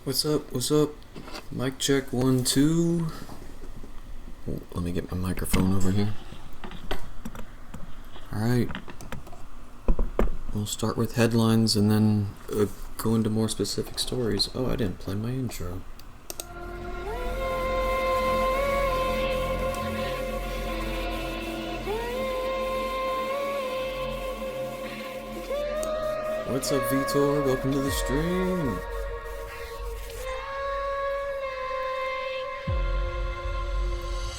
What's up? What's up? Mic check 1 2. Oh, let me get my microphone over here. Alright. We'll start with headlines and then go into more specific stories. Oh, I didn't play my intro. What's up, Vitor? Welcome to the stream.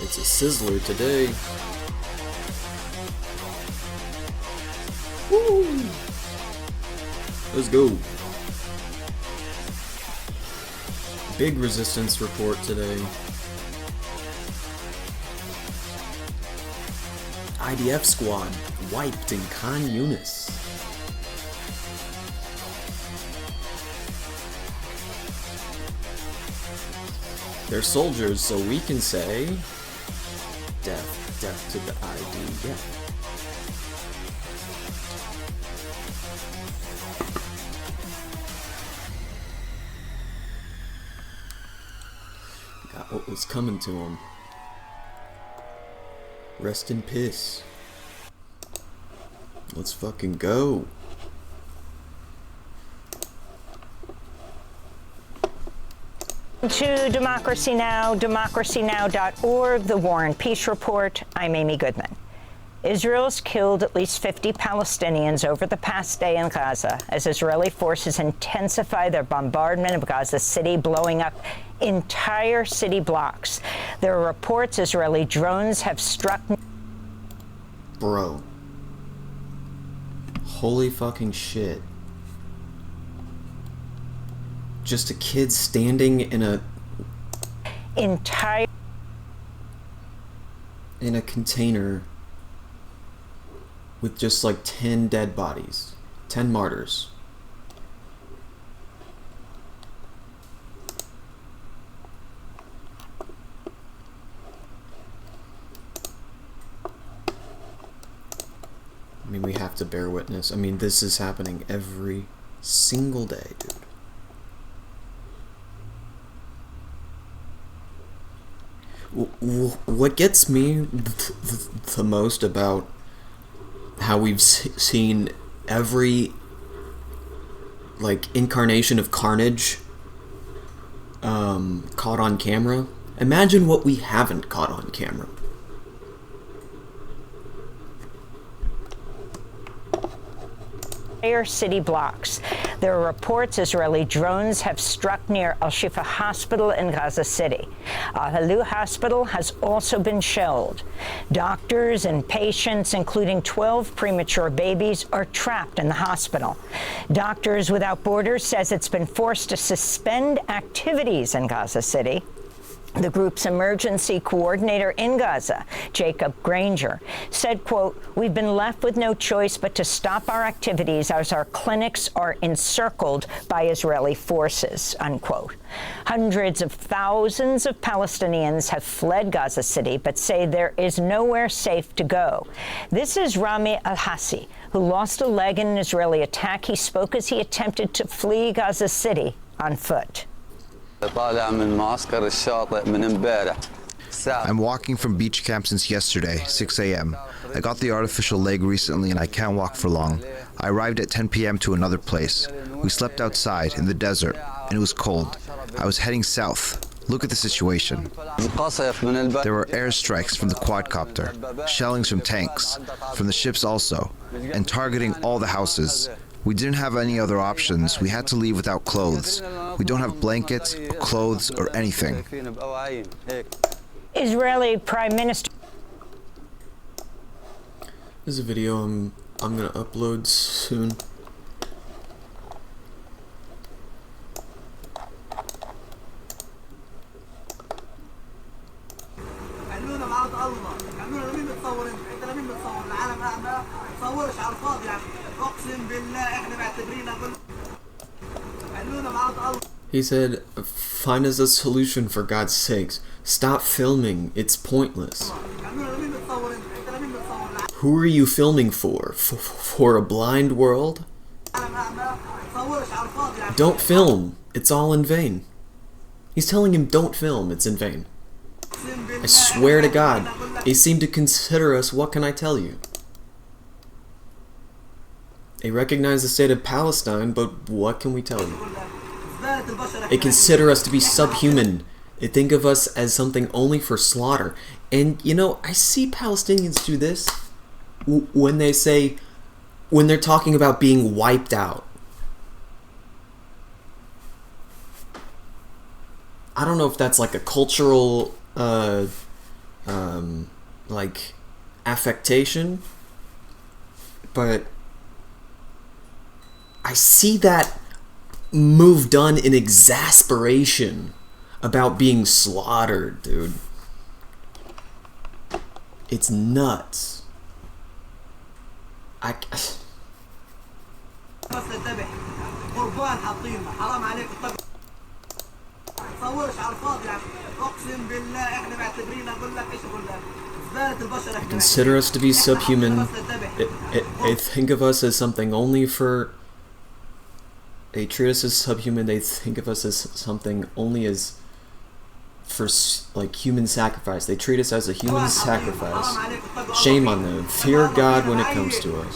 It's a sizzler today. Woo! Let's go. Big resistance report today. IDF squad wiped in Khan Yunis. They're soldiers, so we can say death to the IDF. Got what was coming to him. Rest in piss. Let's fucking go. To Democracy Now!, democracynow.org, The War and Peace Report. I'm Amy Goodman. Israel's killed at least 50 Palestinians over the past day in Gaza as Israeli forces intensify their bombardment of Gaza City, blowing up entire city blocks. There are reports Israeli drones have struck. Bro. Holy fucking shit. Just a kid standing in a container with just like 10 dead bodies, 10 martyrs. I mean, we have to bear witness. I mean, this is happening every single day, dude. What gets me the most about how we've seen every like incarnation of carnage caught on camera. Imagine what we haven't caught on camera. city blocks. There are reports Israeli drones have struck near Al-Shifa Hospital in Gaza City. Al-Halu Hospital has also been shelled. Doctors and patients, including 12 premature babies, are trapped in the hospital. Doctors Without Borders says it's been forced to suspend activities in Gaza City. The group's emergency coordinator in Gaza, Jacob Granger, said, quote, "We've been left with no choice but to stop our activities as our clinics are encircled by Israeli forces," unquote. Hundreds of thousands of Palestinians have fled Gaza City, but say there is nowhere safe to go. This is Rami Al-Hassi, who lost a leg in an Israeli attack. He spoke as he attempted to flee Gaza City on foot. I'm walking from beach camp since yesterday, 6 a.m. I got the artificial leg recently and I can't walk for long. I arrived at 10 p.m. to another place. We slept outside in the desert and it was cold. I was heading south. Look at the situation. There were airstrikes from the quadcopter, shellings from tanks, from the ships also, and targeting all the houses. We didn't have any other options. We had to leave without clothes. We don't have blankets, or clothes, or anything. Israeli Prime Minister. This is a video I'm gonna upload soon. He said, "Find us a solution for God's sakes. Stop filming. It's pointless." Who are you filming for? For a blind world? Don't film. It's all in vain. He's telling him don't film. It's in vain. I swear to God, they seem to consider us, what can I tell you? They recognize the state of Palestine, but what can we tell you? They consider us to be subhuman. They think of us as something only for slaughter. And, you know, I see Palestinians do this when they're talking about being wiped out. I don't know if that's like a cultural, like, affectation, but I see that move done in exasperation about being slaughtered, dude. It's nuts. They consider us to be subhuman. They think of us as something only for... They treat us as subhuman. They think of us as something only as for, like, human sacrifice. They treat us as a human sacrifice. Shame on them. Fear God when it comes to us.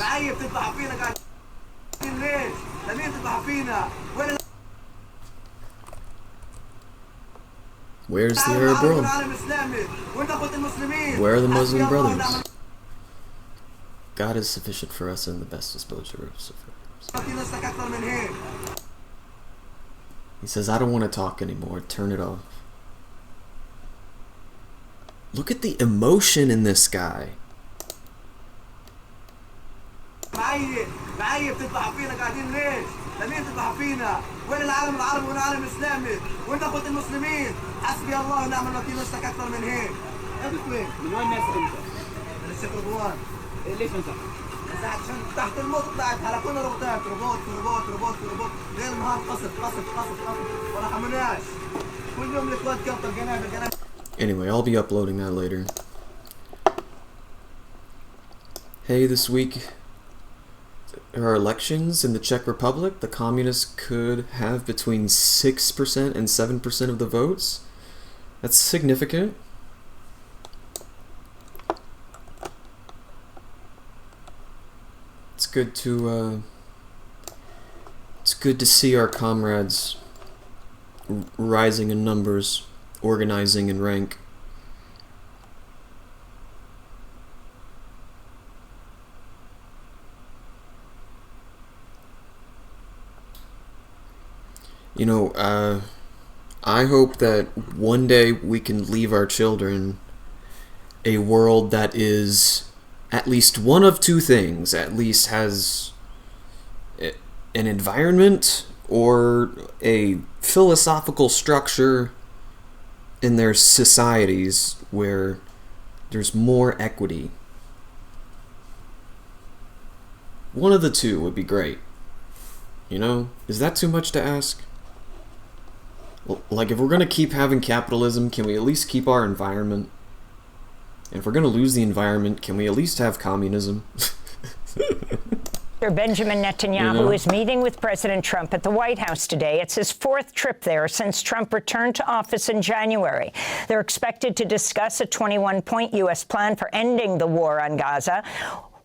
Where's the Arab world? Where are the Muslim brothers? God is sufficient for us and the best disposer of us. He says, I don't want to talk anymore. Turn it off. Look at the emotion in this guy. Anyway, I'll be uploading that later. Hey, this week there are elections in the Czech Republic. The communists could have between 6% and 7% of the votes. That's significant. It's good to see our comrades rising in numbers, organizing in rank. You know, I hope that one day we can leave our children a world that is at least one of two things. At least has an environment or a philosophical structure in their societies where there's more equity. One of the two would be great. You know, is that too much to ask? Like, if we're going to keep having capitalism, can we at least keep our environment? And if we're going to lose the environment, can we at least have communism? Benjamin Netanyahu is meeting with President Trump at the White House today. It's his fourth trip there since Trump returned to office in January. They're expected to discuss a 21-point U.S. plan for ending the war on Gaza.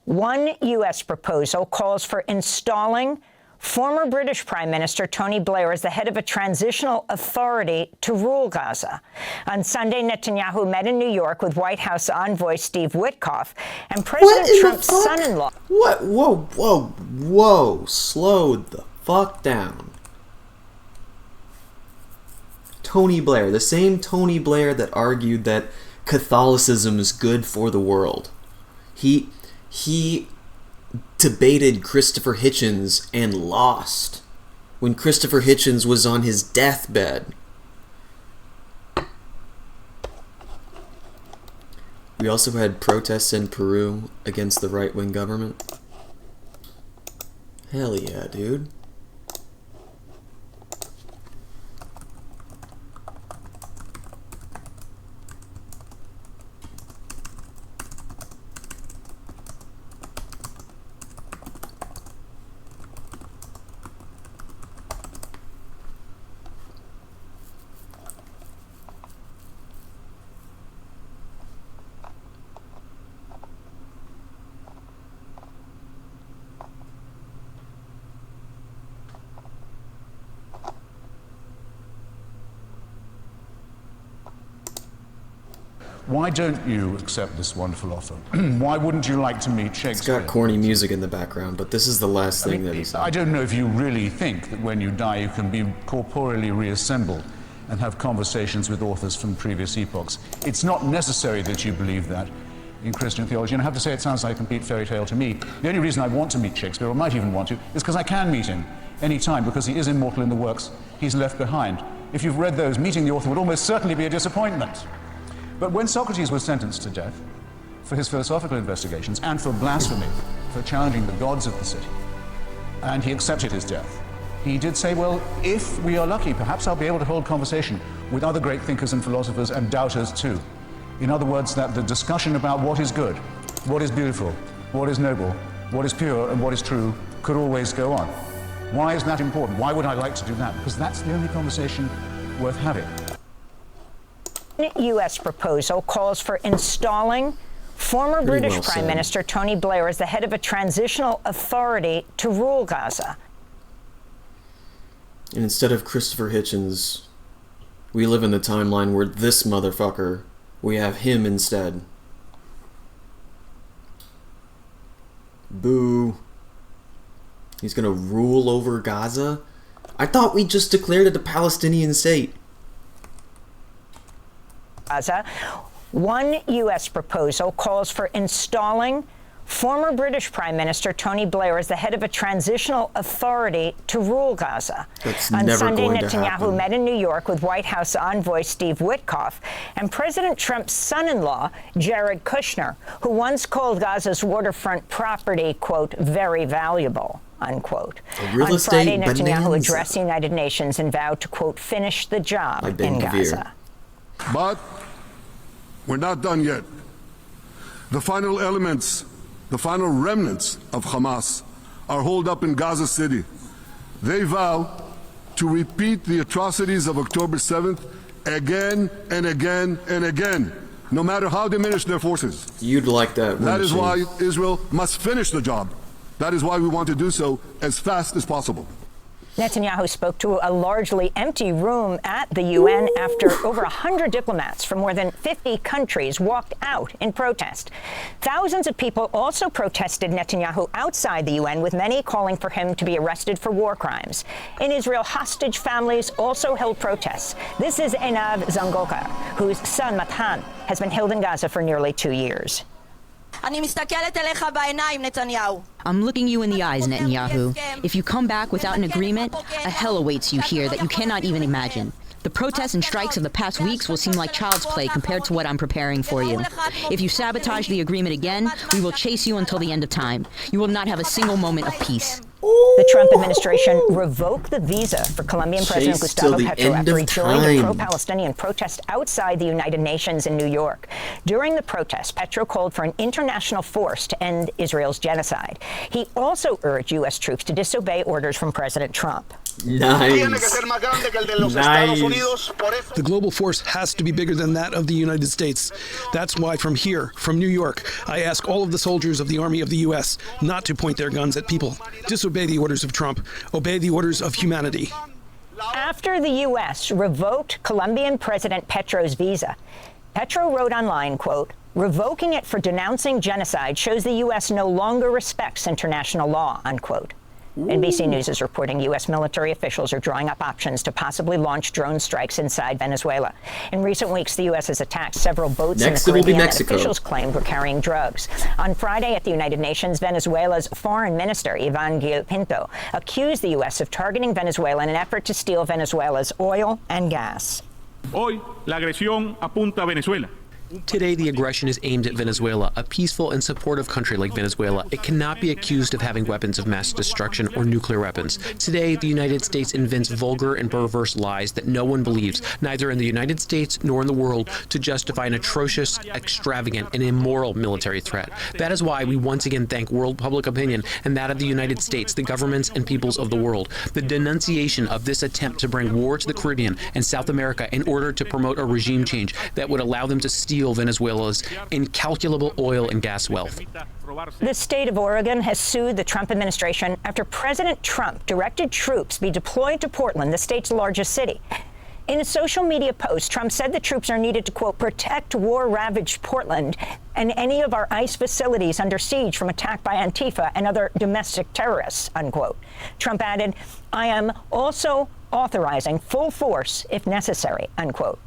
One U.S. proposal calls for installing former British Prime Minister Tony Blair as the head of a transitional authority to rule Gaza. On Sunday, Netanyahu met in New York with White House envoy Steve Witkoff and President Trump's son-in-law. What? Whoa. Slow the fuck down. Tony Blair, the same Tony Blair that argued that Catholicism is good for the world. He debated Christopher Hitchens and lost when Christopher Hitchens was on his deathbed. We also had protests in Peru against the right-wing government. Hell yeah, dude. Why don't you accept this wonderful offer? Why wouldn't you like to meet Shakespeare? It's got corny music in the background, but this is the last thing that he said. I don't know if you really think that when you die you can be corporeally reassembled and have conversations with authors from previous epochs. It's not necessary that you believe that in Christian theology, and I have to say it sounds like a complete fairy tale to me. The only reason I want to meet Shakespeare, or might even want to, is because I can meet him any time, because he is immortal in the works he's left behind. If you've read those, meeting the author would almost certainly be a disappointment. But when Socrates was sentenced to death for his philosophical investigations and for blasphemy, for challenging the gods of the city, and he accepted his death, he did say, well, if we are lucky, perhaps I'll be able to hold conversation with other great thinkers and philosophers and doubters too. In other words, that the discussion about what is good, what is beautiful, what is noble, what is pure, and what is true could always go on. Why is that important? Why would I like to do that? Because that's the only conversation worth having. U.S. proposal calls for installing former British Prime Minister Tony Blair as the head of a transitional authority to rule Gaza. And instead of Christopher Hitchens, we live in the timeline where this motherfucker, we have him instead. Boo. He's gonna rule over Gaza? I thought we just declared it a Palestinian state. Gaza. One U.S. proposal calls for installing former British Prime Minister Tony Blair as the head of a transitional authority to rule Gaza. That's On never Sunday, going to Netanyahu happen. met in New York with White House envoy Steve Witkoff and President Trump's son-in-law, Jared Kushner, who once called Gaza's waterfront property, quote, very valuable, unquote. Real On Friday, estate Netanyahu bonanza. addressed the United Nations and vowed to, quote, finish the job Like Ben in Gvir. Gaza. But we're not done yet. The final elements, the final remnants of Hamas are holed up in Gaza City. They vow to repeat the atrocities of October 7th again and again and again, no matter how diminished their forces. You'd like that, That wouldn't is you? why Israel must finish the job. That is why we want to do so as fast as possible. Netanyahu spoke to a largely empty room at the UN after over 100 diplomats from more than 50 countries walked out in protest. Thousands of people also protested Netanyahu outside the UN, with many calling for him to be arrested for war crimes. In Israel, hostage families also held protests. This is Einav Zangokar, whose son Matan has been held in Gaza for nearly 2 years. I'm looking you in the eyes, Netanyahu. If you come back without an agreement, a hell awaits you here that you cannot even imagine. The protests and strikes of the past weeks will seem like child's play compared to what I'm preparing for you. If you sabotage the agreement again, we will chase you until the end of time. You will not have a single moment of peace. The Trump administration revoked the visa for Colombian President Gustavo Petro after he joined a pro-Palestinian protest outside the United Nations in New York. During the protest, Petro called for an international force to end Israel's genocide. He also urged U.S. troops to disobey orders from President Trump. Nice. Nice. The global force has to be bigger than that of the United States. That's why from here, from New York, I ask all of the soldiers of the Army of the U.S. not to point their guns at people. Disobey the orders of Trump. Obey the orders of humanity. After the U.S. revoked Colombian President Petro's visa, Petro wrote online, quote, "Revoking it for denouncing genocide shows the U.S. no longer respects international law," unquote. NBC News is reporting U.S. military officials are drawing up options to possibly launch drone strikes inside Venezuela. In recent weeks, the U.S. has attacked several boats in the Caribbean that officials claimed were carrying drugs. On Friday at the United Nations, Venezuela's foreign minister, Iván Gil Pinto, accused the U.S. of targeting Venezuela in an effort to steal Venezuela's oil and gas. Hoy, la agresión apunta a Venezuela. Today, the aggression is aimed at Venezuela, a peaceful and supportive country like Venezuela. It cannot be accused of having weapons of mass destruction or nuclear weapons. Today, the United States invents vulgar and perverse lies that no one believes, neither in the United States nor in the world, to justify an atrocious, extravagant, and immoral military threat. That is why we once again thank world public opinion and that of the United States, the governments and peoples of the world. The denunciation of this attempt to bring war to the Caribbean and South America in order to promote a regime change that would allow them to steal Venezuela's incalculable oil and gas wealth. The state of Oregon has sued the Trump administration after President Trump directed troops be deployed to Portland, the state's largest city. In a social media post, Trump said the troops are needed to, quote, protect war-ravaged Portland and any of our ICE facilities under siege from attack by Antifa and other domestic terrorists, unquote. Trump added, "I am also authorizing full force if necessary," unquote.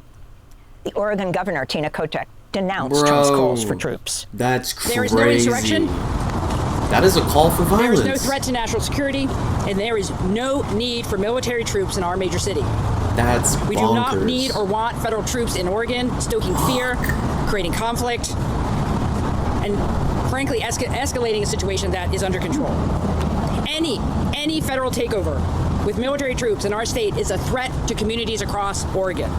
The Oregon governor, Tina Kotek, denounced Trump's calls for troops. That's crazy. There is no insurrection. That is a call for violence. There is no threat to national security, and there is no need for military troops in our major city. That's bonkers. We do not need or want federal troops in Oregon, stoking fear, creating conflict, and frankly, escalating a situation that is under control. Any federal takeover with military troops in our state is a threat to communities across Oregon.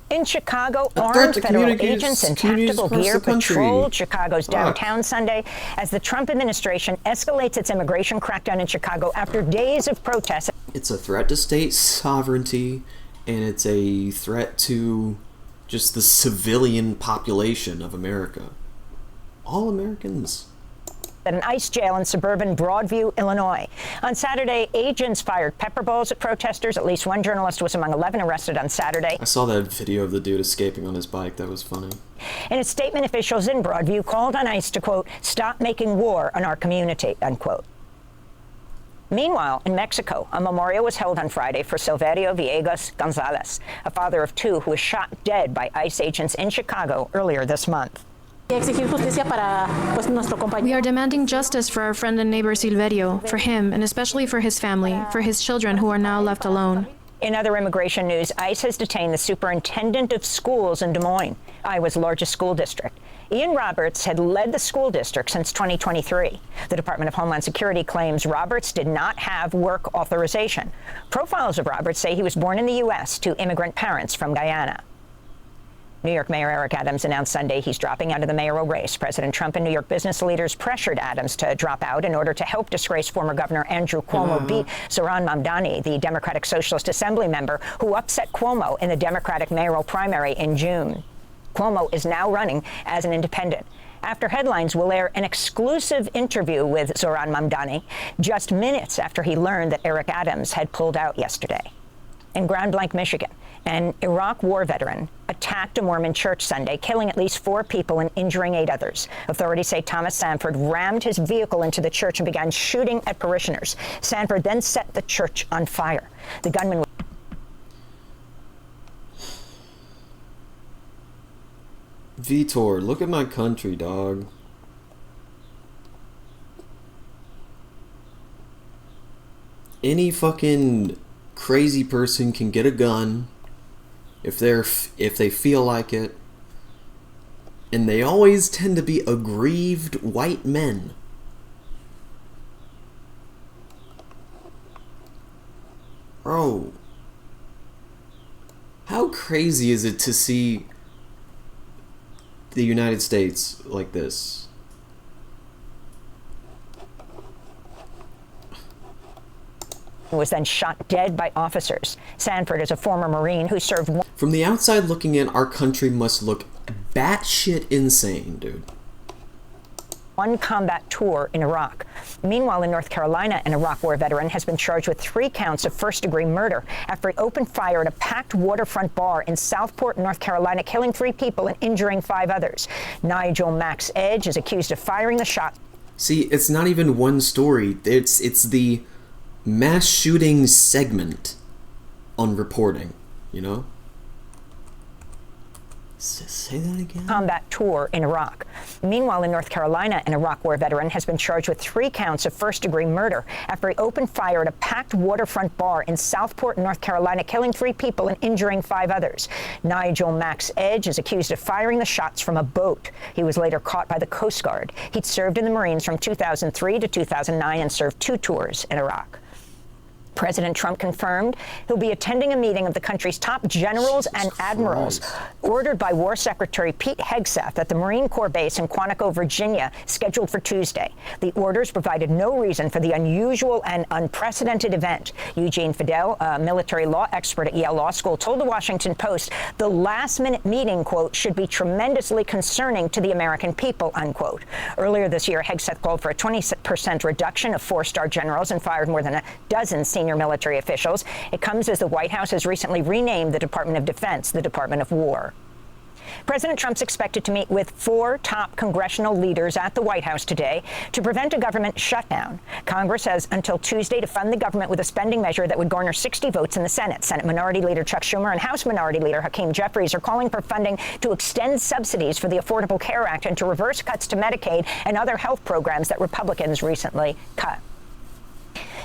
In Chicago, armed federal agents in tactical gear patrolled Chicago's downtown Sunday as the Trump administration escalates its immigration crackdown in Chicago after days of protests. It's a threat to state sovereignty, and it's a threat to just the civilian population of America. All Americans. At an ICE jail in suburban Broadview, Illinois. On Saturday, agents fired pepper balls at protesters. At least one journalist was among 11 arrested on Saturday. I saw that video of the dude escaping on his bike. That was funny. In a statement, officials in Broadview called on ICE to, quote, stop making war on our community, unquote. Meanwhile, in Mexico, a memorial was held on Friday for Silverio Villegas Gonzalez, a father of two who was shot dead by ICE agents in Chicago earlier this month. We are demanding justice for our friend and neighbor Silverio, for him, and especially for his family, for his children who are now left alone. In other immigration news, ICE has detained the superintendent of schools in Des Moines, Iowa's largest school district. Ian Roberts had led the school district since 2023. The Department of Homeland Security claims Roberts did not have work authorization. Profiles of Roberts say he was born in the U.S. to immigrant parents from Guyana. New York Mayor Eric Adams announced Sunday he's dropping out of the mayoral race. President Trump and New York business leaders pressured Adams to drop out in order to help disgraced former Governor Andrew Cuomo beat Zohran Mamdani, the Democratic Socialist Assembly member who upset Cuomo in the Democratic mayoral primary in June. Cuomo is now running as an independent. After Headlines will air an exclusive interview with Zoran Mamdani just minutes after he learned that Eric Adams had pulled out yesterday. In Grand Blanc, Michigan, an Iraq war veteran attacked a Mormon church Sunday, killing at least 4 people and injuring 8 others. Authorities say Thomas Sanford rammed his vehicle into the church and began shooting at parishioners. Sanford then set the church on fire. The gunman Vitor, look at my country, dog. Any fucking crazy person can get a gun if they feel like it, and they always tend to be aggrieved white men. Bro, how crazy is it to see the United States like this? was then shot dead by officers. Sanford is a former Marine who served... From the outside looking in, our country must look batshit insane, dude. One combat tour in Iraq. Meanwhile, in North Carolina, an Iraq War veteran has been charged with 3 counts of first-degree murder after he opened fire at a packed waterfront bar in Southport, North Carolina, killing 3 people and injuring 5 others. Nigel Max Edge is accused of firing the shot. See, it's not even one story. It's the mass shooting segment on reporting, you know? Say that again? Combat tour in Iraq. Meanwhile, in North Carolina, an Iraq War veteran has been charged with 3 counts of first-degree murder after he opened fire at a packed waterfront bar in Southport, North Carolina, killing 3 people and injuring 5 others. Nigel Max Edge is accused of firing the shots from a boat. He was later caught by the Coast Guard. He'd served in the Marines from 2003 to 2009 and served 2 tours in Iraq. President Trump confirmed he'll be attending a meeting of the country's top generals and admirals, ordered by War Secretary Pete Hegseth at the Marine Corps base in Quantico, Virginia, scheduled for Tuesday. The orders provided no reason for the unusual and unprecedented event. Eugene Fidel, a military law expert at Yale Law School, told the Washington Post the last-minute meeting, quote, should be tremendously concerning to the American people, unquote. Earlier this year, Hegseth called for a 20% reduction of 4-star generals and fired more than a dozen senior military officials. It comes as the White House has recently renamed the Department of Defense the Department of War. President Trump's expected to meet with 4 top congressional leaders at the White House today to prevent a government shutdown. Congress has until Tuesday to fund the government with a spending measure that would garner 60 votes in the Senate. Senate Minority Leader Chuck Schumer and House Minority Leader Hakeem Jeffries are calling for funding to extend subsidies for the Affordable Care Act and to reverse cuts to Medicaid and other health programs that Republicans recently cut.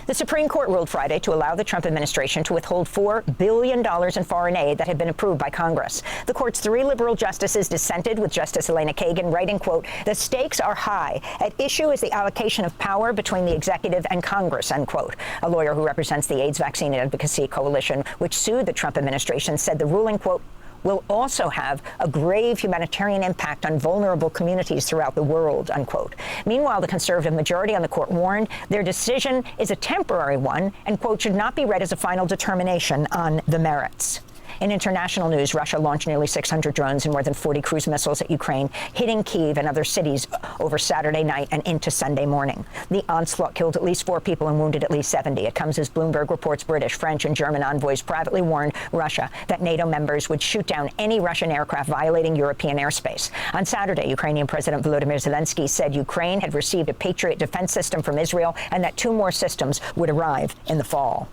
The Supreme Court ruled Friday to allow the Trump administration to withhold $4 billion in foreign aid that had been approved by Congress. The court's 3 liberal justices dissented, with Justice Elena Kagan writing, quote, the stakes are high. At issue is the allocation of power between the executive and Congress, unquote. A lawyer who represents the AIDS Vaccine Advocacy Coalition, which sued the Trump administration, said the ruling, quote, will also have a grave humanitarian impact on vulnerable communities throughout the world, unquote. Meanwhile, the conservative majority on the court warned their decision is a temporary one and, quote, should not be read as a final determination on the merits. In international news, Russia launched nearly 600 drones and more than 40 cruise missiles at Ukraine, hitting Kyiv and other cities over Saturday night and into Sunday morning. The onslaught killed at least 4 people and wounded at least 70. It comes as Bloomberg reports British, French, and German envoys privately warned Russia that NATO members would shoot down any Russian aircraft violating European airspace. On Saturday, Ukrainian President Volodymyr Zelensky said Ukraine had received a Patriot defense system from Israel and that 2 more systems would arrive in the fall.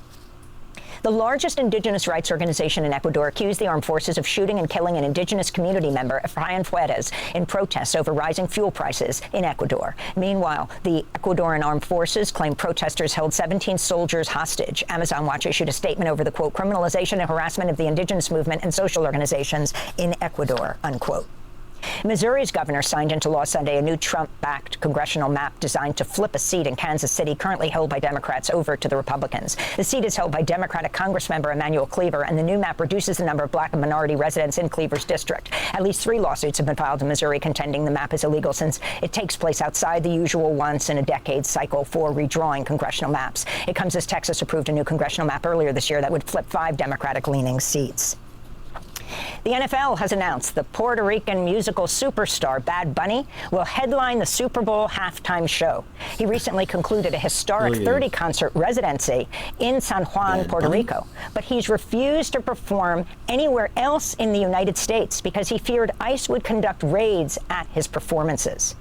The largest indigenous rights organization in Ecuador accused the armed forces of shooting and killing an indigenous community member, Efrain Fuertes, in protests over rising fuel prices in Ecuador. Meanwhile, the Ecuadorian armed forces claim protesters held 17 soldiers hostage. Amazon Watch issued a statement over the, quote, criminalization and harassment of the indigenous movement and social organizations in Ecuador, unquote. Missouri's governor signed into law Sunday a new Trump-backed congressional map designed to flip a seat in Kansas City currently held by Democrats over to the Republicans. The seat is held by Democratic Congressmember Emanuel Cleaver, and the new map reduces the number of black and minority residents in Cleaver's district. At least 3 lawsuits have been filed in Missouri contending the map is illegal since it takes place outside the usual once-in-a-decade cycle for redrawing congressional maps. It comes as Texas approved a new congressional map earlier this year that would flip 5 Democratic-leaning seats. The NFL has announced the Puerto Rican musical superstar Bad Bunny will headline the Super Bowl halftime show. He recently concluded a historic 30-concert residency in San Juan, Puerto Rico, but he's refused to perform anywhere else in the United States because he feared ICE would conduct raids at his performances.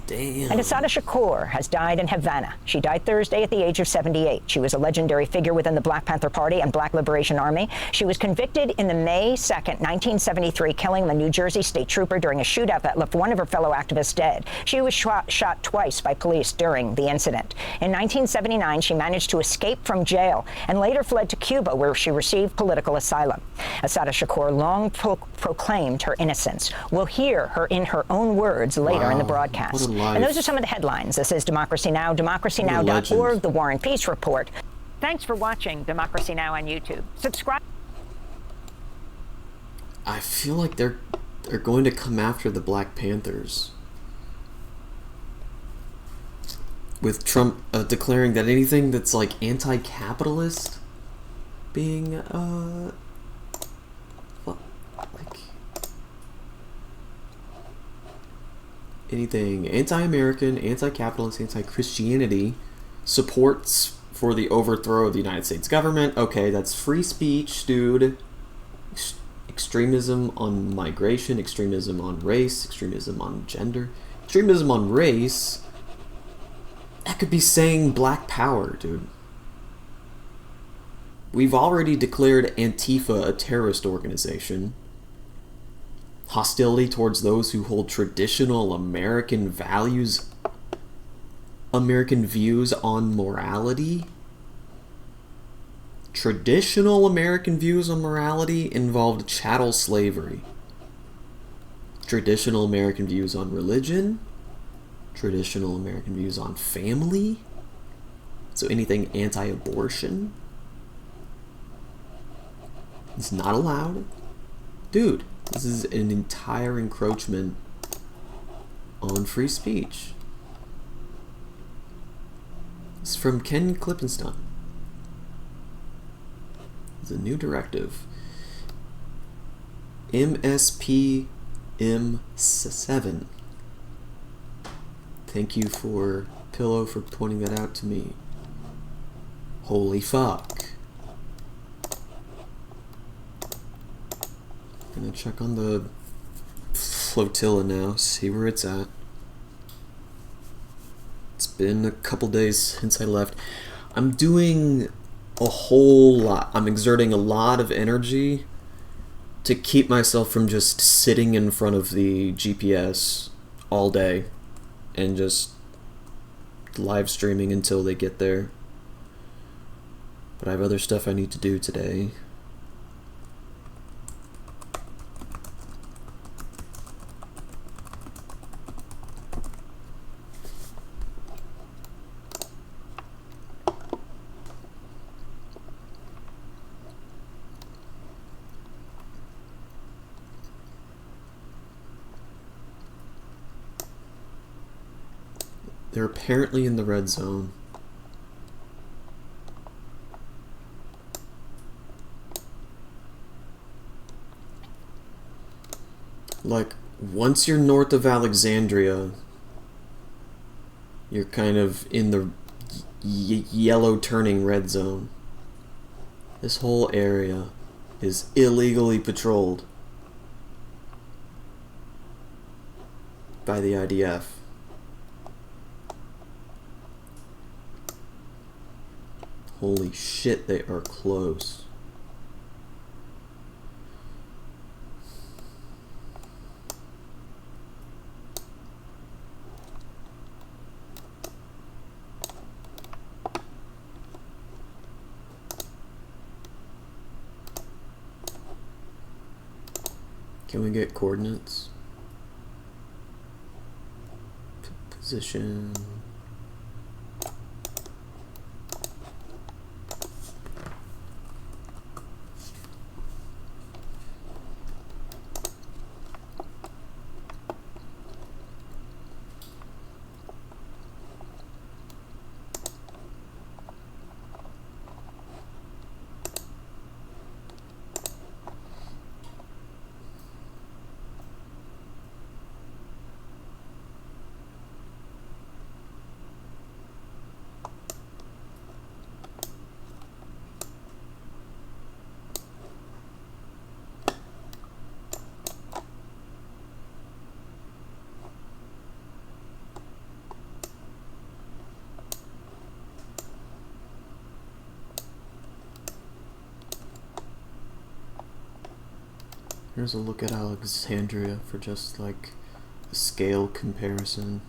Damn. And Assata Shakur has died in Havana. She died Thursday at the age of 78. She was a legendary figure within the Black Panther Party and Black Liberation Army. She was convicted in the May 2nd, 1973 killing of a New Jersey state trooper during a shootout that left one of her fellow activists dead. She was shot twice by police during the incident. In 1979, she managed to escape from jail and later fled to Cuba, where she received political asylum. Assata Shakur long proclaimed her innocence. We'll hear her in her own words later in the broadcast. And those are some of the headlines. This is Democracy Now!, democracynow.org, The War and Peace Report. Thanks for watching Democracy Now! On YouTube. Subscribe. I feel like they're going to come after the Black Panthers. With Trump declaring that anything that's like anti-capitalist being anything anti-American, anti-capitalist, anti-Christianity supports for the overthrow of the United States government. Okay, that's free speech, dude. Extremism on migration, extremism on race, extremism on gender, extremism on race. That could be saying black power, dude. We've already declared Antifa a terrorist organization. Hostility towards those who hold traditional American values, American views on morality. Traditional American views on morality involved chattel slavery. Traditional American views on religion. Traditional American views on family. So anything anti-abortion is not allowed. Dude. This is an entire encroachment on free speech. It's from Ken Klippenstein. It's a new directive. MSP M7. Thank you for Pillow for pointing that out to me. Holy fuck. Gonna check on the Flotilla now, see where it's at. It's been a couple days since I left. I'm doing a whole lot. I'm exerting a lot of energy to keep myself from just sitting in front of the GPS all day and just live streaming until they get there. But I have other stuff I need to do today. They're apparently in the red zone. Like, once you're north of Alexandria, you're kind of in the yellow turning red zone. This whole area is illegally patrolled by the IDF. Holy shit, they are close. Can we get coordinates? Position. Here's a look at Alexandria for just like a scale comparison.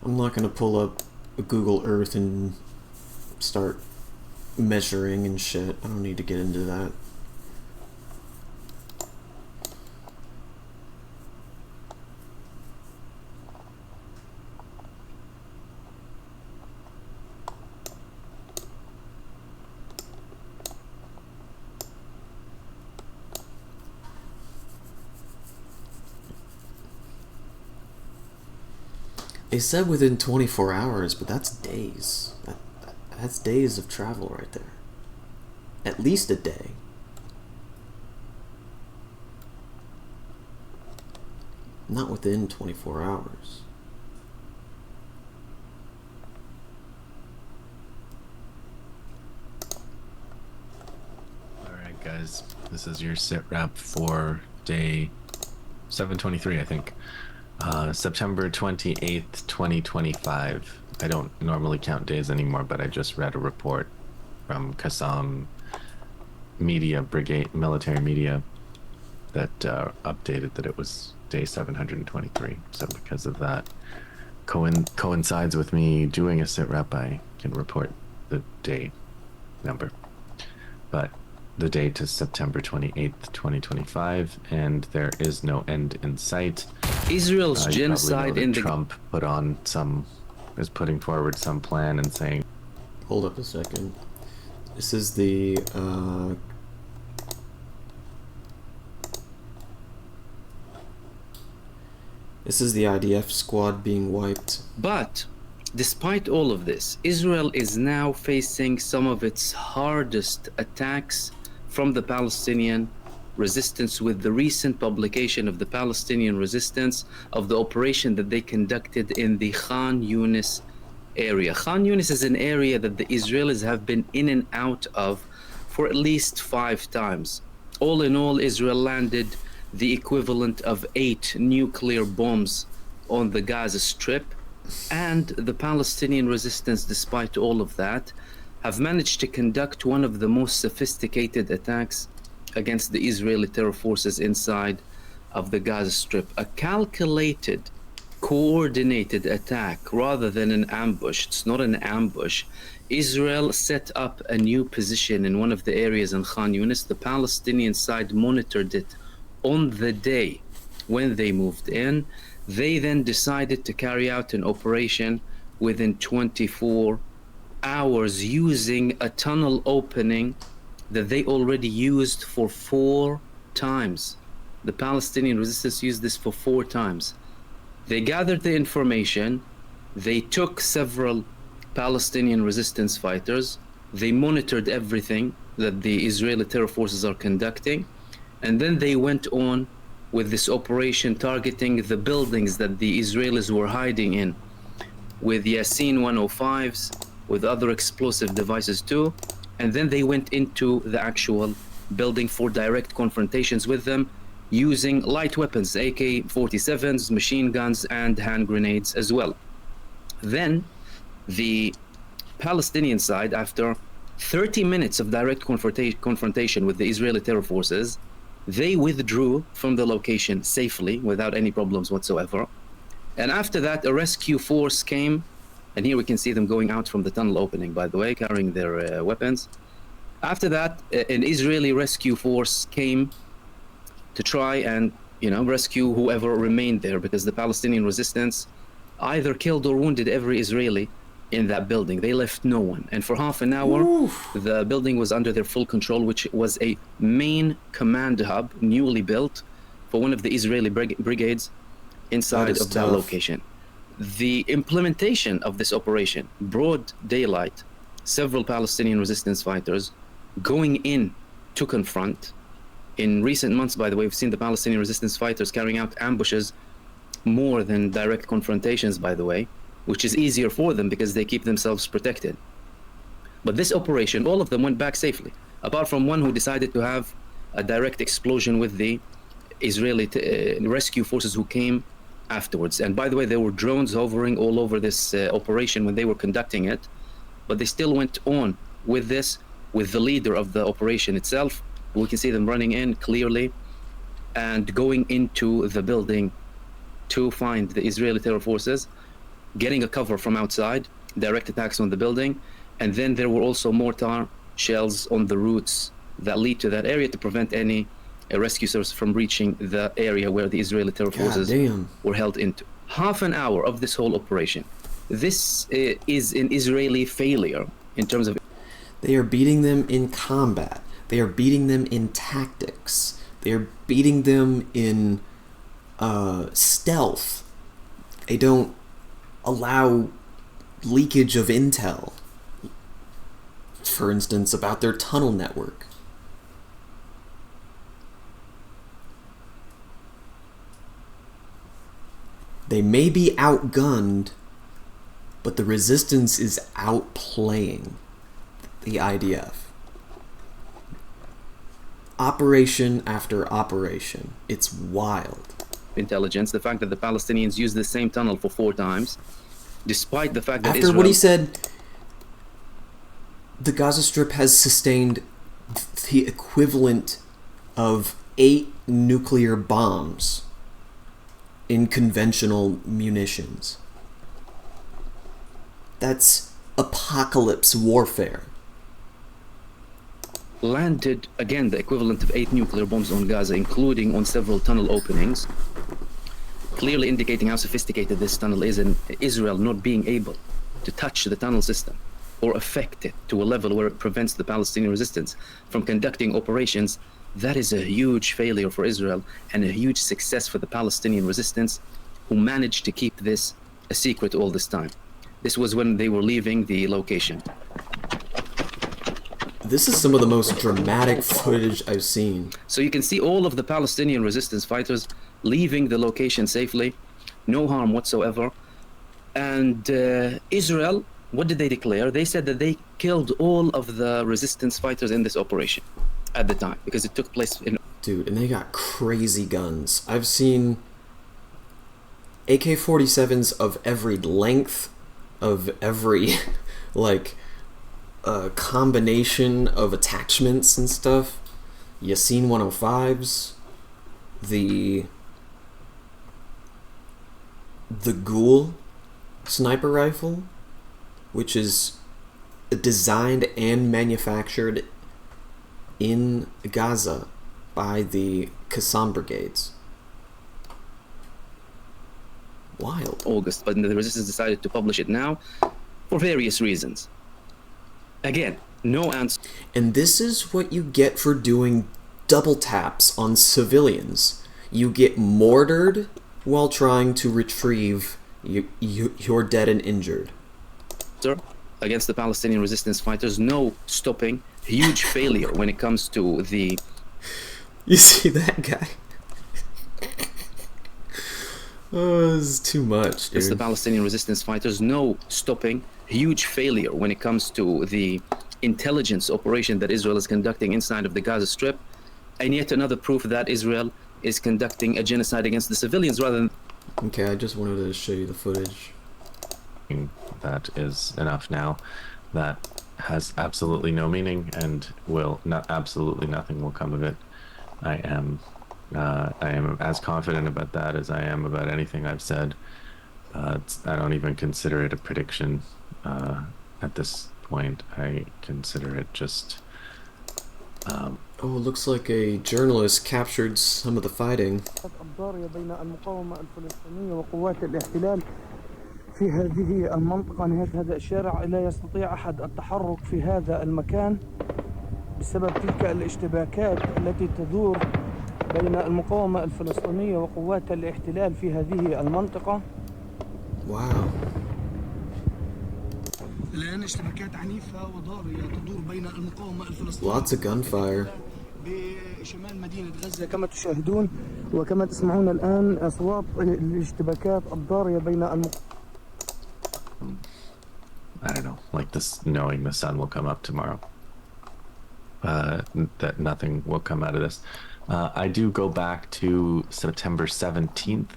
I'm not gonna pull up a Google Earth and start measuring and shit. I don't need to get into that. They said within 24 hours, but that's days. That's days of travel right there. At least a day. Not within 24 hours. Alright guys, this is your sit rep for day 723, I think. September 28th, 2025. I don't normally count days anymore, but I just read a report from Qassam Media Brigade, military media, that updated that it was day 723. So because of that coincides with me doing a sit rep, I can report the day number. But the date is September 28th, 2025, and there is no end in sight. Israel's genocide in the... Trump is putting forward some plan and saying... Hold up a second. This is the, This is the IDF squad being wiped. But, despite all of this, Israel is now facing some of its hardest attacks from the Palestinian resistance, with the recent publication of the Palestinian resistance of the operation that they conducted in the Khan Yunis area. Khan Yunis is an area that the Israelis have been in and out of for at least 5 times. All in all, Israel landed the equivalent of 8 nuclear bombs on the Gaza Strip, and the Palestinian resistance, despite all of that, have managed to conduct one of the most sophisticated attacks against the Israeli terror forces inside of the Gaza Strip. A calculated, coordinated attack rather than an ambush. It's not an ambush. Israel set up a new position in one of the areas in Khan Yunis. The Palestinian side monitored it on the day when they moved in. They then decided to carry out an operation within 24 hours using a tunnel opening that they already used for 4 times. The Palestinian resistance used this for 4 times. They gathered the information, they took several Palestinian resistance fighters, they monitored everything that the Israeli terror forces are conducting, and then they went on with this operation targeting the buildings that the Israelis were hiding in, with Yasin 105s, with other explosive devices too. And then they went into the actual building for direct confrontations with them using light weapons, AK-47s, machine guns, and hand grenades as well. Then the Palestinian side, after 30 minutes of direct confrontation with the Israeli terror forces, they withdrew from the location safely without any problems whatsoever. And after that, a rescue force came. And here we can see them going out from the tunnel opening, by the way, carrying their weapons. After that, an Israeli rescue force came to try and, rescue whoever remained there, because the Palestinian resistance either killed or wounded every Israeli in that building. They left no one. And for half an hour, the building was under their full control, which was a main command hub, newly built, for one of the Israeli brigades inside of that location. The implementation of this operation, broad daylight, several Palestinian resistance fighters going in to confront. In recent months, by the way, we've seen the Palestinian resistance fighters carrying out ambushes more than direct confrontations, by the way, which is easier for them because they keep themselves protected. But this operation, all of them went back safely, apart from one who decided to have a direct explosion with the Israeli rescue forces who came afterwards. And by the way, there were drones hovering all over this operation when they were conducting it, but they still went on with this, with the leader of the operation itself We can see them running in clearly and going into the building to find the Israeli terror forces, getting a cover from outside, direct attacks on the building, and then there were also mortar shells on the routes that lead to that area to prevent any rescue service from reaching the area where the Israeli terror forces were held into. Half an hour of this whole operation. This is an Israeli failure in terms of... They are beating them in combat. They are beating them in tactics. They are beating them in stealth. They don't allow leakage of intel, for instance, about their tunnel network. They may be outgunned, but the resistance is outplaying the IDF. Operation after operation. It's wild. Intelligence, the fact that the Palestinians used the same tunnel for 4 times, despite the fact that after what he said, the Gaza Strip has sustained the equivalent of 8 nuclear bombs in conventional munitions. That's apocalypse warfare. Landed, again, the equivalent of 8 nuclear bombs on Gaza, including on several tunnel openings, clearly indicating how sophisticated this tunnel is, and Israel not being able to touch the tunnel system or affect it to a level where it prevents the Palestinian resistance from conducting operations. That is a huge failure for Israel and a huge success for the Palestinian resistance, who managed to keep this a secret all this time. This was when they were leaving the location. This is some of the most dramatic footage I've seen. So you can see all of the Palestinian resistance fighters leaving the location safely, no harm whatsoever. And Israel, what did they declare? They said that they killed all of the resistance fighters in this operation at the time, because it took place in... Dude, and they got crazy guns. I've seen AK-47s of every length, of every, like, combination of attachments and stuff. Yasin 105s, the Ghoul sniper rifle, which is designed and manufactured in Gaza by the Qassam brigades. Wild. August, but the resistance decided to publish it now for various reasons. Again, no answer. And this is what you get for doing double taps on civilians. You get mortared while trying to retrieve your dead and injured. Against the Palestinian resistance fighters, no stopping. Huge failure when it comes to the... You see that guy? Oh, this is too much, dude. It's the Palestinian resistance fighters, no stopping. Huge failure when it comes to the intelligence operation that Israel is conducting inside of the Gaza Strip. And yet another proof that Israel is conducting a genocide against the civilians rather than... Okay, I just wanted to show you the footage. That is enough now. That has absolutely no meaning, and will not, absolutely nothing will come of it. I am as confident about that as I am about anything I've said. I don't even consider it a prediction at this point. I consider it just... oh, it looks like a journalist captured some of the fighting. في هذه المنطقة نهاية هذا الشارع لا يستطيع أحد التحرك في هذا المكان بسبب تلك الاشتباكات التي تدور بين المقاومة الفلسطينية وقوات الاحتلال في هذه المنطقة. واو. الآن اشتباكات عنيفة وضارية تدور بين المقاومة الفلسطينية. Lots of gunfire. بشمال مدينة غزة كما تشاهدون وكما تسمعون الآن أصوات الاشتباكات الضارية بين I don't know, like this, knowing the sun will come up tomorrow. That nothing will come out of this. I do go back to September 17th,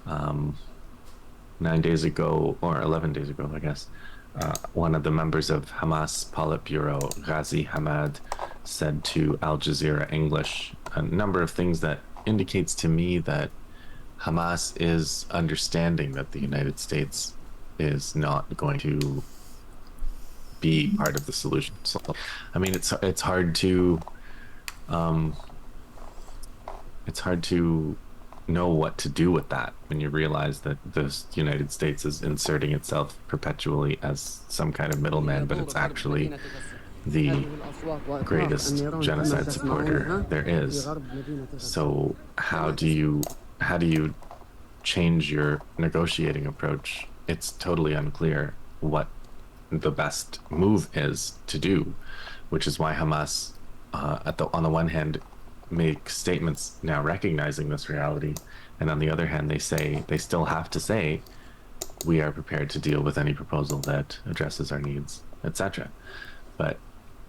9 days ago, or 11 days ago, I guess. One of the members of Hamas Politburo, Ghazi Hamad, said to Al Jazeera English a number of things that indicates to me that Hamas is understanding that the United States is not going to be part of the solution. So, I mean, it's hard to know what to do with that when you realize that the United States is inserting itself perpetually as some kind of middleman, but it's actually the greatest genocide supporter there is. So how do you change your negotiating approach? It's totally unclear what the best move is to do, which is why Hamas, on the one hand, make statements now recognizing this reality, and on the other hand, they still have to say, we are prepared to deal with any proposal that addresses our needs, etc. But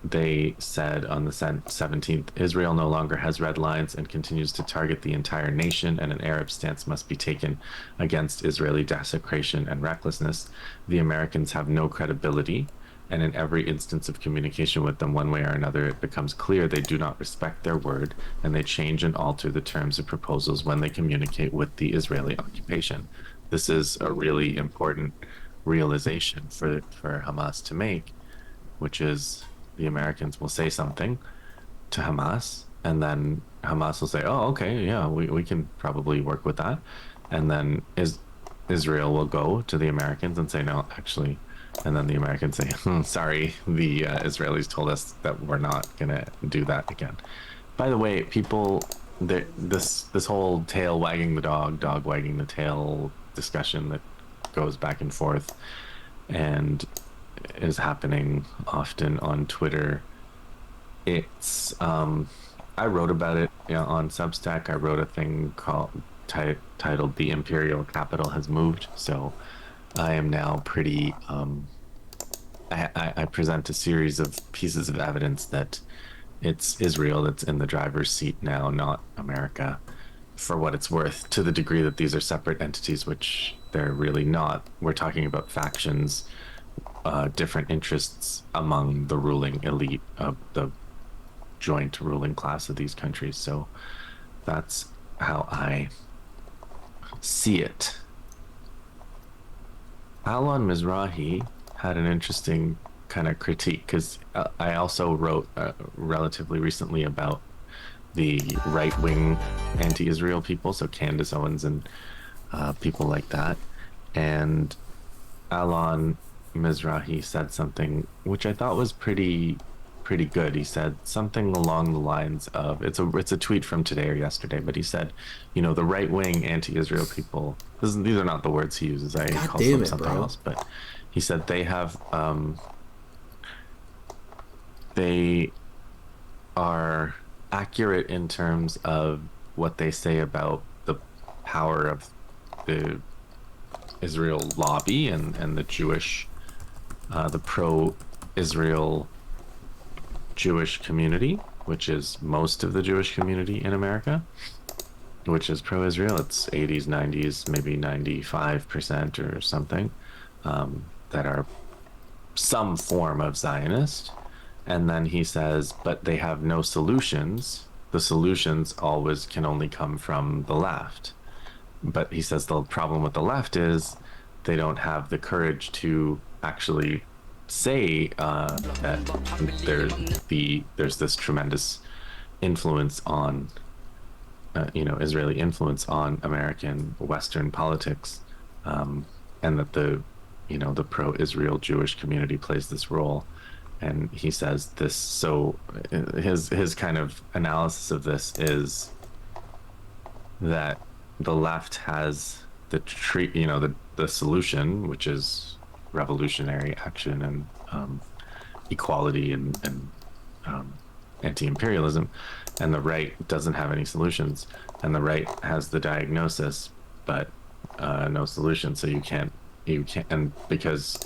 they said on the 17th, Israel no longer has red lines and continues to target the entire nation, and an Arab stance must be taken against Israeli desecration and recklessness. The Americans have no credibility, and in every instance of communication with them one way or another, it becomes clear they do not respect their word, and they change and alter the terms of proposals when they communicate with the Israeli occupation. This is a really important realization for Hamas to make, which is the Americans will say something to Hamas, and then Hamas will say, oh, okay, yeah, we can probably work with that. And then Israel will go to the Americans and say, no, actually, and then the Americans say, sorry, the Israelis told us that we're not going to do that again. By the way, people, this whole tail wagging the dog wagging the tail discussion that goes back and forth and is happening often on Twitter. It's I wrote about it on Substack. I wrote a thing titled "The Imperial Capital Has Moved." So I am now pretty. I present a series of pieces of evidence that it's Israel that's in the driver's seat now, not America. For what it's worth, to the degree that these are separate entities, which they're really not. We're talking about factions. Different interests among the ruling elite of the joint ruling class of these countries. So that's how I see it. Alon Mizrahi had an interesting kind of critique, because I also wrote relatively recently about the right-wing anti-Israel people, so Candace Owens and people like that. And Alon Mizrahi said something which I thought was pretty good. He said something along the lines of, it's a tweet from today or yesterday, but he said, the right-wing anti-Israel people, these are not the words he uses, I call them something else, but he said they have they are accurate in terms of what they say about the power of the Israel lobby and the Jewish the pro-Israel Jewish community, which is most of the Jewish community in America, which is pro-Israel. It's 80s, 90s, maybe 95% or something, that are some form of Zionist. And then he says, but they have no solutions. The solutions always can only come from the left. But he says the problem with the left is they don't have the courage to actually say that there's this tremendous influence on Israeli influence on American Western politics, and that the pro-Israel Jewish community plays this role. And he says this, so his kind of analysis of this is that the left has the solution, which is revolutionary action and equality and anti-imperialism, and the right doesn't have any solutions, and the right has the diagnosis but no solution. So you can't, and because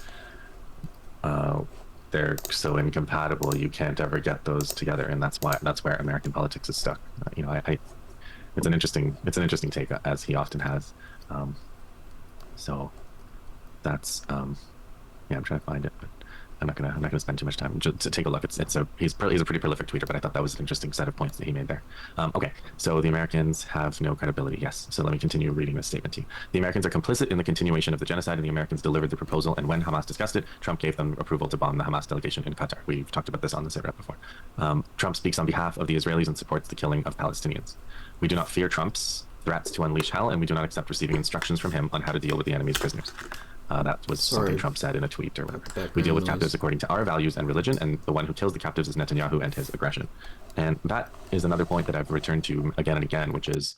they're so incompatible, you can't ever get those together, and that's where American politics is stuck. It's an interesting take, as he often has. So that's I'm trying to find it, but I'm not gonna spend too much time just to take a look. He's a pretty prolific tweeter, but I thought that was an interesting set of points that he made there. Okay, so the Americans have no credibility. Yes. So let me continue reading this statement to you. The Americans are complicit in the continuation of the genocide, and the Americans delivered the proposal. And when Hamas discussed it, Trump gave them approval to bomb the Hamas delegation in Qatar. We've talked about this on the SITREP before. Trump speaks on behalf of the Israelis and supports the killing of Palestinians. We do not fear Trump's threats to unleash hell, and we do not accept receiving instructions from him on how to deal with the enemy's prisoners. That was something Trump said in a tweet or whatever. We deal with captives according to our values and religion, and the one who kills the captives is Netanyahu and his aggression. And that is another point that I've returned to again and again, which is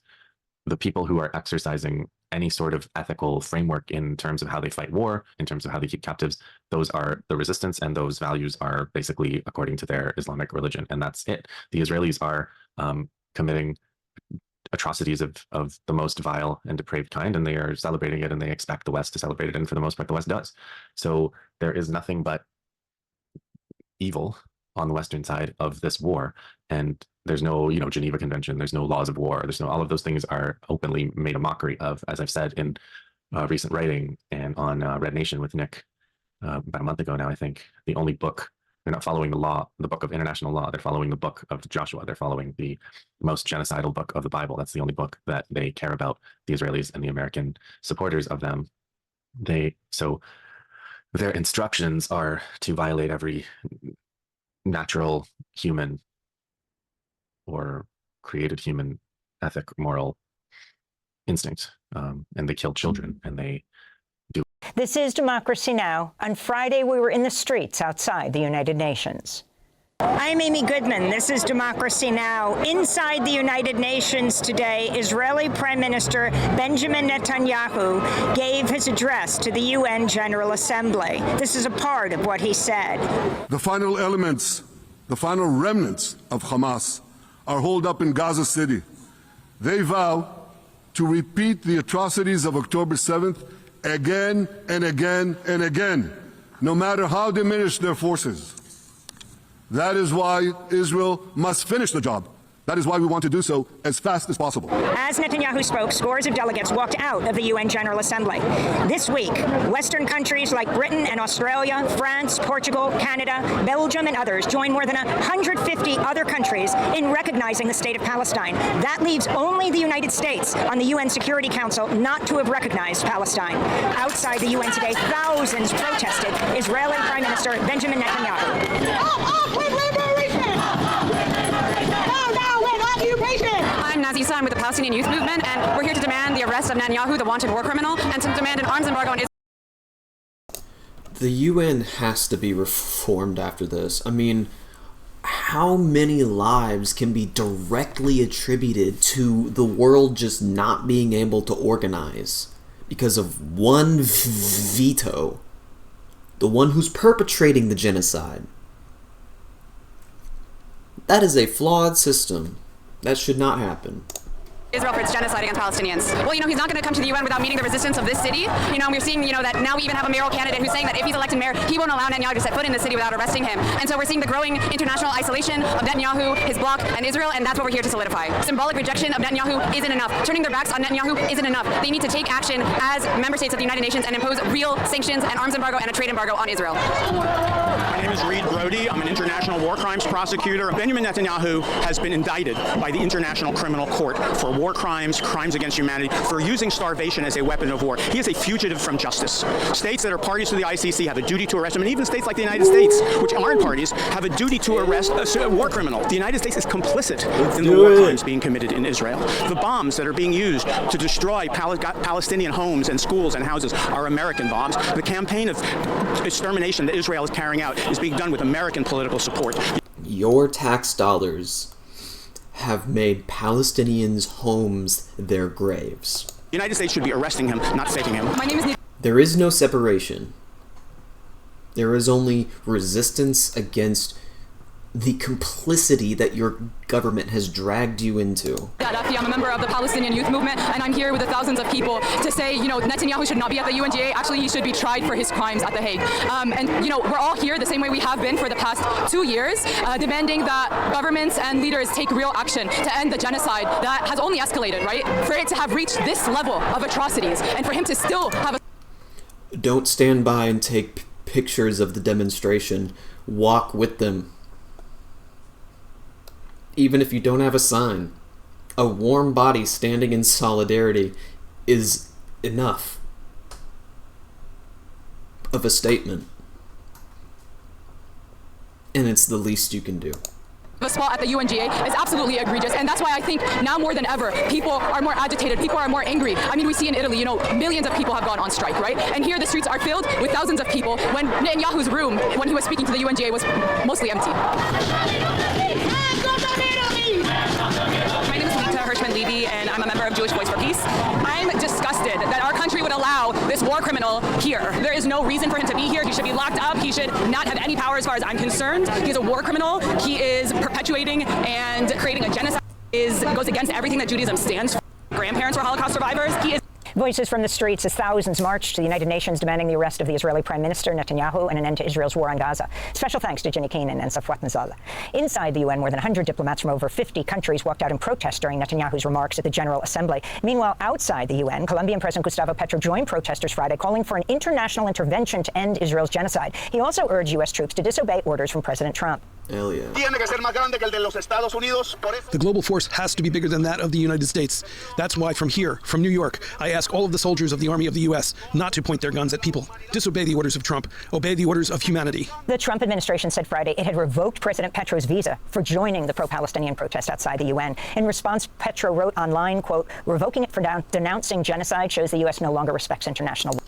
the people who are exercising any sort of ethical framework in terms of how they fight war, in terms of how they keep captives, those are the resistance, and those values are basically according to their Islamic religion, and that's it. The Israelis are committing atrocities of the most vile and depraved kind, and they are celebrating it, and they expect the West to celebrate it, and for the most part the West does. So there is nothing but evil on the Western side of this war, and there's no Geneva Convention, there's no laws of war, there's no, all of those things are openly made a mockery of, as I've said in recent writing and on Red Nation with Nick about a month ago now. I think the only book, they're not following the law, the book of international law. They're following the book of Joshua. They're following the most genocidal book of the Bible. That's the only book that they care about, the Israelis and the American supporters of them. So their instructions are to violate every natural human or created human ethic, moral instinct. And they kill children, and they do. This is Democracy Now! On Friday, we were in the streets outside the United Nations. I'm Amy Goodman. This is Democracy Now! Inside the United Nations today, Israeli Prime Minister Benjamin Netanyahu gave his address to the UN General Assembly. This is a part of what he said. The final elements, the final remnants of Hamas are holed up in Gaza City. They vow to repeat the atrocities of October 7th again and again and again, no matter how diminished their forces. That is why Israel must finish the job. That is why we want to do so as fast as possible. As Netanyahu spoke, scores of delegates walked out of the UN General Assembly. This week, Western countries like Britain and Australia, France, Portugal, Canada, Belgium, and others joined more than 150 other countries in recognizing the state of Palestine. That leaves only the United States on the UN Security Council not to have recognized Palestine. Outside the UN today, thousands protested Israeli Prime Minister Benjamin Netanyahu. I'm Nazisa. I'm with the Palestinian Youth Movement, and we're here to demand the arrest of Netanyahu, the wanted war criminal, and to demand an arms embargo on Israel. The UN has to be reformed after this. I mean, how many lives can be directly attributed to the world just not being able to organize because of one veto? The one who's perpetrating the genocide. That is a flawed system. That should not happen. Israel for its genocide against Palestinians. Well, he's not going to come to the UN without meeting the resistance of this city. We're seeing, that now we even have a mayoral candidate who's saying that if he's elected mayor, he won't allow Netanyahu to set foot in the city without arresting him. And so we're seeing the growing international isolation of Netanyahu, his bloc, and Israel, and that's what we're here to solidify. Symbolic rejection of Netanyahu isn't enough. Turning their backs on Netanyahu isn't enough. They need to take action as member states of the United Nations and impose real sanctions, an arms embargo, and a trade embargo on Israel. My name is Reed Brody. I'm an international war crimes prosecutor. Benjamin Netanyahu has been indicted by the International Criminal Court for war crimes against humanity, for using starvation as a weapon of war. He is a fugitive from justice. States that are parties to the ICC have a duty to arrest him, and even states like the United States, which aren't parties, have a duty to arrest a war criminal. The United States is complicit in the war crimes being committed in Israel. The bombs that are being used to destroy Palestinian homes and schools and houses are American bombs. The campaign of extermination that Israel is carrying out is being done with American political support. Your tax dollars have made Palestinians' homes their graves. The United States should be arresting him, not faking him. My name is There is no separation. There is only resistance against the complicity that your government has dragged you into. I'm a member of the Palestinian Youth Movement, and I'm here with the thousands of people to say, Netanyahu should not be at the UNGA. Actually, he should be tried for his crimes at The Hague. We're all here the same way we have been for the past 2 years, demanding that governments and leaders take real action to end the genocide that has only escalated, right? For it to have reached this level of atrocities, and for him to still have Don't stand by and take pictures of the demonstration, walk with them. Even if you don't have a sign, a warm body standing in solidarity is enough of a statement. And it's the least you can do. The spot at the UNGA is absolutely egregious, and that's why I think now more than ever, people are more agitated, people are more angry. I mean, we see in Italy, you know, millions of people have gone on strike, right? And here the streets are filled with thousands of people when Netanyahu's room, when he was speaking to the UNGA, was mostly empty. My name is Lita Hirschman-Levy, and I'm a member of Jewish Voice for Peace. I'm disgusted that our country would allow this war criminal here. There is no reason for him to be here. He should be locked up. He should not have any power as far as I'm concerned. He's a war criminal. He is perpetuating and creating a genocide. Goes against everything that Judaism stands for. Grandparents were Holocaust survivors. He is. Voices from the streets as thousands marched to the United Nations demanding the arrest of the Israeli Prime Minister Netanyahu and an end to Israel's war on Gaza. Special thanks to Jenny Keenan and Safwat Nazala. Inside the UN, more than 100 diplomats from over 50 countries walked out in protest during Netanyahu's remarks at the General Assembly. Meanwhile, outside the UN, Colombian President Gustavo Petro joined protesters Friday, calling for an international intervention to end Israel's genocide. He also urged U.S. troops to disobey orders from President Trump. Hell yeah. The global force has to be bigger than that of the United States. That's why from here, from New York, I ask all of the soldiers of the Army of the U.S. not to point their guns at people. Disobey the orders of Trump. Obey the orders of humanity. The Trump administration said Friday it had revoked President Petro's visa for joining the pro-Palestinian protest outside the UN. In response, Petro wrote online, quote, revoking it for denouncing genocide shows the U.S. no longer respects international law.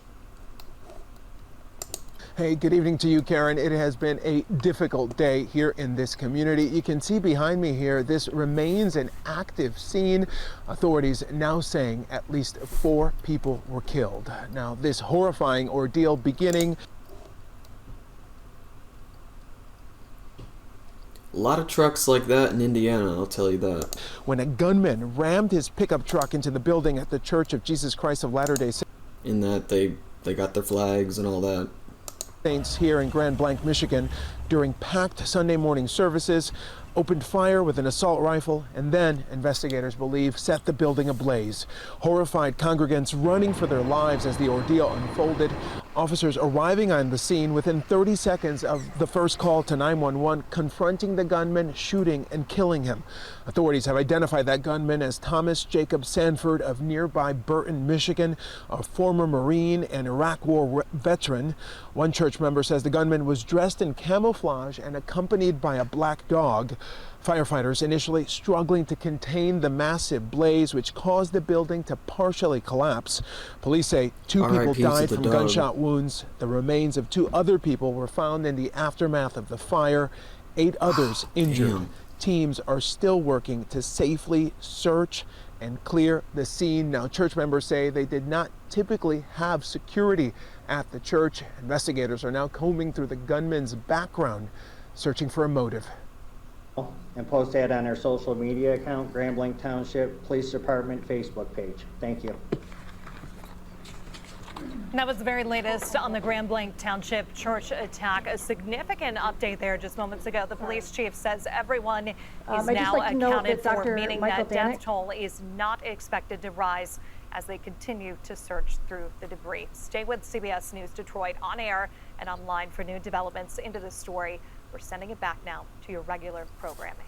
Hey, good evening to you, Karen. It has been a difficult day here in this community. You can see behind me here, this remains an active scene. Authorities now saying at least 4 people were killed. Now, this horrifying ordeal beginning. A lot of trucks like that in Indiana, I'll tell you that. When a gunman rammed his pickup truck into the building at the Church of Jesus Christ of Latter-day Saints. In that they got their flags and all that. Saints here in Grand Blanc, Michigan, during packed Sunday morning services, opened fire with an assault rifle and then, investigators believe, set the building ablaze. Horrified congregants running for their lives as the ordeal unfolded. Officers arriving on the scene within 30 seconds of the first call to 911, confronting the gunman, shooting and killing him. Authorities have identified that gunman as Thomas Jacob Sanford of nearby Burton, Michigan, a former Marine and Iraq War veteran. One church member says the gunman was dressed in camouflage and accompanied by a black dog. Firefighters initially struggling to contain the massive blaze, which caused the building to partially collapse. Police say 2 people died from gunshot wounds. The remains of 2 other people were found in the aftermath of the fire. 8 others injured. Damn. Teams are still working to safely search and clear the scene. Now, church members say they did not typically have security at the church. Investigators are now combing through the gunman's background, searching for a motive. And post that on our social media account, Grand Blanc Township Police Department Facebook page. Thank you. That was the very latest on the Grand Blanc Township church attack. A significant update there just moments ago. The police chief says everyone is now accounted for, meaning that death toll is not expected to rise as they continue to search through the debris. Stay with CBS News Detroit on air and online for new developments into this story. We're sending it back now to your regular programming.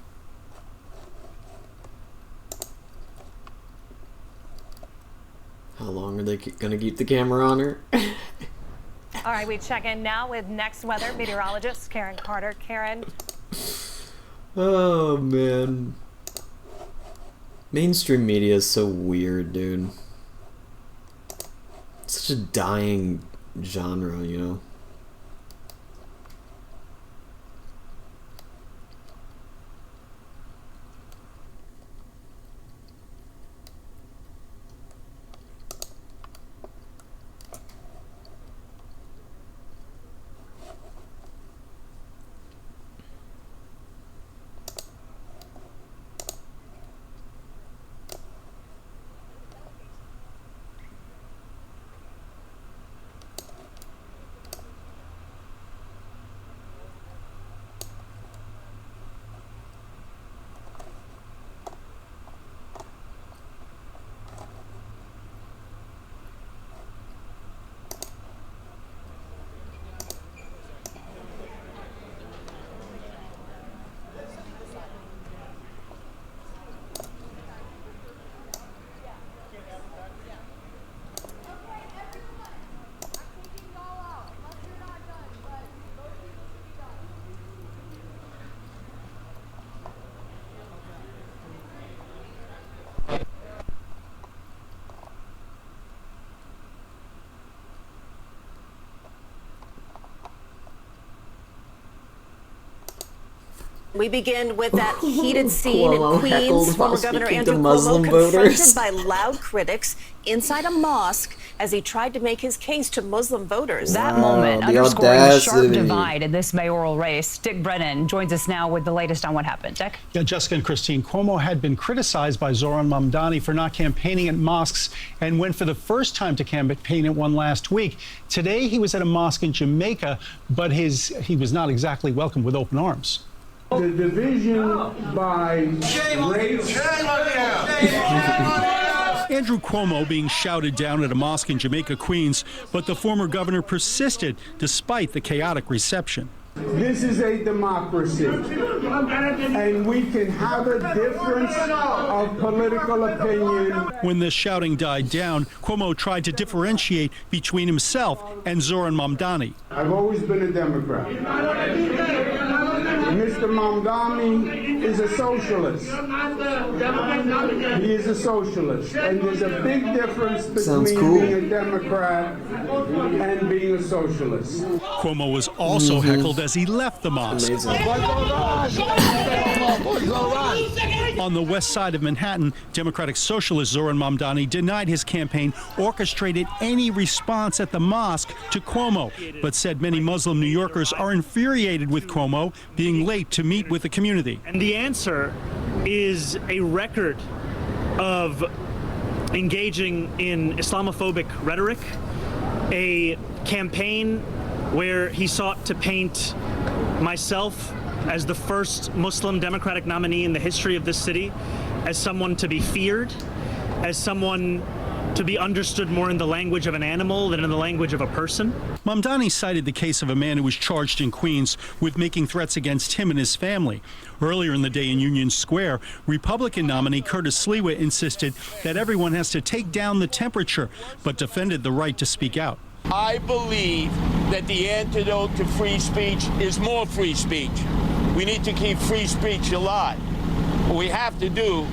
How long are they gonna keep the camera on her? All right, we check in now with next weather meteorologist Karen Carter. Karen. Oh man. Mainstream media is so weird, dude. It's such a dying genre, you know? We begin with that heated scene in Cuomo Queens. heckled Former while Governor speaking Andrew to Cuomo Muslim confronted voters. by loud critics inside a mosque as he tried to make his case to Muslim voters. That moment the underscoring the sharp audacity. divide in this mayoral race. Dick Brennan joins us now with the latest on what happened. Dick? Yeah, Jessica and Christine, Cuomo had been criticized by Zoran Mamdani for not campaigning at mosques and went for the first time to campaign at one last week. Today he was at a mosque in Jamaica, but he was not exactly welcomed with open arms. The division by race. Andrew Cuomo being shouted down at a mosque in Jamaica, Queens, but the former governor persisted despite the chaotic reception. This is a democracy, and we can have a difference of political opinion. When the shouting died down, Cuomo tried to differentiate between himself and Zoran Mamdani. I've always been a Democrat. Mr. Mamdani is a socialist. He is a socialist, and there's a big difference between being a Democrat and being a socialist. Cuomo was also heckled as he left the mosque. On the west side of Manhattan, Democratic Socialist Zoran Mamdani denied his campaign orchestrated any response at the mosque to Cuomo, but said many Muslim New Yorkers are infuriated with Cuomo being late to meet with the community. And the answer is a record of engaging in Islamophobic rhetoric, a campaign where he sought to paint myself as the first Muslim Democratic nominee in the history of this city, as someone to be feared, as someone to be understood more in the language of an animal than in the language of a person. Mamdani cited the case of a man who was charged in Queens with making threats against him and his family. Earlier in the day in Union Square, Republican nominee Curtis Sliwa insisted that everyone has to take down the temperature, but defended the right to speak out. I believe that the antidote to free speech is more free speech. We need to keep free speech alive. What we have to do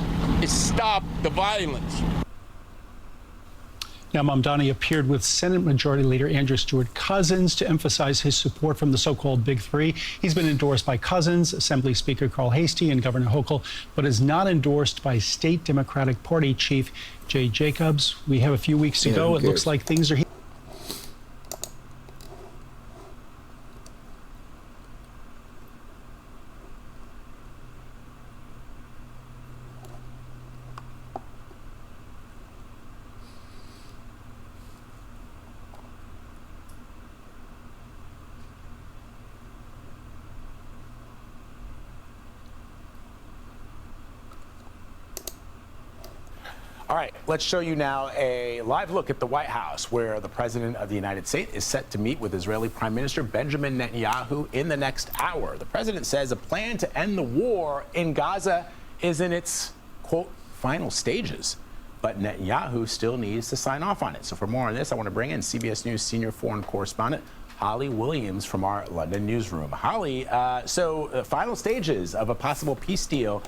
is stop the violence. Now, Mamdani appeared with Senate Majority Leader Andrew Stewart Cousins to emphasize his support from the so-called Big Three. He's been endorsed by Cousins, Assembly Speaker Carl Hastie, and Governor Hochul, but is not endorsed by State Democratic Party Chief Jay Jacobs. We have a few weeks to go. It looks like things are here. All right, let's show you now a live look at the White House, where the President of the United States is set to meet with Israeli Prime Minister Benjamin Netanyahu in the next hour. The president says a plan to end the war in Gaza is in its, quote, final stages. But Netanyahu still needs to sign off on it. So for more on this, I want to bring in CBS News senior foreign correspondent Holly Williams from our London newsroom. Holly, so final stages of a possible peace deal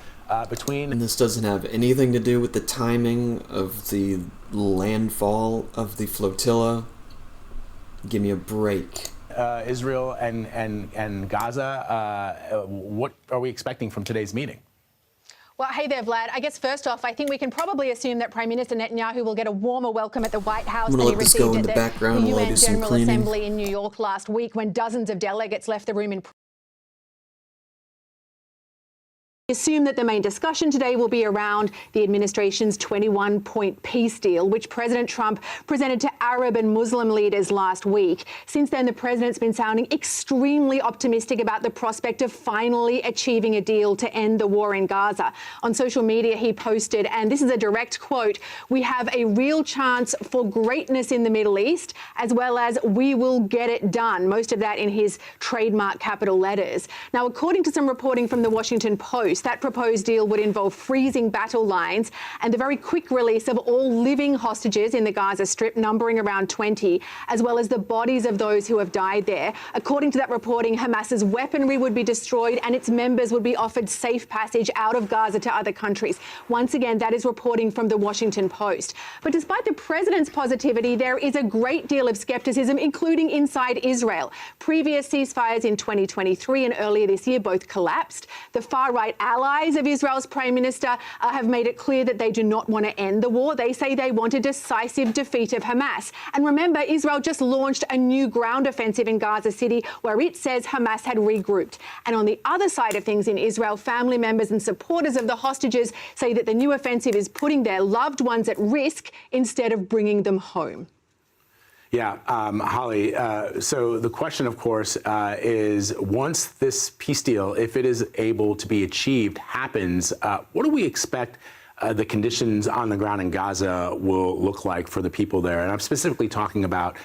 between... And this doesn't have anything to do with the timing of the landfall of the flotilla. Give me a break. Israel and Gaza, what are we expecting from today's meeting? Well, hey there, Vlad. I guess first off, I think we can probably assume that Prime Minister Netanyahu will get a warmer welcome at the White House than he received at the UN General Assembly in New York last week, when dozens of delegates left the room in assume that the main discussion today will be around the administration's 21-point peace deal, which President Trump presented to Arab and Muslim leaders last week. Since then, the president's been sounding extremely optimistic about the prospect of finally achieving a deal to end the war in Gaza. On social media, he posted, and this is a direct quote, "We have a real chance for greatness in the Middle East, as well as we will get it done." Most of that in his trademark capital letters. Now, according to some reporting from the Washington Post, truce. That proposed deal would involve freezing battle lines and the very quick release of all living hostages in the Gaza Strip, numbering around 20, as well as the bodies of those who have died there. According to that reporting, Hamas's weaponry would be destroyed and its members would be offered safe passage out of Gaza to other countries. Once again, that is reporting from the Washington Post. But despite the president's positivity, there is a great deal of skepticism, including inside Israel. Previous ceasefires in 2023 and earlier this year both collapsed. The far-right allies of Israel's Prime Minister have made it clear that they do not want to end the war. They say they want a decisive defeat of Hamas. And remember, Israel just launched a new ground offensive in Gaza City where it says Hamas had regrouped. And on the other side of things in Israel, family members and supporters of the hostages say that the new offensive is putting their loved ones at risk instead of bringing them home. Yeah, Holly, so the question, of course, is once this peace deal, if it is able to be achieved, happens, what do we expect the conditions on the ground in Gaza will look like for the people there? And I'm specifically talking about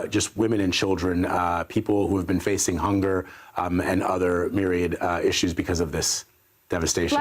just women and children, people who have been facing hunger and other myriad issues because of this devastation.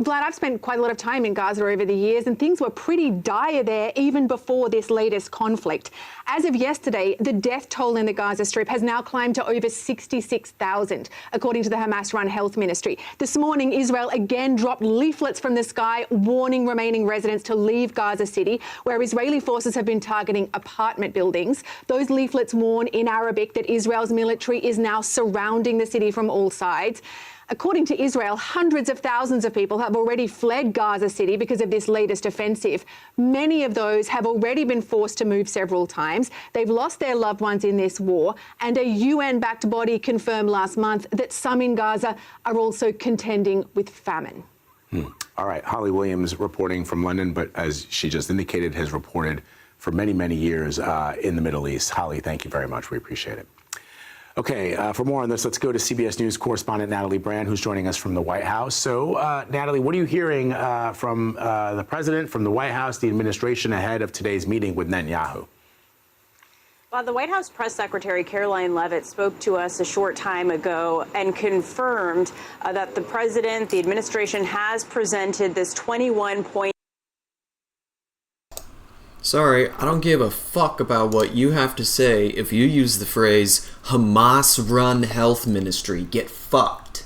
Vlad, I've spent quite a lot of time in Gaza over the years, and things were pretty dire there even before this latest conflict. As of yesterday, the death toll in the Gaza Strip has now climbed to over 66,000, according to the Hamas-run health ministry. This morning, Israel again dropped leaflets from the sky warning remaining residents to leave Gaza City, where Israeli forces have been targeting apartment buildings. Those leaflets warn in Arabic that Israel's military is now surrounding the city from all sides. According to Israel, hundreds of thousands of people have already fled Gaza City because of this latest offensive. Many of those have already been forced to move several times. They've lost their loved ones in this war, and a UN-backed body confirmed last month that some in Gaza are also contending with famine. All right, Holly Williams reporting from London, but as she just indicated, has reported for many, many years in the Middle East. Holly, thank you very much. We appreciate it. Okay, for more on this, let's go to CBS News correspondent Natalie Brand, who's joining us from the White House. So, Natalie, what are you hearing from the president, from the White House, the administration ahead of today's meeting with Netanyahu? Well, the White House press secretary, Caroline Leavitt, spoke to us a short time ago and confirmed that the president, the administration, has presented this 21-point. Sorry, I don't give a fuck about what you have to say if you use the phrase Hamas-run health ministry. Get fucked.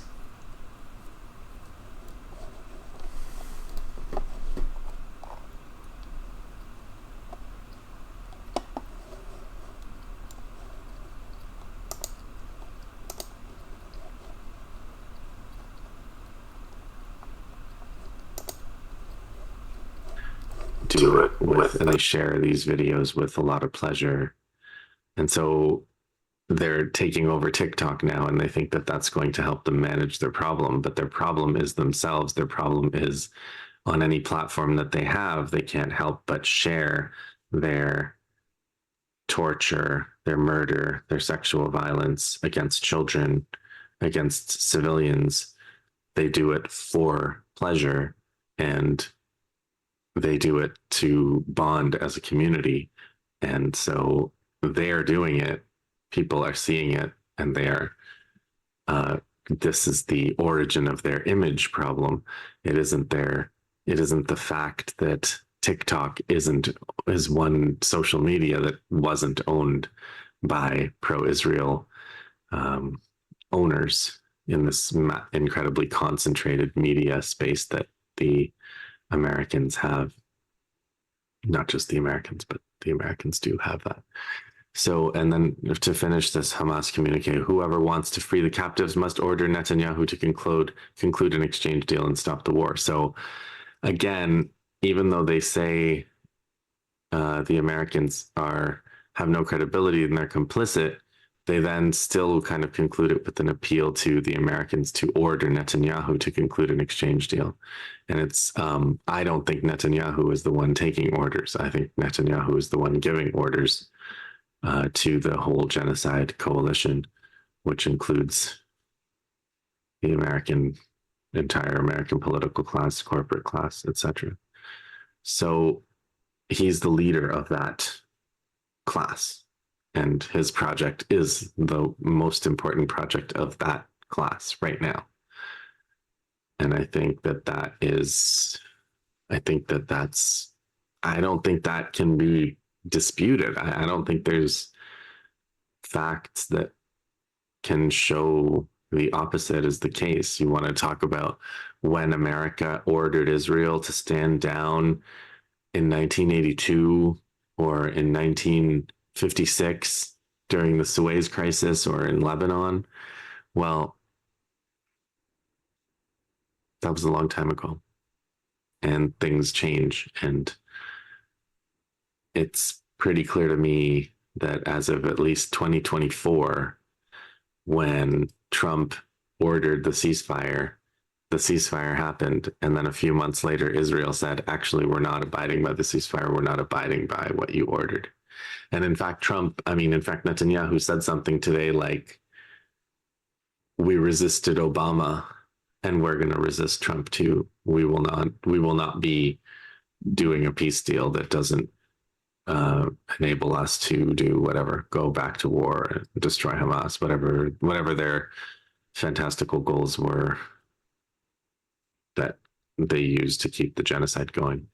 Do it with, and they share these videos with a lot of pleasure. And so they're taking over TikTok now, and they think that that's going to help them manage their problem. But their problem is themselves. Their problem is on any platform that they have, they can't help but share their torture, their murder, their sexual violence against children, against civilians. They do it for pleasure, and they do it to bond as a community. And so they're doing it, people are seeing it, and they're this is the origin of their image problem. It isn't the fact that TikTok is one social media that wasn't owned by pro-Israel owners in this incredibly concentrated media space that the Americans have. Not just the Americans, but the Americans do have that. So, and then to finish this Hamas communique, whoever wants to free the captives must order Netanyahu to conclude an exchange deal and stop the war. So again, even though they say the Americans have no credibility and they're complicit, they then still kind of conclude it with an appeal to the Americans to order Netanyahu to conclude an exchange deal. And it's, I don't think Netanyahu is the one taking orders. I think Netanyahu is the one giving orders to the whole genocide coalition, which includes the entire American political class, corporate class, etc. So he's the leader of that class. And his project is the most important project of that class right now. And I think that I don't think that can be disputed. I don't think there's facts that can show the opposite is the case. You want to talk about when America ordered Israel to stand down in 1982 or in 1956 during the Suez Crisis or in Lebanon. Well, that was a long time ago, and things change. And it's pretty clear to me that as of at least 2024, when Trump ordered the ceasefire happened. And then a few months later, Israel said, actually, we're not abiding by the ceasefire. We're not abiding by what you ordered. And in fact, Netanyahu said something today like, we resisted Obama and we're going to resist Trump too. We will not be doing a peace deal that doesn't enable us to do whatever, go back to war, destroy Hamas, whatever their fantastical goals were that they used to keep the genocide going.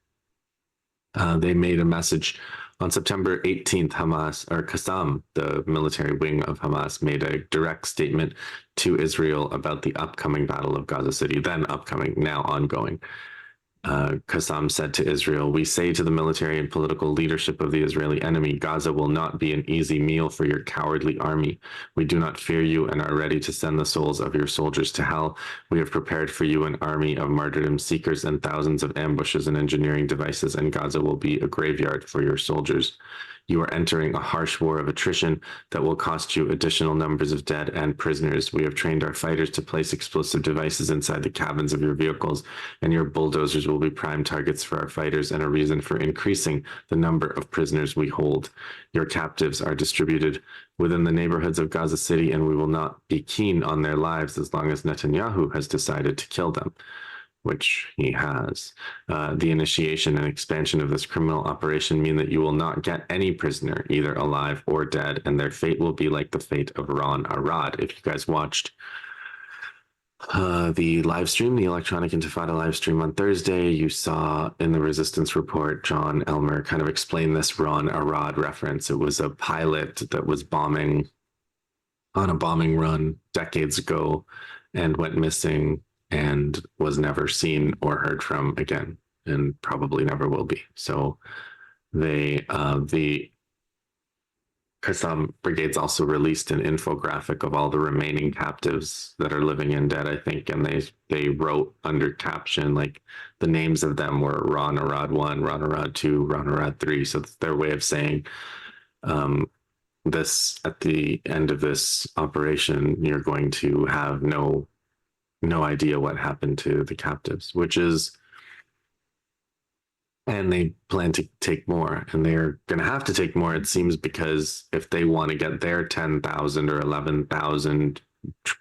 They made a message on September 18th. Qassam, the military wing of Hamas, made a direct statement to Israel about the upcoming Battle of Gaza City, then upcoming, now ongoing. Qassam said to Israel, we say to the military and political leadership of the Israeli enemy, Gaza will not be an easy meal for your cowardly army. We do not fear you and are ready to send the souls of your soldiers to hell. We have prepared for you an army of martyrdom seekers and thousands of ambushes and engineering devices, and Gaza will be a graveyard for your soldiers. You are entering a harsh war of attrition that will cost you additional numbers of dead and prisoners. We have trained our fighters to place explosive devices inside the cabins of your vehicles, and your bulldozers will be prime targets for our fighters and a reason for increasing the number of prisoners we hold. Your captives are distributed within the neighborhoods of Gaza City, and we will not be keen on their lives as long as Netanyahu has decided to kill them, which he has. The initiation and expansion of this criminal operation mean that you will not get any prisoner, either alive or dead, and their fate will be like the fate of Ron Arad. If you guys watched the live stream, the Electronic Intifada live stream on Thursday, you saw in the Resistance Report, John Elmer kind of explain this Ron Arad reference. It was a pilot that was bombing on a bombing run decades ago and went missing and was never seen or heard from again, and probably never will be. So the Qassam brigades also released an infographic of all the remaining captives that are living and dead, I think, and they wrote under caption, like, the names of them were Ron Arad 1, Ron Arad 2, Ron Arad 3. So it's their way of saying, this, at the end of this operation, you're going to have no idea what happened to the captives, and they plan to take more, and they're going to have to take more, it seems, because if they want to get their 10,000 or 11,000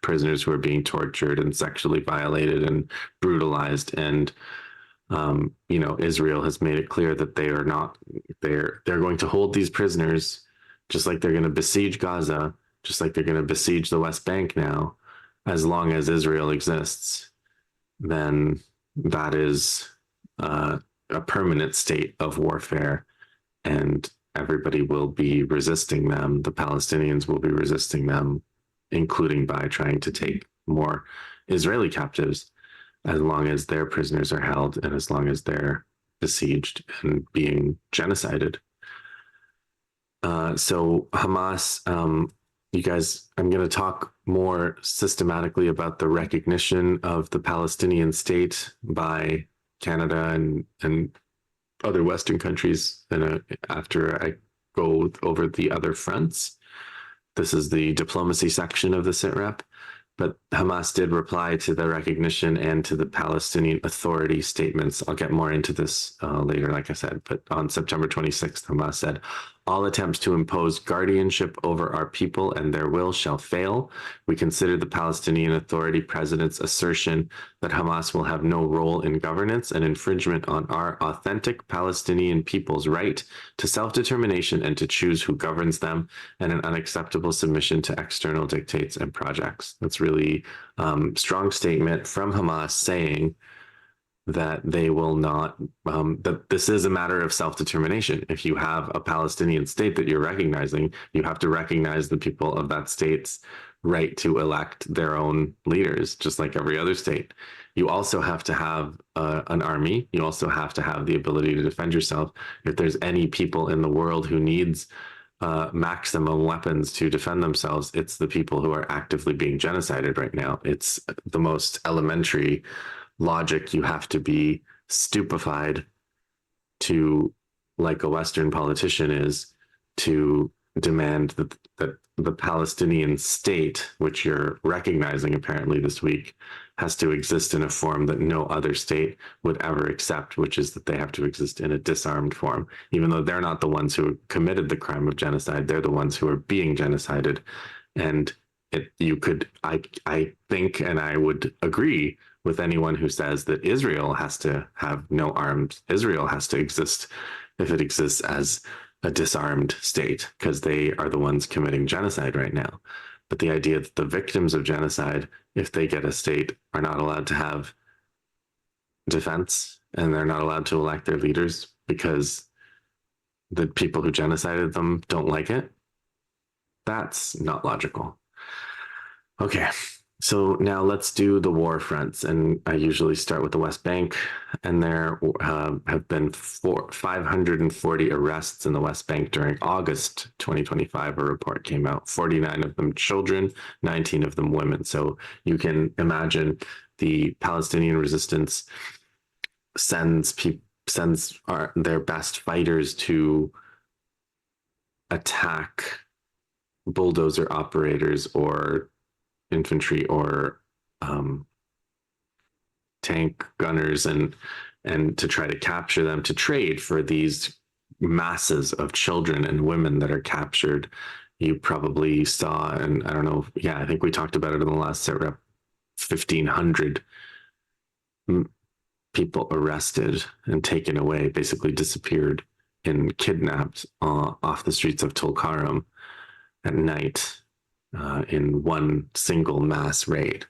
prisoners who are being tortured and sexually violated and brutalized, and Israel has made it clear that they're going to hold these prisoners, just like they're going to besiege Gaza, just like they're going to besiege the West Bank now. As long as Israel exists, then that is a permanent state of warfare, and everybody will be resisting them. The Palestinians will be resisting them, including by trying to take more Israeli captives, as long as their prisoners are held and as long as they're besieged and being genocided. So Hamas, you guys, I'm going to talk more systematically about the recognition of the Palestinian state by Canada and other Western countries after I go over the other fronts. This is the diplomacy section of the SITREP, but Hamas did reply to the recognition and to the Palestinian Authority statements. I'll get more into this later, like I said, but on September 26th, Hamas said, All attempts to impose guardianship over our people and their will shall fail. We consider the Palestinian Authority president's assertion that Hamas will have no role in governance an infringement on our authentic Palestinian people's right to self-determination and to choose who governs them, and an unacceptable submission to external dictates and projects. That's really strong statement from Hamas saying that they will not, that this is a matter of self-determination. If you have a Palestinian state that you're recognizing, you have to recognize the people of that state's right to elect their own leaders, just like every other state. You also have to have an army. You also have to have the ability to defend yourself. If there's any people in the world who needs maximum weapons to defend themselves, it's the people who are actively being genocided right now. It's the most elementary logic. You have to be stupefied to, like a Western politician is, to demand that the Palestinian state, which you're recognizing apparently this week, has to exist in a form that no other state would ever accept, which is that they have to exist in a disarmed form. Even though they're not the ones who committed the crime of genocide, they're the ones who are being genocided. And I think, and I would agree with anyone who says that Israel has to have no arms. Israel has to exist, if it exists, as a disarmed state, because they are the ones committing genocide right now. But the idea that the victims of genocide, if they get a state, are not allowed to have defense and they're not allowed to elect their leaders because the people who genocided them don't like it, that's not logical. Okay, so now let's do the war fronts. And I usually start with the West Bank, and there have been 540 arrests in the West Bank during August 2025. A report came out, 49 of them children, 19 of them women. So you can imagine the Palestinian resistance sends their best fighters to attack bulldozer operators or infantry or tank gunners and to try to capture them to trade for these masses of children and women that are captured. You probably saw, and I don't know, I think we talked about it in the last set rep, 1,500 people arrested and taken away, basically disappeared and kidnapped off the streets of Tulkarm at night. In one single mass raid.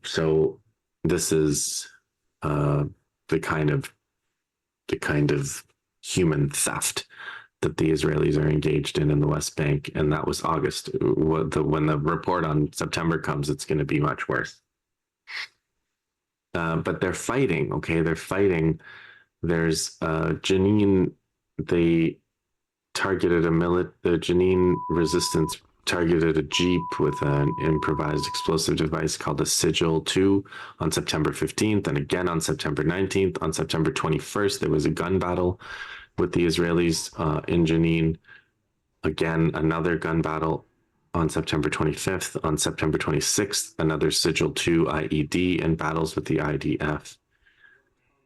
So this is the kind of human theft that the Israelis are engaged in the West Bank, and that was August. When the report on September comes, it's going to be much worse. But they're fighting, okay? They're fighting. There's Jenin, they targeted the Jenin resistance targeted a Jeep with an improvised explosive device called a Sigil 2 on September 15th, and again on September 19th. On September 21st, there was a gun battle with the Israelis in Jenin. Again, another gun battle on September 25th. On September 26th, another Sigil 2 IED and battles with the IDF,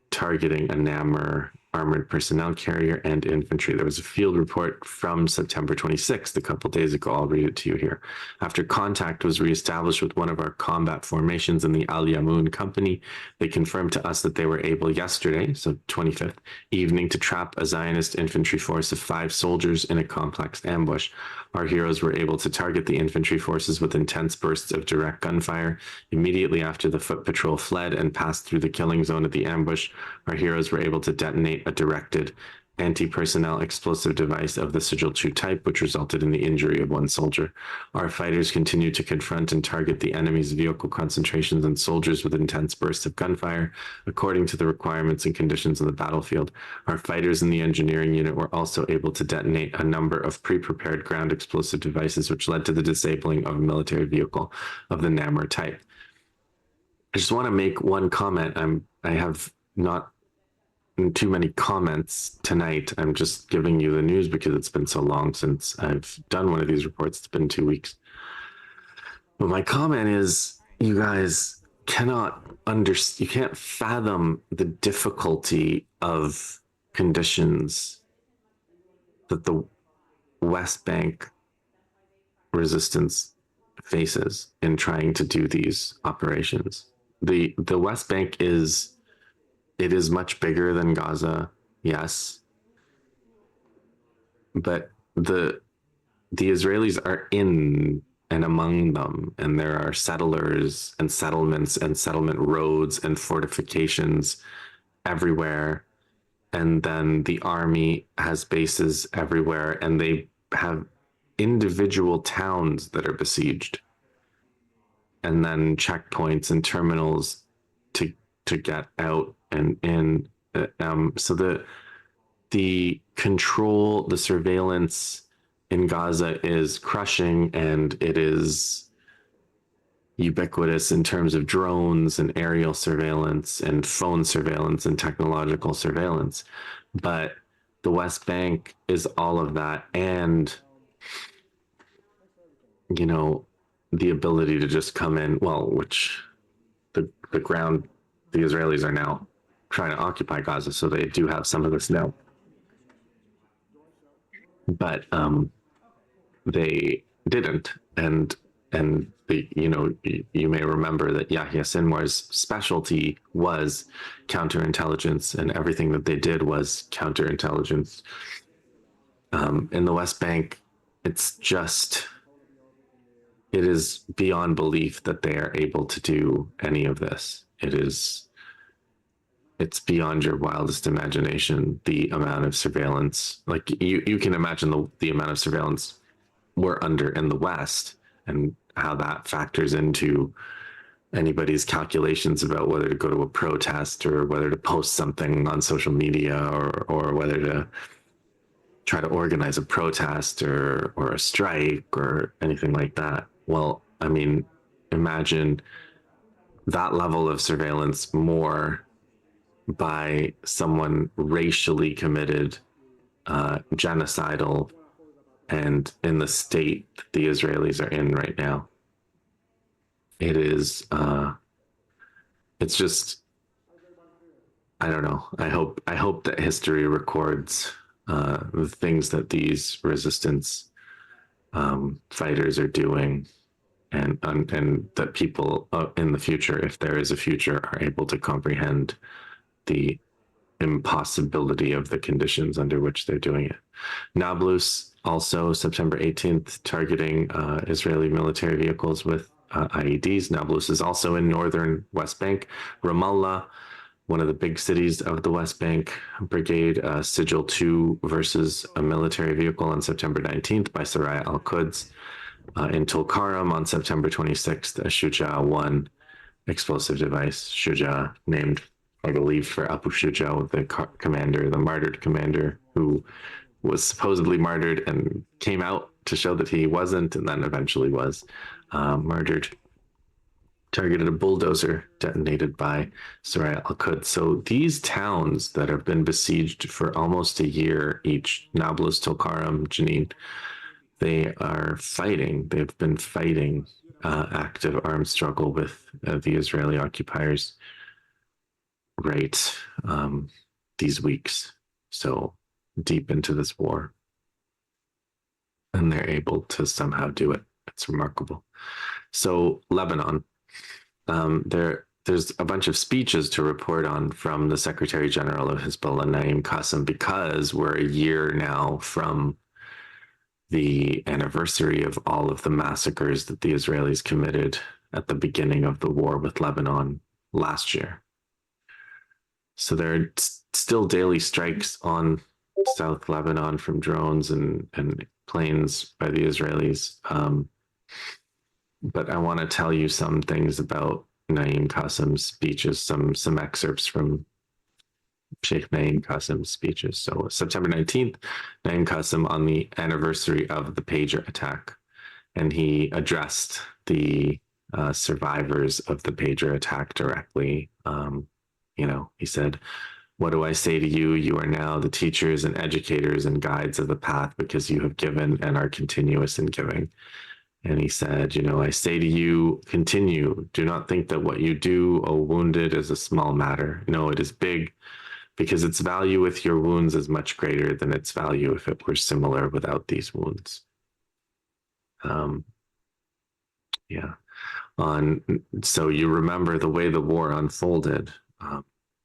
targeting a Namur armored personnel carrier and infantry. There was a field report from September 26th, a couple days ago. I'll read it to you here. After contact was reestablished with one of our combat formations in the Al Yamoun company, they confirmed to us that they were able yesterday, so 25th evening, to trap a Zionist infantry force of 5 soldiers in a complex ambush. Our heroes were able to target the infantry forces with intense bursts of direct gunfire. Immediately after the foot patrol fled and passed through the killing zone of the ambush, our heroes were able to detonate a directed anti-personnel explosive device of the Sigil 2 type, which resulted in the injury of 1 soldier. Our fighters continued to confront and target the enemy's vehicle concentrations and soldiers with intense bursts of gunfire, according to the requirements and conditions of the battlefield. Our fighters in the engineering unit were also able to detonate a number of pre-prepared ground explosive devices, which led to the disabling of a military vehicle of the Namur type. I just want to make one comment. I have not too many comments tonight. I'm just giving you the news because it's been so long since I've done one of these reports. It's been 2 weeks. But my comment is, you guys you can't fathom the difficulty of conditions that the West Bank resistance faces in trying to do these operations. The West Bank is much bigger than Gaza, yes, but the Israelis are in and among them, and there are settlers and settlements and settlement roads and fortifications everywhere. And then the army has bases everywhere, and they have individual towns that are besieged, and then checkpoints and terminals to get out and in. So the control, the surveillance in Gaza is crushing, and it is ubiquitous in terms of drones and aerial surveillance and phone surveillance and technological surveillance. But the West Bank is all of that, and you know, the ability to just come in, well, which the ground, the Israelis are now trying to occupy Gaza, so they do have some of this now. But they didn't, and you may remember that Yahya Sinwar's specialty was counterintelligence, and everything that they did was counterintelligence. In the West Bank, it is beyond belief that they are able to do any of this. It's beyond your wildest imagination, the amount of surveillance. Like you can imagine the amount of surveillance we're under in the West, and how that factors into anybody's calculations about whether to go to a protest or whether to post something on social media, or whether to try to organize a protest or a strike or anything like that. Well, I mean, imagine that level of surveillance more by someone racially committed, genocidal, and in the state that the Israelis are in right now. It is, it's just, I don't know. I hope that history records the things that these resistance fighters are doing, and that people in the future, if there is a future, are able to comprehend the impossibility of the conditions under which they're doing it. Nablus, also September 18th, targeting Israeli military vehicles with IEDs. Nablus is also in northern West Bank. Ramallah, one of the big cities of the West Bank, brigade Sigil 2 versus a military vehicle on September 19th by Saraya al-Quds. In Tulkarm on September 26th, a Shuja 1 explosive device, Shuja named, I believe, for Abu Shuja, the commander, the martyred commander, who was supposedly martyred and came out to show that he wasn't, and then eventually was murdered. Targeted a bulldozer detonated by Saraya al-Quds. So these towns that have been besieged for almost a year each, Nablus, Tulkarm, Jenin, they are fighting. They've been fighting active armed struggle with the Israeli occupiers these weeks. So deep into this war. And they're able to somehow do it. It's remarkable. So Lebanon, there's a bunch of speeches to report on from the Secretary General of Hezbollah, Naim Qassem, because we're a year now from the anniversary of all of the massacres that the Israelis committed at the beginning of the war with Lebanon last year. So there are still daily strikes on South Lebanon from drones and planes by the Israelis. But I want to tell you some things about Naim Qassem's speeches, some excerpts from Sheikh Naim Qassem's speeches. So September 19th, Naim Qassem on the anniversary of the pager attack, and he addressed the survivors of the pager attack directly. He said, "What do I say to you? You are now the teachers and educators and guides of the path because you have given and are continuous in giving." And he said, "I say to you, continue. Do not think that what you do, O wounded, is a small matter. No, it is big, because its value with your wounds is much greater than its value if it were similar without these wounds. Yeah. So you remember the way the war unfolded.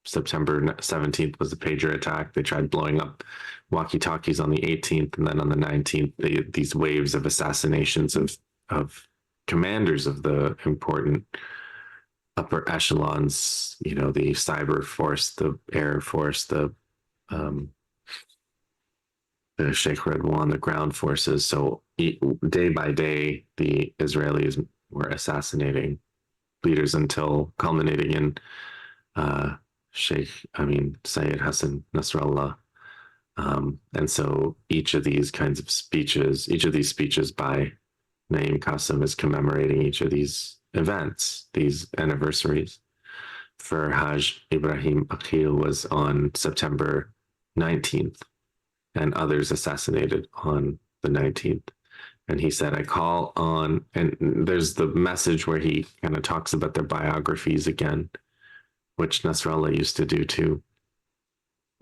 September 17th was the pager attack. They tried blowing up walkie-talkies on the 18th, and then on the 19th, these waves of assassinations of commanders of the important upper echelons, the cyber force, the air force, the Sheikh Redwan, the ground forces. So day by day, the Israelis were assassinating leaders until culminating in Sayed Hassan Nasrallah. And so each of these speeches by Naim Qassem is commemorating each of these events, these anniversaries. For Hajj Ibrahim Akhil was on September 19th, and others assassinated on the 19th. And he said, I call on, and there's the message where he kind of talks about their biographies again, which Nasrallah used to do too.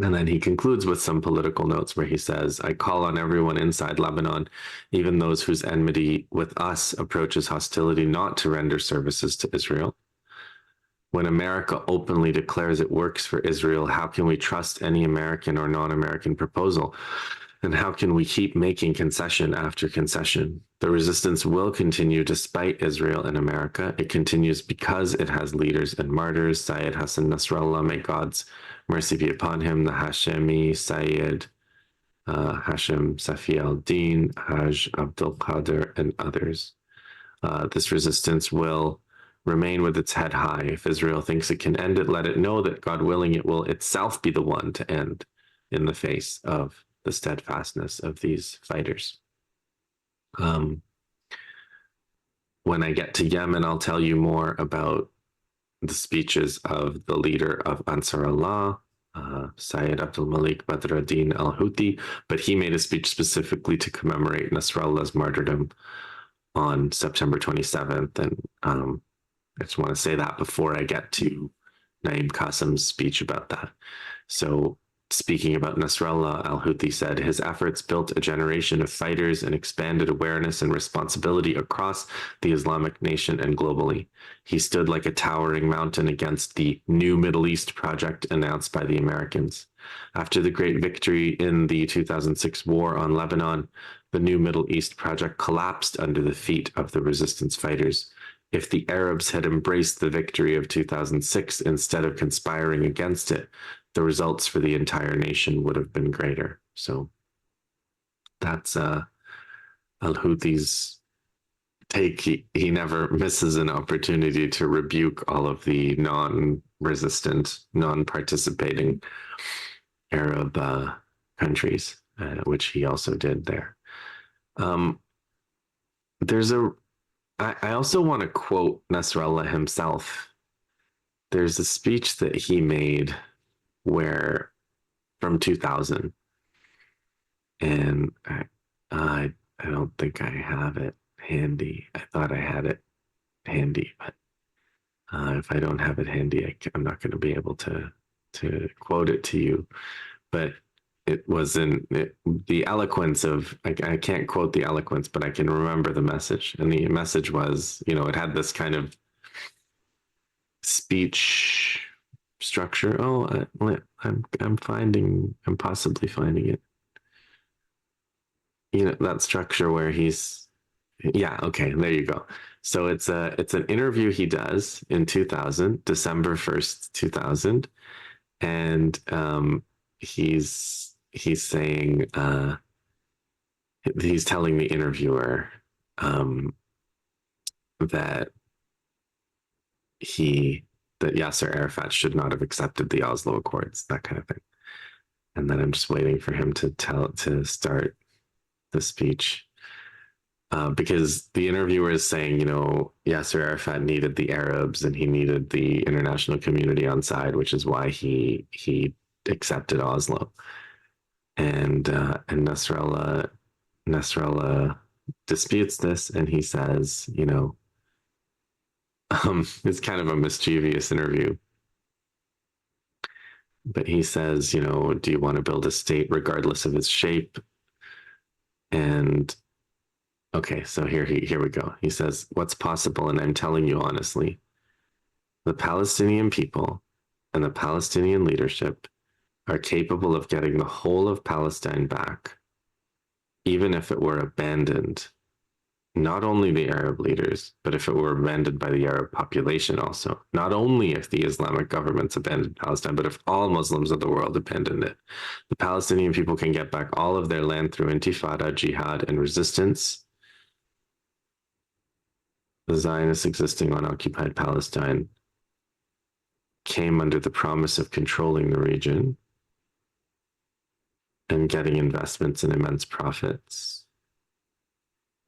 And then he concludes with some political notes where he says, I call on everyone inside Lebanon, even those whose enmity with us approaches hostility, not to render services to Israel. When America openly declares it works for Israel, how can we trust any American or non-American proposal? And how can we keep making concession after concession? The resistance will continue despite Israel and America. It continues because it has leaders and martyrs. Sayed Hassan Nasrallah, may God's mercy be upon him, the Hashemi Sayed Hashem Safi al-Din, Haj Abdul Qadir, and others. This resistance will remain with its head high. If Israel thinks it can end it, let it know that, God willing, it will itself be the one to end in the face of the steadfastness of these fighters. When I get to Yemen, I'll tell you more about the speeches of the leader of Ansar Allah, Syed Abdul Malik Badruddin al-Houthi, but he made a speech specifically to commemorate Nasrallah's martyrdom on September 27th. And I just want to say that before I get to Naim Qassem's speech about that. So speaking about Nasrallah, al-Houthi said, his efforts built a generation of fighters and expanded awareness and responsibility across the Islamic nation and globally. He stood like a towering mountain against the New Middle East project announced by the Americans. After the great victory in the 2006 war on Lebanon, the New Middle East project collapsed under the feet of the resistance fighters. If the Arabs had embraced the victory of 2006 instead of conspiring against it, the results for the entire nation would have been greater. So that's al-Houthi's take. He never misses an opportunity to rebuke all of the non-resistant, non-participating Arab countries, which he also did there. I also want to quote Nasrallah himself. There's a speech that he made from 2000, and I don't think I have it handy. I thought I had it handy, but if I don't have it handy, I'm not going to be able to quote it to you. But it was the eloquence of, I can't quote the eloquence, but I can remember the message. And the message was, it had this kind of speech structure. Oh, I'm possibly finding it. That structure where okay, there you go. So it's an interview he does in 2000, December 1st, 2000. And he's saying, he's telling the interviewer that Yasser Arafat should not have accepted the Oslo Accords, that kind of thing. And then I'm just waiting for him to start the speech. Because the interviewer is saying, Yasser Arafat needed the Arabs and he needed the international community on side, which is why he accepted Oslo. And Nasrallah disputes this, and he says, it's kind of a mischievous interview. But he says, you know, do you want to build a state regardless of its shape? And okay, so here we go. He says, what's possible, and I'm telling you honestly, the Palestinian people and the Palestinian leadership are capable of getting the whole of Palestine back, even if it were abandoned. Not only the Arab leaders, but if it were abandoned by the Arab population also. Not only if the Islamic governments abandoned Palestine, but if all Muslims of the world abandoned it. The Palestinian people can get back all of their land through intifada, jihad, and resistance. The Zionists existing on occupied Palestine came under the promise of controlling the region and getting investments and immense profits.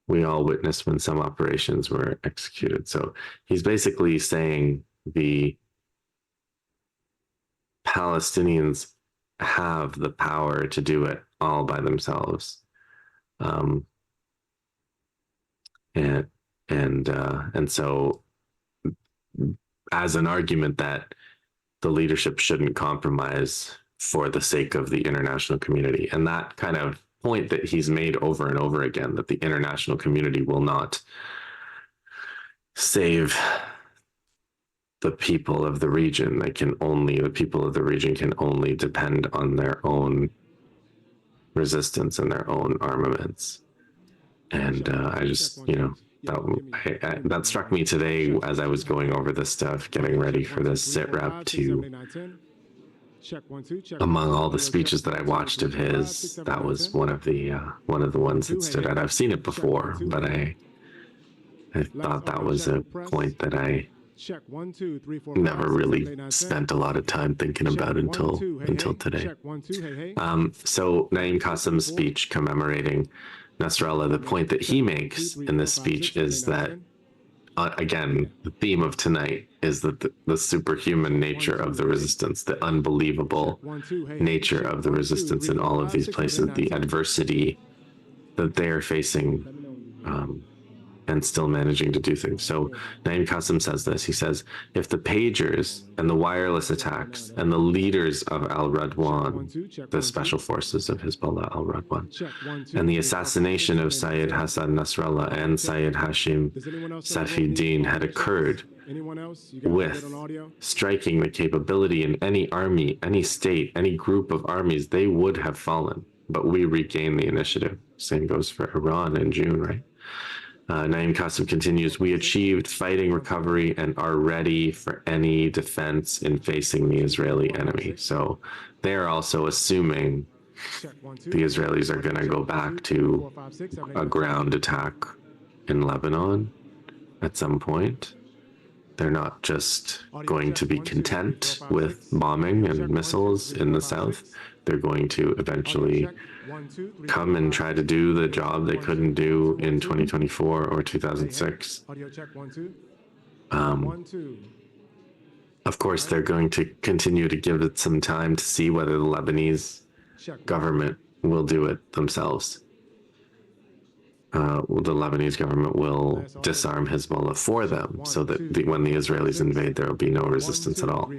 We all witnessed when some operations were executed. So he's basically saying the Palestinians have the power to do it all by themselves. And so as an argument that the leadership shouldn't compromise for the sake of the international community. And that kind of point that he's made over and over again, that the international community will not save the people of the region. The people of the region can only depend on their own resistance and their own armaments. And I just, you know, that struck me today as I was going over this stuff, getting ready for this sit rep to, among all the speeches that I watched of his, that was one of the ones that stood out. I've seen it before, but I thought that was a point that I never really spent a lot of time thinking about until today. So Naim Qasim's speech commemorating Nasrallah, the point that he makes in this speech is that, again, the theme of tonight is that the superhuman nature of the resistance, the unbelievable nature of the resistance in all of these places, the adversity that they're facing, and still managing to do things. So Naim Qasim says this. He says, if the pagers and the wireless attacks and the leaders of Al-Radwan, the special forces of Hezbollah Al-Radwan, and the assassination of Syed Hassan Nasrallah and Syed Hashim Safieddin had occurred with striking the capability in any army, any state, any group of armies, they would have fallen. But we regained the initiative. Same goes for Iran in June, right? Naim Qasim continues, we achieved fighting recovery and are ready for any defense in facing the Israeli enemy. So they're also assuming the Israelis are going to go back to a ground attack in Lebanon at some point. They're not just going to be content with bombing and missiles in the south. They're going to eventually come and try to do the job they couldn't do in 2024 or 2006. Of course, they're going to continue to give it some time to see whether the Lebanese government will do it themselves. The Lebanese government will disarm Hezbollah for them so that when the Israelis invade, there will be no resistance at all.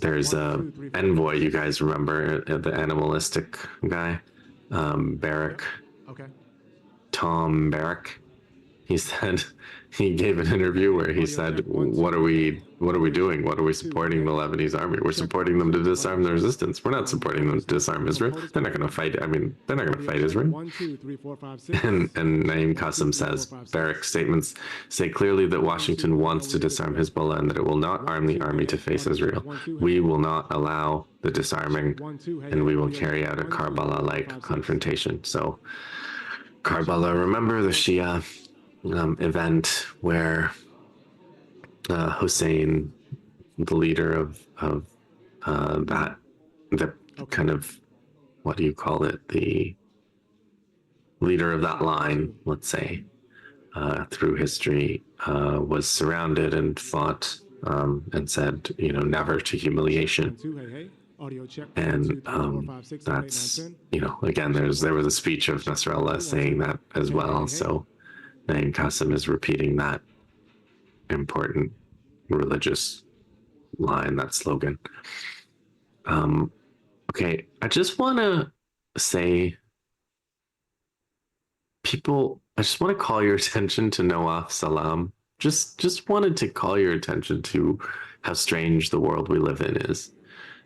There's a envoy, you guys remember, the animalistic guy, Barrack, Tom Barrack. He said, he gave an interview where he said, what are we doing? What are we supporting the Lebanese army? We're supporting them to disarm the resistance. We're not supporting them to disarm Israel. They're not going to fight. I mean, they're not going to fight Israel. And Naim Qasim says, Barrack's statements say clearly that Washington wants to disarm Hezbollah and that it will not arm the army to face Israel. We will not allow the disarming, and we will carry out a Karbala-like confrontation. So Karbala, remember the Shia event where Hussein, the leader of that, the kind of, what do you call it, the leader of that line, let's say, through history, was surrounded and fought and said, you know, never to humiliation. And that's, you know, again, there was a speech of Nasrallah saying that as well. So Naim Qasim is repeating that important religious line, that slogan. Okay, I just want to say, people, I just want to call your attention to Nawaf Salam. Just wanted to call your attention to how strange the world we live in is.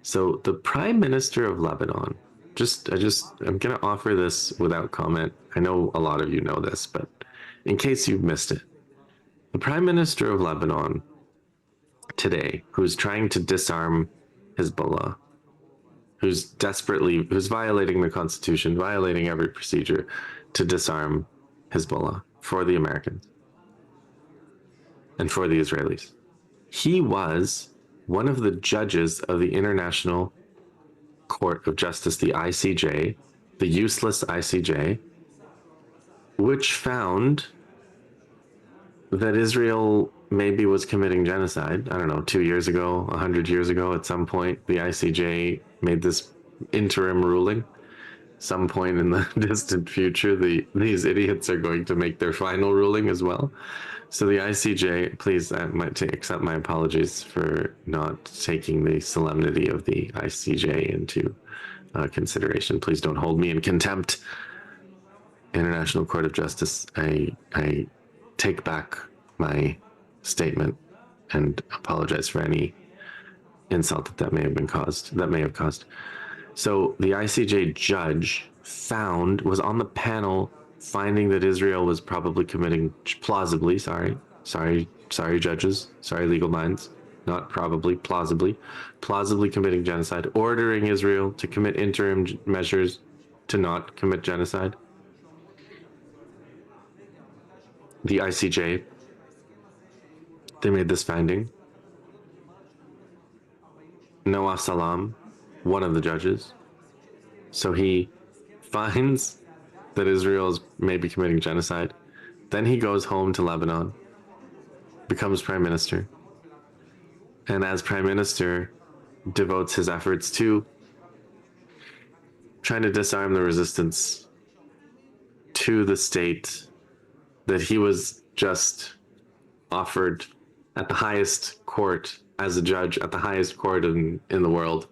So the Prime Minister of Lebanon, I'm gonna offer this without comment. I know a lot of you know this, but in case you've missed it, the Prime Minister of Lebanon today, who's trying to disarm Hezbollah, who's violating the Constitution, violating every procedure to disarm Hezbollah for the Americans and for the Israelis. He was one of the judges of the International Court of Justice, the ICJ, the useless ICJ, which found that Israel maybe was committing genocide. I don't know, 2 years ago, 100 years ago, at some point, the ICJ made this interim ruling. Some point in the distant future, these idiots are going to make their final ruling as well. So the ICJ, please accept my apologies for not taking the solemnity of the ICJ into consideration. Please don't hold me in contempt. International Court of Justice, I take back my statement and apologize for any insult that may have caused. So the ICJ judge was on the panel finding that Israel was probably plausibly judges, sorry legal minds, not probably, plausibly committing genocide, ordering Israel to commit interim measures to not commit genocide. The ICJ, they made this finding. Nawaf Salam, one of the judges, so he finds that Israel is maybe committing genocide. Then he goes home to Lebanon, becomes prime minister, and as prime minister devotes his efforts to trying to disarm the resistance to the state that he was just offered at the highest court as a judge at the highest court in the world,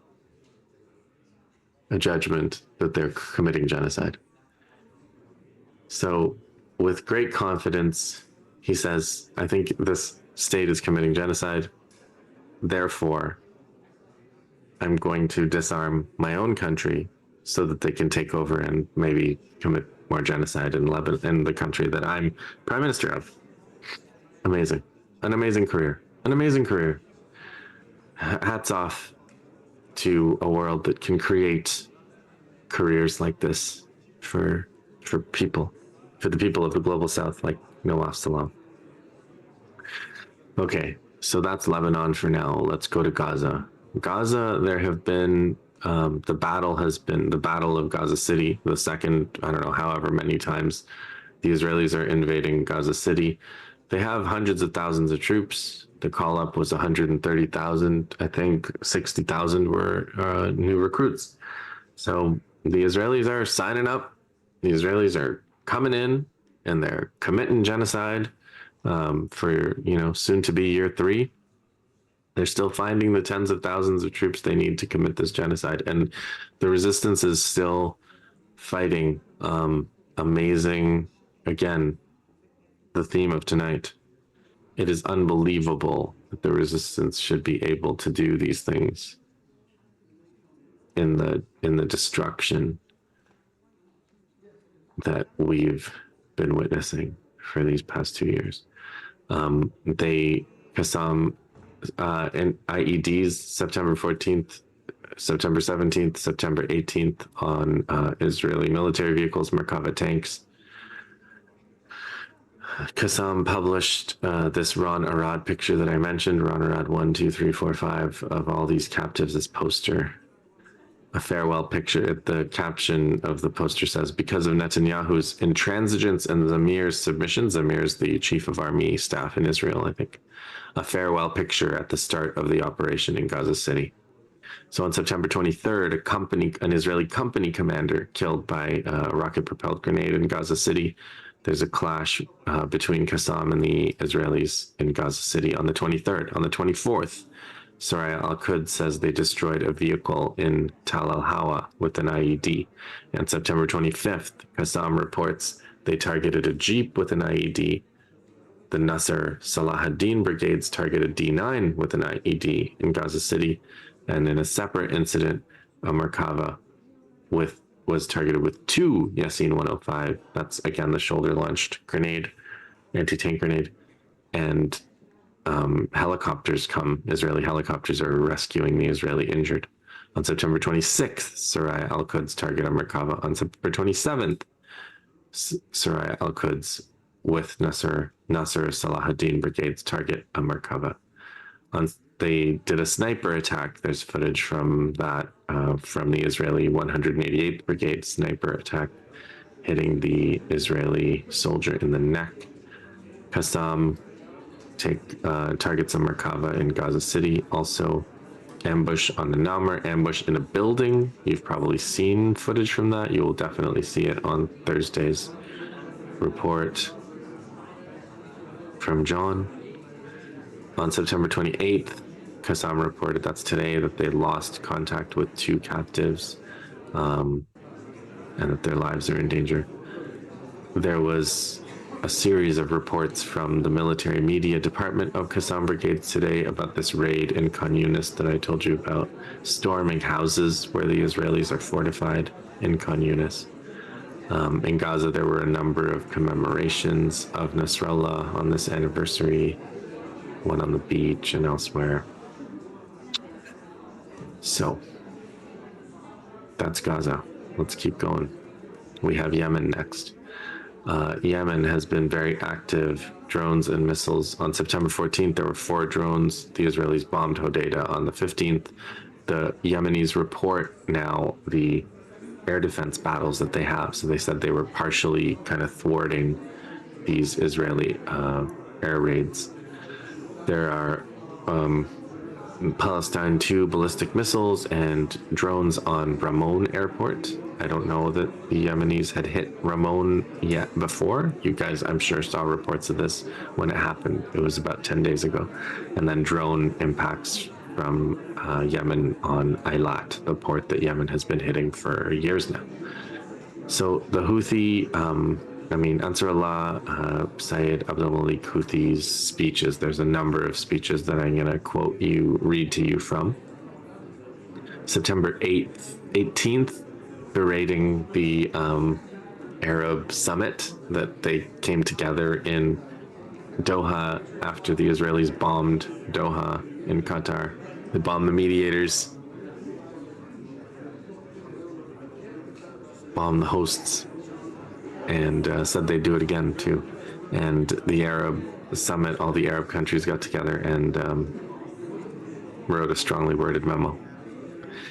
a judgment that they're committing genocide. So with great confidence, he says, I think this state is committing genocide. Therefore, I'm going to disarm my own country so that they can take over and maybe commit more genocide in Lebanon, in the country that I'm prime minister of. Amazing. An amazing career. Hats off to a world that can create careers like this for the people of the global south, like Nawaf Salam. Okay, so that's Lebanon for now. Let's go to Gaza. Gaza, there have been the battle of Gaza City, the second, I don't know, however many times the Israelis are invading Gaza City. They have hundreds of thousands of troops. The call up was 130,000. I think 60,000 were new recruits. So the Israelis are signing up. The Israelis are coming in and they're committing genocide for, soon to be year 3. They're still finding the tens of thousands of troops they need to commit this genocide. And the resistance is still fighting. Amazing. Again, the theme of tonight. It is unbelievable that the resistance should be able to do these things in the destruction that we've been witnessing for these past 2 years. Qassam and IEDs September 14th, September 17th, September 18th on Israeli military vehicles, Merkava tanks. Qassam published this Ron Arad picture that I mentioned, Ron Arad 1, 2, 3, 4, 5, of all these captives, this poster. A farewell picture. The caption of the poster says, because of Netanyahu's intransigence and Zamir's submission, Zamir's the chief of army staff in Israel, I think, a farewell picture at the start of the operation in Gaza City. So on September 23rd, an Israeli company commander killed by a rocket-propelled grenade in Gaza City. There's a clash between Qassam and the Israelis in Gaza City on the 23rd. On the 24th, Soraya Al-Quds says they destroyed a vehicle in Tal al-Hawa with an IED. And September 25th, Qassam reports they targeted a Jeep with an IED. The Nasser Salahuddin brigades targeted D9 with an IED in Gaza City. And in a separate incident, a Merkava was targeted with 2 Yassin 105. That's again the shoulder-launched grenade, anti-tank grenade. And helicopters come. Israeli helicopters are rescuing the Israeli injured. On September 26th, Soraya Al-Quds target a Merkava. On September 27th, Soraya Al-Quds with Nasser Salahuddin brigades target a Merkava. They did a sniper attack. There's footage from that, from the Israeli 188th Brigade sniper attack, hitting the Israeli soldier in the neck. Qassam targets a Merkava in Gaza City. Also, ambush on the Namr, ambush in a building. You've probably seen footage from that. You will definitely see it on Thursday's report from John. On September 28th, Qassam reported, that's today, that they lost contact with 2 captives and that their lives are in danger. There was a series of reports from the military media department of Qassam Brigades today about this raid in Khan Yunis that I told you about, storming houses where the Israelis are fortified in Khan Yunis. In Gaza, there were a number of commemorations of Nasrallah on this anniversary, one on the beach and elsewhere. So, that's Gaza. Let's keep going. We have Yemen next. Yemen has been very active, drones and missiles. On September 14th, there were 4 drones. The Israelis bombed Hodeidah on the 15th. The Yemenis report now the air defense battles that they have. So they said they were partially kind of thwarting these Israeli air raids. There are Palestine 2 ballistic missiles and drones on Ramon Airport. I don't know that the Yemenis had hit Ramon yet before. You guys, I'm sure, saw reports of this when it happened. It was about 10 days ago. And then drone impacts from Yemen on Eilat, the port that Yemen has been hitting for years now. So the Houthi, Ansar Allah, Syed Abdul Malik Houthi's speeches, there's a number of speeches that I'm going to read to you from. September 18th, berating the Arab summit that they came together in Doha after the Israelis bombed Doha in Qatar. They bombed the mediators, bombed the hosts, and said they'd do it again too. And the Arab summit, all the Arab countries got together and wrote a strongly worded memo.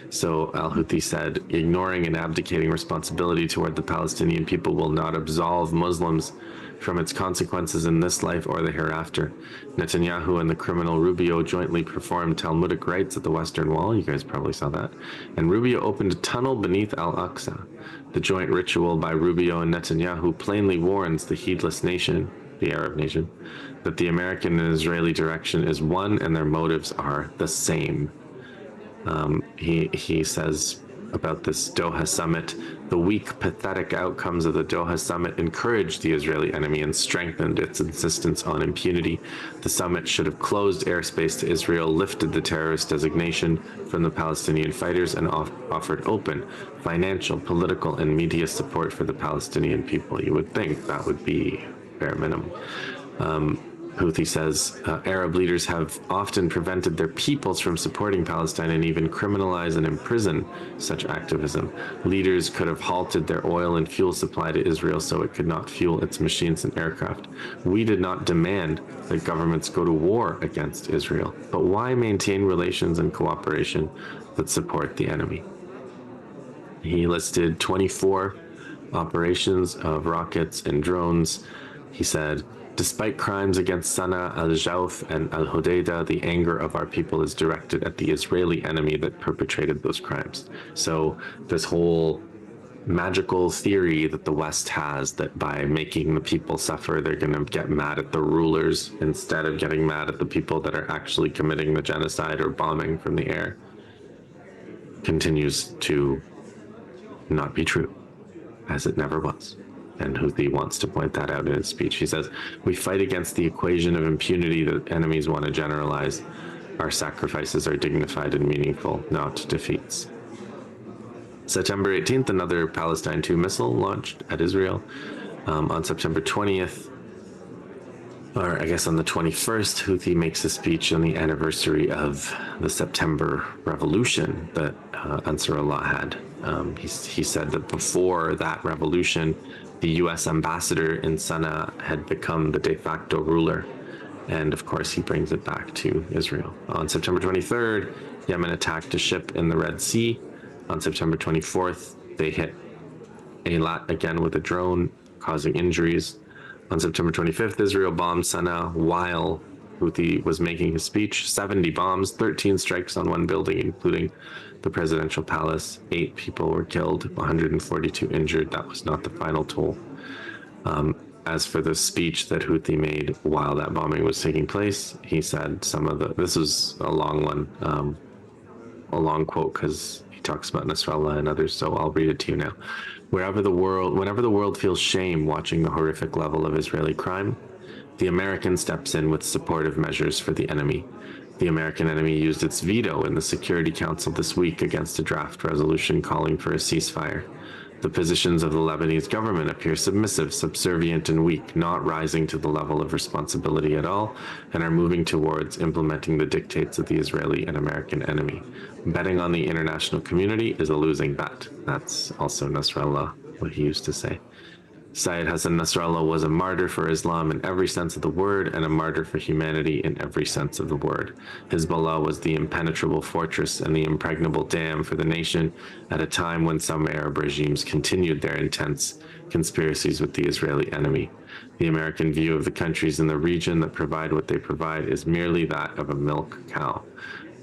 So al-Houthi said, ignoring and abdicating responsibility toward the Palestinian people will not absolve Muslims from its consequences in this life or the hereafter. Netanyahu and the criminal Rubio jointly performed Talmudic rites at the Western Wall. You guys probably saw that. And Rubio opened a tunnel beneath Al-Aqsa. The joint ritual by Rubio and Netanyahu plainly warns the heedless nation, the Arab nation, that the American and Israeli direction is one and their motives are the same. He says about this Doha summit, the weak, pathetic outcomes of the Doha summit encouraged the Israeli enemy and strengthened its insistence on impunity. The summit should have closed airspace to Israel, lifted the terrorist designation from the Palestinian fighters, and offered open financial, political, and media support for the Palestinian people. You would think that would be bare minimum. Houthi says Arab leaders have often prevented their peoples from supporting Palestine and even criminalize and imprison such activism. Leaders could have halted their oil and fuel supply to Israel so it could not fuel its machines and aircraft. We did not demand that governments go to war against Israel, but why maintain relations and cooperation that support the enemy? He listed 24 operations of rockets and drones. He said, despite crimes against Sana'a, al-Jawf, and al-Hodeidah, the anger of our people is directed at the Israeli enemy that perpetrated those crimes. So this whole magical theory that the West has that by making the people suffer, they're going to get mad at the rulers instead of getting mad at the people that are actually committing the genocide or bombing from the air, continues to not be true, as it never was. And Houthi wants to point that out in his speech. He says, "We fight against the equation of impunity that enemies want to generalize. Our sacrifices are dignified and meaningful, not defeats." September 18th, another Palestine 2 missile launched at Israel. On September 20th, or I guess on the 21st, Houthi makes a speech on the anniversary of the September revolution that Ansar Allah had. He said that before that revolution, the U.S. ambassador in Sana'a had become the de facto ruler. And of course, he brings it back to Israel. On September 23rd, Yemen attacked a ship in the Red Sea. On September 24th, they hit Eilat again with a drone, causing injuries. On September 25th, Israel bombed Sana'a while Houthi was making his speech. 70 bombs, 13 strikes on one building, including the presidential palace. 8 people were killed, 142 injured. That was not the final toll. As for the speech that Houthi made while that bombing was taking place, he said this is a long one, a long quote, because he talks about Nasrallah and others, so I'll read it to you now. Whenever the world feels shame watching the horrific level of Israeli crime, the American steps in with supportive measures for the enemy. The American enemy used its veto in the Security Council this week against a draft resolution calling for a ceasefire. The positions of the Lebanese government appear submissive, subservient, and weak, not rising to the level of responsibility at all, and are moving towards implementing the dictates of the Israeli and American enemy. Betting on the international community is a losing bet. That's also Nasrallah, what he used to say. Syed Hassan Nasrallah was a martyr for Islam in every sense of the word and a martyr for humanity in every sense of the word. Hezbollah was the impenetrable fortress and the impregnable dam for the nation at a time when some Arab regimes continued their intense conspiracies with the Israeli enemy. The American view of the countries in the region that provide what they provide is merely that of a milk cow.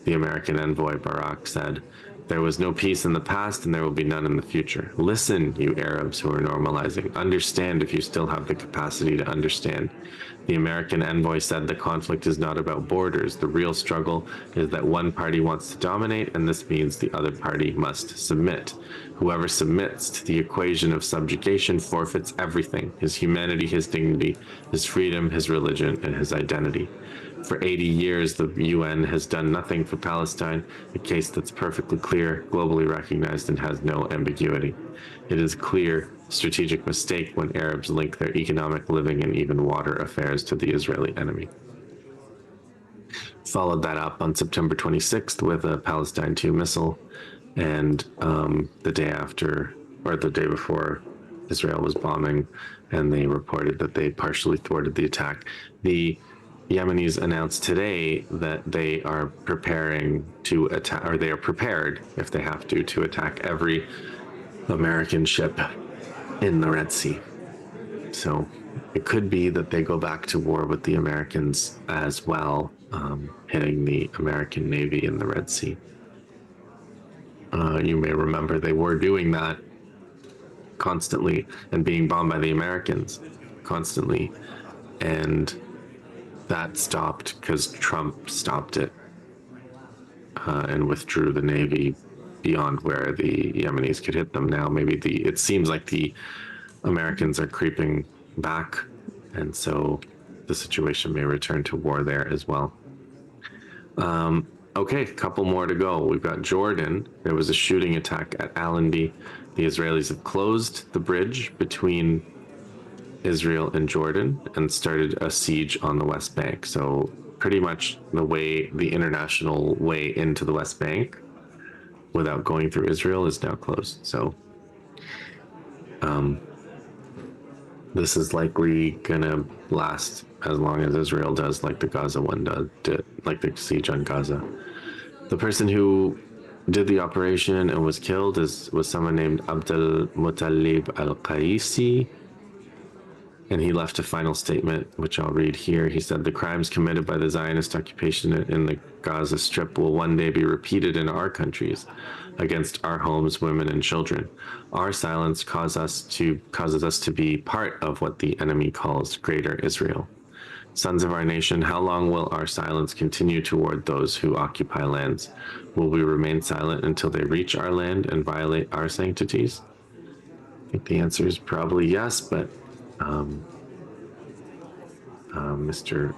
The American envoy Barak said, "There was no peace in the past and there will be none in the future. Listen, you Arabs who are normalizing. Understand if you still have the capacity to understand." The American envoy said the conflict is not about borders. The real struggle is that one party wants to dominate, and this means the other party must submit. Whoever submits to the equation of subjugation forfeits everything: his humanity, his dignity, his freedom, his religion, and his identity. For 80 years, the UN has done nothing for Palestine, a case that's perfectly clear, globally recognized, and has no ambiguity. It is a clear strategic mistake when Arabs link their economic, living, and even water affairs to the Israeli enemy. Followed that up on September 26th with a Palestine 2 missile, and the day after, or the day before, Israel was bombing, and they reported that they partially thwarted the attack. The Yemenis announced today that they are preparing to attack, or they are prepared, if they have to attack every American ship in the Red Sea. So it could be that they go back to war with the Americans as well, hitting the American Navy in the Red Sea. You may remember they were doing that constantly and being bombed by the Americans constantly. And that stopped because Trump stopped it and withdrew the Navy beyond where the Yemenis could hit them. Now maybe it seems like the Americans are creeping back, and so the situation may return to war there as well. Okay, a couple more to go. We've got Jordan. There was a shooting attack at Allenby. The Israelis have closed the bridge between Israel and Jordan and started a siege on the West Bank. So pretty much the international way into the West Bank without going through Israel is now closed. So this is likely gonna last as long as Israel does, like the Gaza one did, like the siege on Gaza. The person who did the operation and was killed was someone named Abdel Muttalib al-Qaisi. And he left a final statement, which I'll read here. He said, "The crimes committed by the Zionist occupation in the Gaza Strip will one day be repeated in our countries against our homes, women, and children. Our silence causes us to be part of what the enemy calls Greater Israel. Sons of our nation, how long will our silence continue toward those who occupy lands? Will we remain silent until they reach our land and violate our sanctities?" I think the answer is probably yes, but Mr.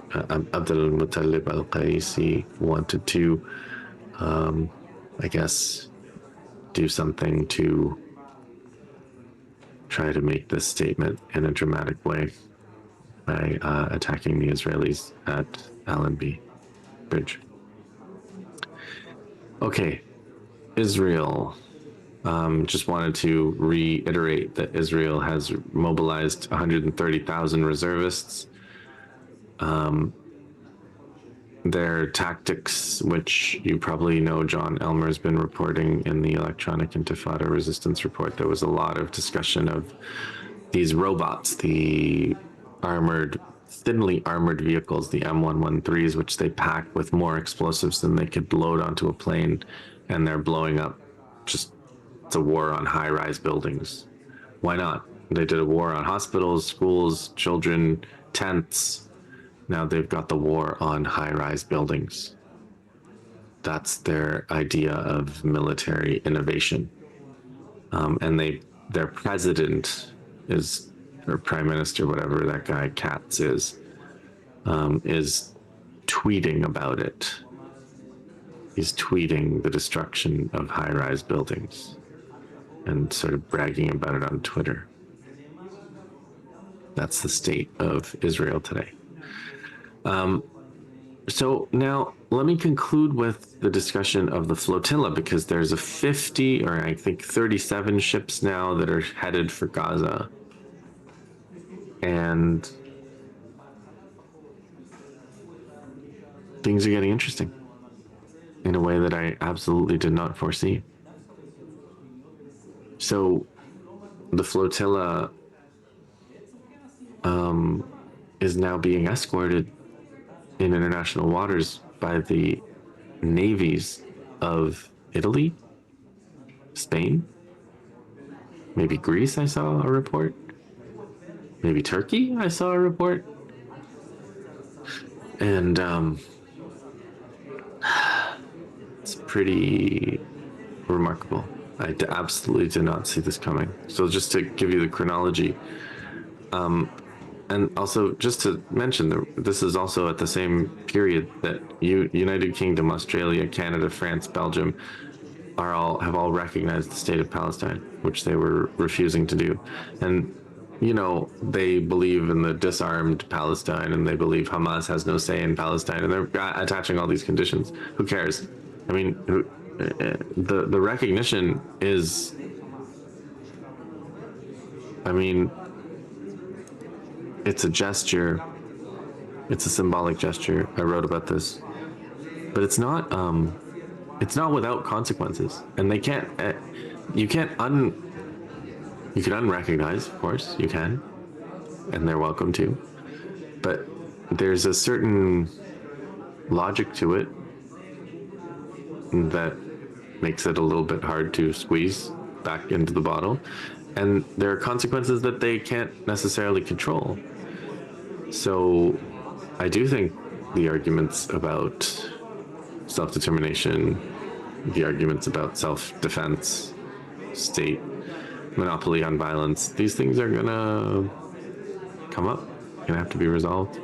Abdul Muttalib al-Qaisi wanted to, I guess, do something to try to make this statement in a dramatic way by attacking the Israelis at Allenby Bridge. Okay, Israel. Just wanted to reiterate that Israel has mobilized 130,000 reservists. Their tactics, which you probably know, John Elmer's been reporting in the Electronic Intifada Resistance Report, there was a lot of discussion of these robots, the thinly armored vehicles, the M113s, which they pack with more explosives than they could load onto a plane, and they're blowing up. It's a war on high-rise buildings. Why not? They did a war on hospitals, schools, children, tents. Now they've got the war on high-rise buildings. That's their idea of military innovation. And their president is, or prime minister, whatever that guy Katz is tweeting about it. He's tweeting the destruction of high-rise buildings and sort of bragging about it on Twitter. That's the state of Israel today. So now let me conclude with the discussion of the flotilla, because there's a 50, or I think 37 ships now that are headed for Gaza. And things are getting interesting in a way that I absolutely did not foresee. So the flotilla is now being escorted in international waters by the navies of Italy, Spain, maybe Greece, I saw a report. Maybe Turkey, I saw a report. And it's pretty remarkable. I absolutely did not see this coming. So just to give you the chronology, and also just to mention, this is also at the same period that United Kingdom, Australia, Canada, France, Belgium have all recognized the state of Palestine, which they were refusing to do. And they believe in the disarmed Palestine, and they believe Hamas has no say in Palestine, and they're attaching all these conditions. Who cares? I mean, the recognition is, it's a gesture. It's a symbolic gesture. I wrote about this, but it's not without consequences, and they can't. You can unrecognize, of course, you can, and they're welcome to, but there's a certain logic to it that makes it a little bit hard to squeeze back into the bottle, and there are consequences that they can't necessarily control. So I do think the arguments about self-determination, the arguments about self-defense, state monopoly on violence, these things are gonna come up, gonna have to be resolved.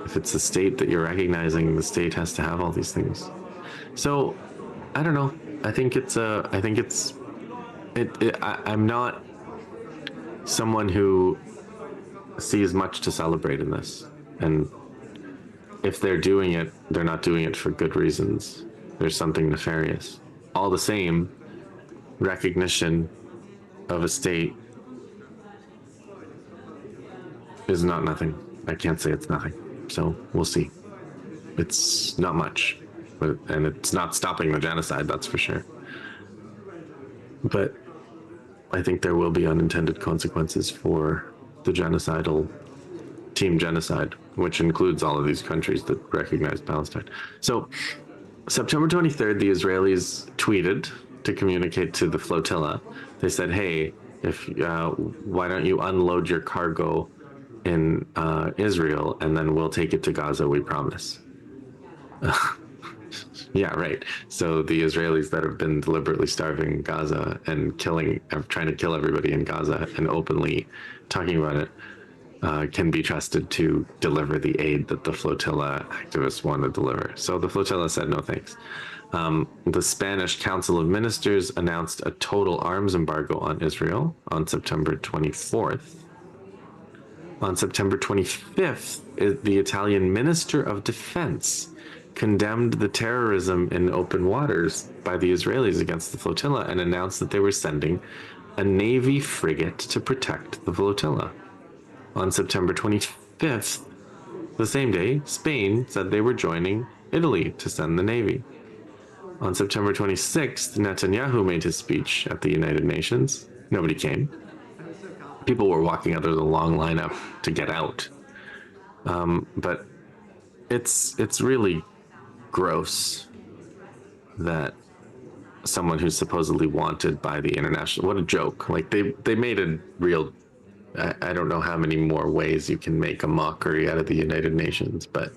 If it's a state that you're recognizing, the state has to have all these things. So I don't know. I'm not someone who sees much to celebrate in this. And if they're doing it, they're not doing it for good reasons. There's something nefarious. All the same, recognition of a state is not nothing. I can't say it's nothing. So we'll see. It's not much, and it's not stopping the genocide, that's for sure. But I think there will be unintended consequences for the genocidal team genocide, which includes all of these countries that recognize Palestine. So September 23rd, the Israelis tweeted to communicate to the flotilla. They said, hey, why don't you unload your cargo in Israel, and then we'll take it to Gaza, we promise. Yeah, right. So the Israelis that have been deliberately starving Gaza and trying to kill everybody in Gaza and openly talking about it, can be trusted to deliver the aid that the flotilla activists want to deliver. So the flotilla said no thanks. The Spanish Council of Ministers announced a total arms embargo on Israel on September 24th. On September 25th, the Italian Minister of Defense condemned the terrorism in open waters by the Israelis against the flotilla and announced that they were sending a Navy frigate to protect the flotilla. On September 25th, the same day, Spain said they were joining Italy to send the Navy. On September 26th, Netanyahu made his speech at the United Nations. Nobody came. People were walking out. There was a long lineup to get out. But it's really gross that someone who's supposedly wanted by the international, what a joke. Like they made a real, I don't know how many more ways you can make a mockery out of the United Nations, but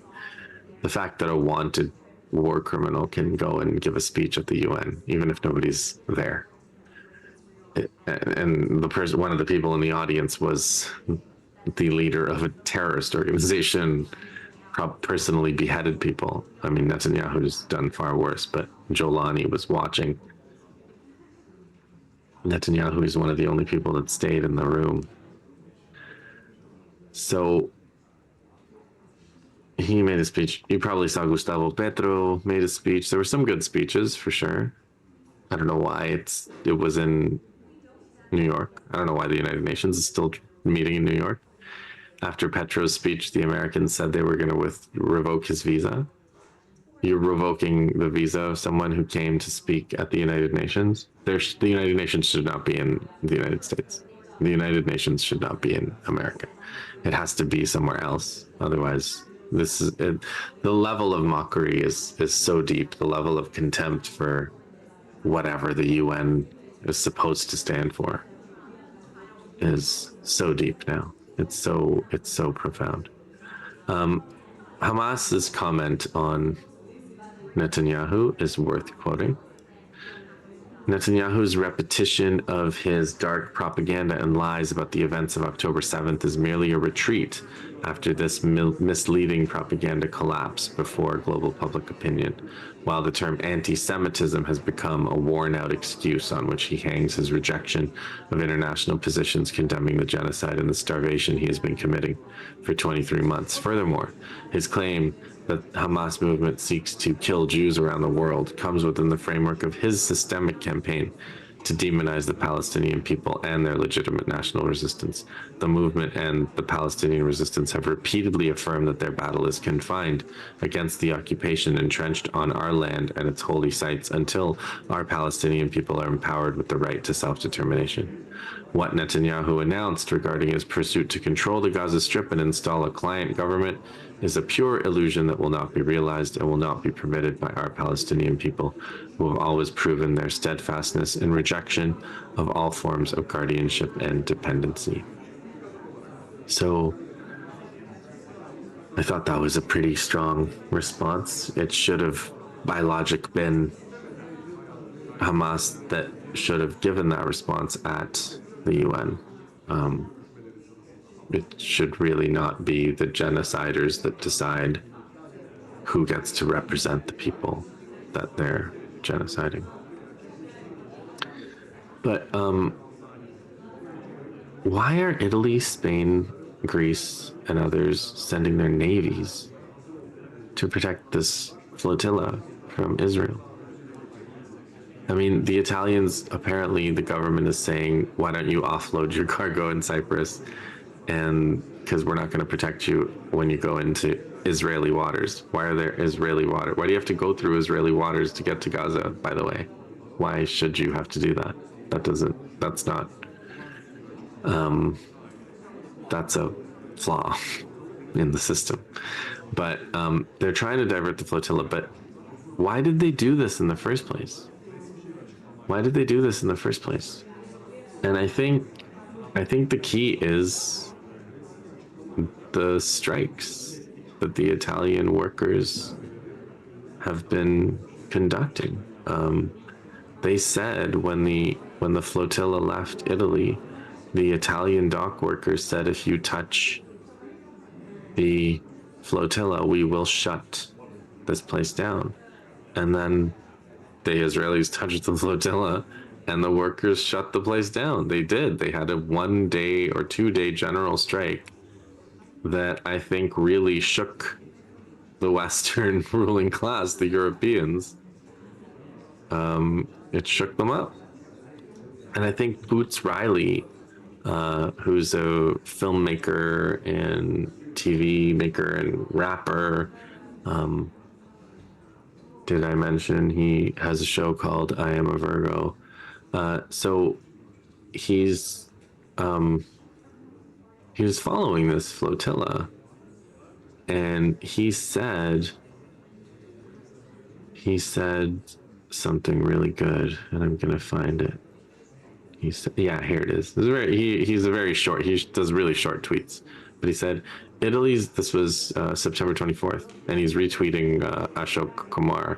the fact that a wanted war criminal can go and give a speech at the UN, even if nobody's there. And one of the people in the audience was the leader of a terrorist organization, personally beheaded people. I mean, Netanyahu's done far worse, but Jolani was watching. Netanyahu is one of the only people that stayed in the room. So he made a speech. You probably saw Gustavo Petro made a speech. There were some good speeches for sure. I don't know why it was in New York. I don't know why the United Nations is still meeting in New York. After Petro's speech, the Americans said they were going to revoke his visa. You're revoking the visa of someone who came to speak at the United Nations. The United Nations should not be in the United States. The United Nations should not be in America. It has to be somewhere else. Otherwise, the level of mockery is so deep. The level of contempt for whatever the UN is supposed to stand for is so deep now. It's so profound. Hamas's comment on Netanyahu is worth quoting. Netanyahu's repetition of his dark propaganda and lies about the events of October 7th is merely a retreat after this misleading propaganda collapse before global public opinion, while the term anti-Semitism has become a worn-out excuse on which he hangs his rejection of international positions condemning the genocide and the starvation he has been committing for 23 months. Furthermore, his claim that Hamas movement seeks to kill Jews around the world comes within the framework of his systemic campaign to demonize the Palestinian people and their legitimate national resistance. The movement and the Palestinian resistance have repeatedly affirmed that their battle is confined against the occupation entrenched on our land and its holy sites until our Palestinian people are empowered with the right to self-determination. What Netanyahu announced regarding his pursuit to control the Gaza Strip and install a client government is a pure illusion that will not be realized and will not be permitted by our Palestinian people, who have always proven their steadfastness in rejection of all forms of guardianship and dependency. So I thought that was a pretty strong response. It should have, by logic, been Hamas that should have given that response at the UN. It should really not be the genociders that decide who gets to represent the people that they're genociding. But why are Italy, Spain, Greece, and others sending their navies to protect this flotilla from Israel? I mean, the Italians, apparently the government is saying, why don't you offload your cargo in Cyprus? And because we're not going to protect you when you go into Israeli waters. Why are there Israeli waters? Why do you have to go through Israeli waters to get to Gaza, by the way? Why should you have to do that? That's a flaw. in the system. But they're trying to divert the flotilla. But why did they do this in the first place? Why did they do this in the first place? And I think the key is the strikes that the Italian workers have been conducting. They said when the flotilla left Italy, the Italian dock workers said, if you touch the flotilla, we will shut this place down. And then the Israelis touched the flotilla and the workers shut the place down. They did. They had a 1 day or 2 day general strike that I think really shook the Western ruling class, the Europeans. It shook them up. And I think Boots Riley, who's a filmmaker and TV maker and rapper, did I mention he has a show called I Am a Virgo? So he's he was following this flotilla, and he said something really good, and I'm gonna find it. He said, yeah, here it is. He's a very short. He does really short tweets, but he said, Italy's. This was September 24th, and he's retweeting Ashok Kumar.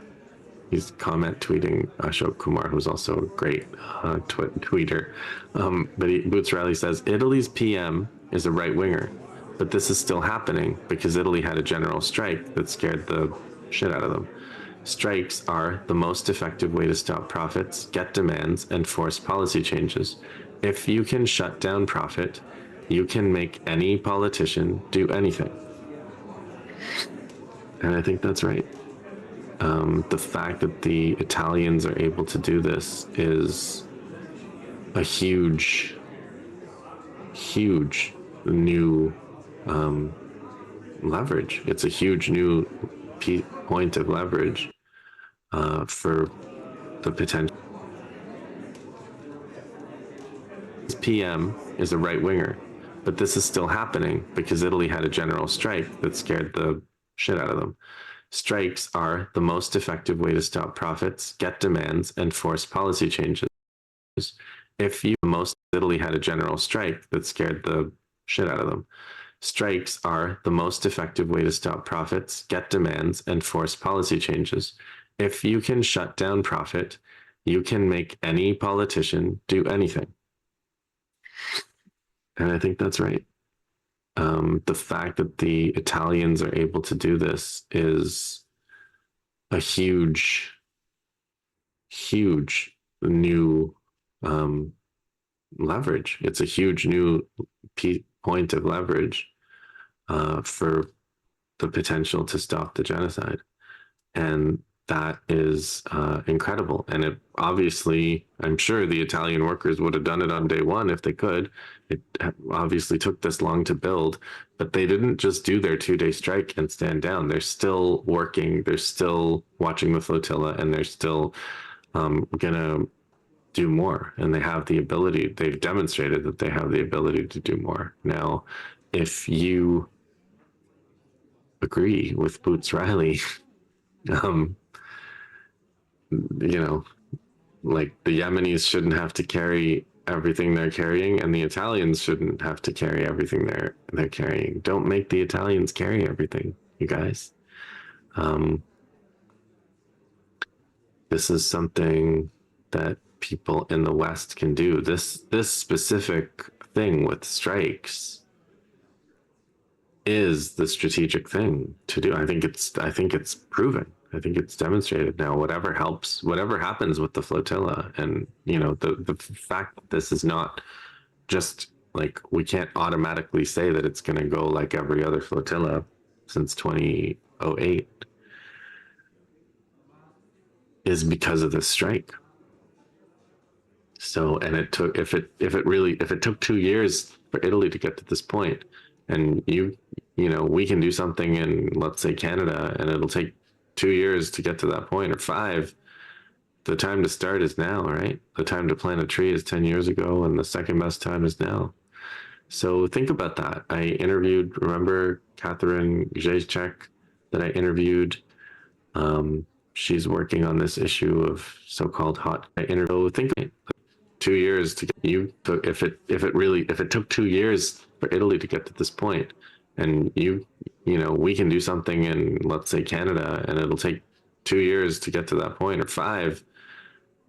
He's comment tweeting Ashok Kumar, who's also a great tweeter. But Boots Riley says, Italy's PM is a right winger, but this is still happening because Italy had a general strike that scared the shit out of them. Strikes are the most effective way to stop profits, get demands, and force policy changes. If you can shut down profit, you can make any politician do anything. And I think that's right. The fact that the Italians are able to do this is a huge new leverage. It's a huge new point of leverage for the potential. His PM is a right winger, but this is still happening because Italy had a general strike that scared the shit out of them. Strikes are the most effective way to stop profits, get demands, and force policy changes. Italy had a general strike that scared the shit out of them. Strikes are the most effective way to stop profits, get demands, and force policy changes. If you can shut down profit, you can make any politician do anything. And I think that's right. The fact that the Italians are able to do this is a huge new leverage. It's a huge new point of leverage for the potential to stop the genocide. And that is incredible. And it obviously, I'm sure the Italian workers would have done it on day one if they could. It obviously took this long to build, but they didn't just do their 2-day strike and stand down. They're still working. They're still watching the flotilla, and they're still gonna do more. And they have the ability. They've demonstrated that they have the ability to do more. Now, if you agree with Boots Riley, you know, like the Yemenis shouldn't have to carry everything they're carrying, and the Italians shouldn't have to carry everything they're carrying. Don't make the Italians carry everything, you guys. This is something that people in the West can do. This specific thing with strikes is the strategic thing to do. I think it's proven. I think it's demonstrated now. Whatever happens with the flotilla, and you know, the fact that this is not just like, we can't automatically say that it's going to go like every other flotilla since 2008, is because of this strike. So, and it took, if it took 2 years for Italy to get to this point, and you know, we can do something in, let's say, Canada, and it'll take 2 years to get to that point, or 5. The time to start is now, right? The time to plant a tree is 10 years ago, and the second best time is now. So think about that. I interviewed, remember Catherine Zajcek that I interviewed? She's working on this issue of so-called hot interview. Think 2 years to get you. If it took 2 years for Italy to get to this point, and we can do something in, let's say, Canada, and it'll take 2 years to get to that point, or 5.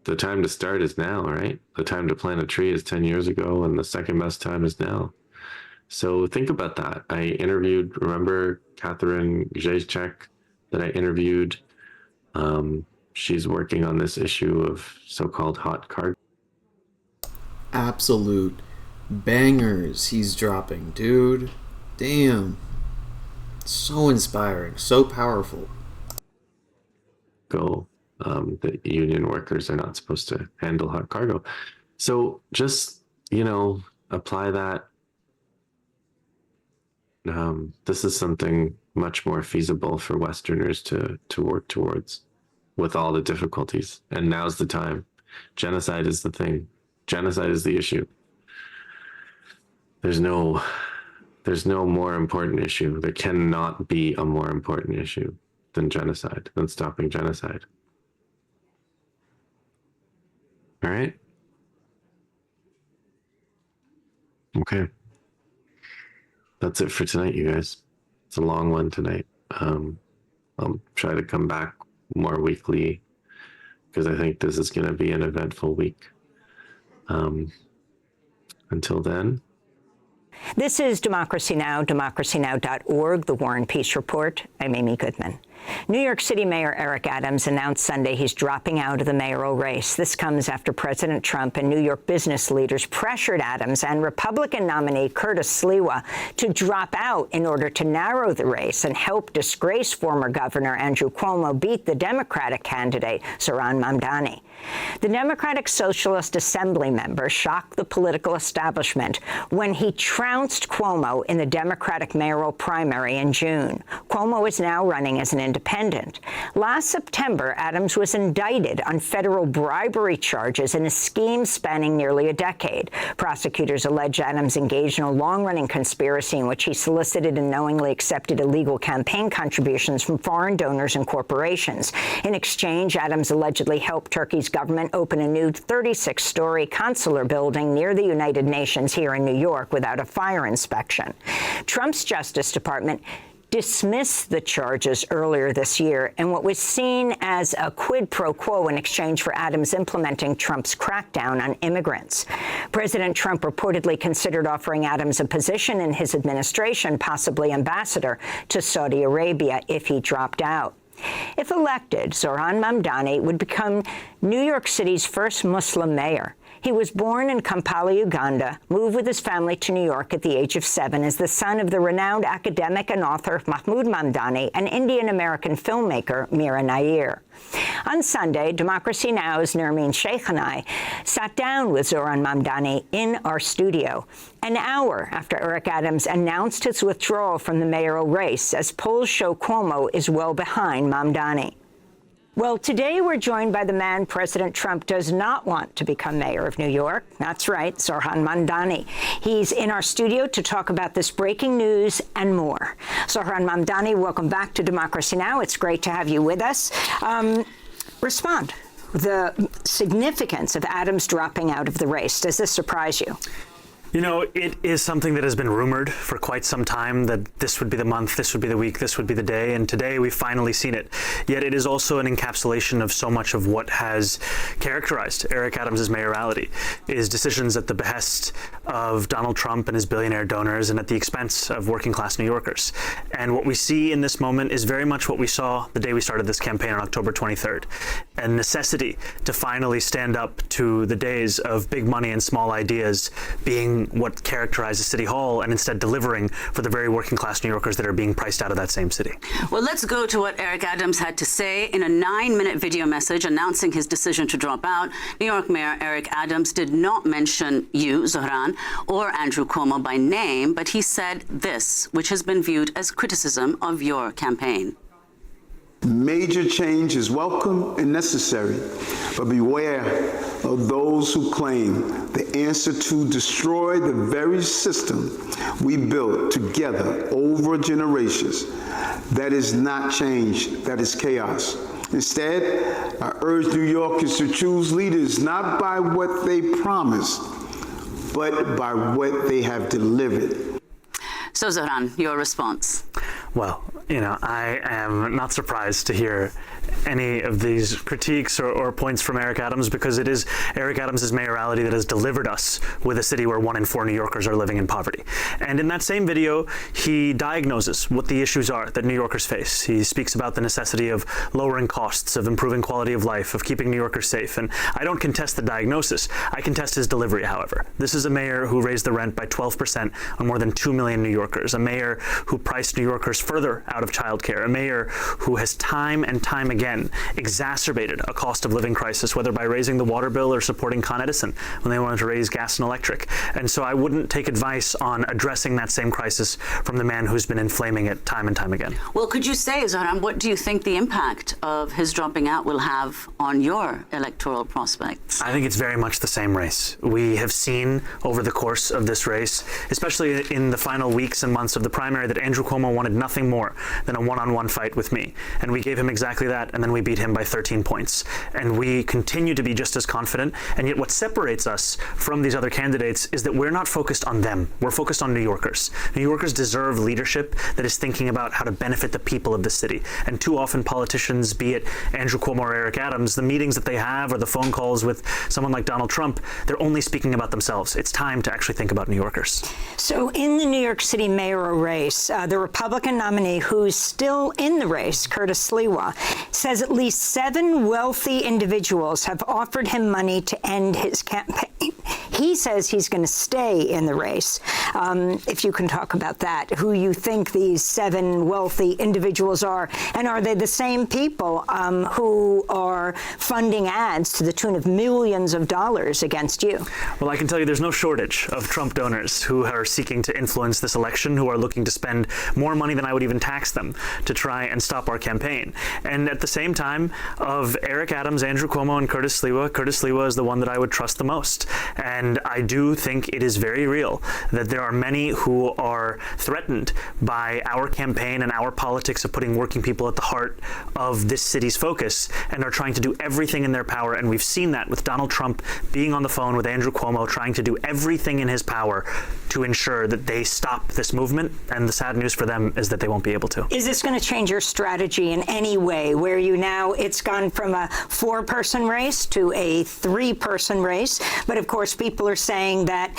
The time to start is now, right? The time to plant a tree is 10 years ago, and the second best time is now. So think about that. I interviewed, remember Catherine Zajcek that I interviewed? She's working on this issue of so-called hot cargo. Absolute bangers he's dropping, dude. Damn. So inspiring, so powerful. The union workers are not supposed to handle hot cargo. So just, apply that. This is something much more feasible for Westerners to work towards with all the difficulties. And now's the time. Genocide is the thing. Genocide is the issue. There's no more important issue. There cannot be a more important issue than genocide, than stopping genocide. All right? Okay. That's it for tonight, you guys. It's a long one tonight. I'll try to come back more weekly because I think this is going to be an eventful week. Until then. This is Democracy Now!, democracynow.org, The War and Peace Report. I'm Amy Goodman. New York City Mayor Eric Adams announced Sunday he's dropping out of the mayoral race. This comes after President Trump and New York business leaders pressured Adams and Republican nominee Curtis Sliwa to drop out in order to narrow the race and help disgraced former Governor Andrew Cuomo beat the Democratic candidate Zohran Mamdani. The Democratic Socialist Assembly member shocked the political establishment when he trounced Cuomo in the Democratic mayoral primary in June. Cuomo is now running as an independent. Last September, Adams was indicted on federal bribery charges in a scheme spanning nearly a decade. Prosecutors allege Adams engaged in a long-running conspiracy in which he solicited and knowingly accepted illegal campaign contributions from foreign donors and corporations. In exchange, Adams allegedly helped Turkey's government open a new 36-story consular building near the United Nations here in New York without a fire inspection. Trump's Justice Department dismissed the charges earlier this year in what was seen as a quid pro quo in exchange for Adams implementing Trump's crackdown on immigrants. President Trump reportedly considered offering Adams a position in his administration, possibly ambassador to Saudi Arabia, if he dropped out. If elected, Zohran Mamdani would become New York City's first Muslim mayor. He was born in Kampala, Uganda, moved with his family to New York at the age of 7 as the son of the renowned academic and author Mahmoud Mamdani and Indian-American filmmaker Mira Nair. On Sunday, Democracy Now!'s Nermeen Sheikh and I sat down with Zohran Mamdani in our studio an hour after Eric Adams announced his withdrawal from the mayoral race, as polls show Cuomo is well behind Mamdani. Well, today we're joined by the man President Trump does not want to become mayor of New York. That's right, Zohran Mamdani. He's in our studio to talk about this breaking news and more. Zohran Mamdani, welcome back to Democracy Now! It's great to have you with us. Respond. The significance of Adams dropping out of the race, does this surprise you? You know, it is something that has been rumored for quite some time, that this would be the month, this would be the week, this would be the day, and today we've finally seen it. Yet it is also an encapsulation of so much of what has characterized Eric Adams' mayoralty, is decisions at the behest of Donald Trump and his billionaire donors and at the expense of working-class New Yorkers. And what we see in this moment is very much what we saw the day we started this campaign on October 23rd, a necessity to finally stand up to the days of big money and small ideas being what characterizes City Hall, and instead delivering for the very working class New Yorkers that are being priced out of that same city. Well, let's go to what Eric Adams had to say in a 9-minute video message announcing his decision to drop out. New York Mayor Eric Adams did not mention you, Zohran, or Andrew Cuomo by name, but he said this, which has been viewed as criticism of your campaign. Major change is welcome and necessary, but beware of those who claim the answer to destroy the very system we built together over generations. That is not change, that is chaos. Instead, I urge New Yorkers to choose leaders not by what they promise, but by what they have delivered. So, Zohran, your response? Well, I am not surprised to hear any of these critiques or points from Eric Adams, because it is Eric Adams' mayoralty that has delivered us with a city where 1 in 4 New Yorkers are living in poverty. And in that same video, he diagnoses what the issues are that New Yorkers face. He speaks about the necessity of lowering costs, of improving quality of life, of keeping New Yorkers safe. And I don't contest the diagnosis. I contest his delivery, however. This is a mayor who raised the rent by 12% on more than 2 million New Yorkers, a mayor who priced New Yorkers further out of childcare, a mayor who has time and time again exacerbated a cost of living crisis, whether by raising the water bill or supporting Con Edison when they wanted to raise gas and electric. And so I wouldn't take advice on addressing that same crisis from the man who's been inflaming it time and time again. Well, could you say, Zohran, what do you think the impact of his dropping out will have on your electoral prospects? I think it's very much the same race. We have seen over the course of this race, especially in the final weeks and months of the primary, that Andrew Cuomo wanted nothing more than a one-on-one fight with me. And we gave him exactly that, and then we beat him by 13 points. And we continue to be just as confident. And yet what separates us from these other candidates is that we're not focused on them. We're focused on New Yorkers. New Yorkers deserve leadership that is thinking about how to benefit the people of the city. And too often politicians, be it Andrew Cuomo or Eric Adams, the meetings that they have or the phone calls with someone like Donald Trump, they're only speaking about themselves. It's time to actually think about New Yorkers. So in the New York City mayoral race, the Republican nominee who's still in the race, Curtis Sliwa, says at least 7 wealthy individuals have offered him money to end his campaign. He says he's going to stay in the race. If you can talk about that, who you think these 7 wealthy individuals are, and are they the same people who are funding ads to the tune of millions of dollars against you? Well, I can tell you there's no shortage of Trump donors who are seeking to influence this election, who are looking to spend more money than I would even tax them to try and stop our campaign. And at the same time, of Eric Adams, Andrew Cuomo, and Curtis Sliwa is the one that I would trust the most. And I do think it is very real that there are many who are threatened by our campaign and our politics of putting working people at the heart of this city's focus, and are trying to do everything in their power. And we've seen that with Donald Trump being on the phone with Andrew Cuomo, trying to do everything in his power to ensure that they stop this movement. And the sad news for them is that they won't be able to. Is this going to change your strategy in any way, where you now, it's gone from a 4-person race to a 3-person race? But of course, people are saying that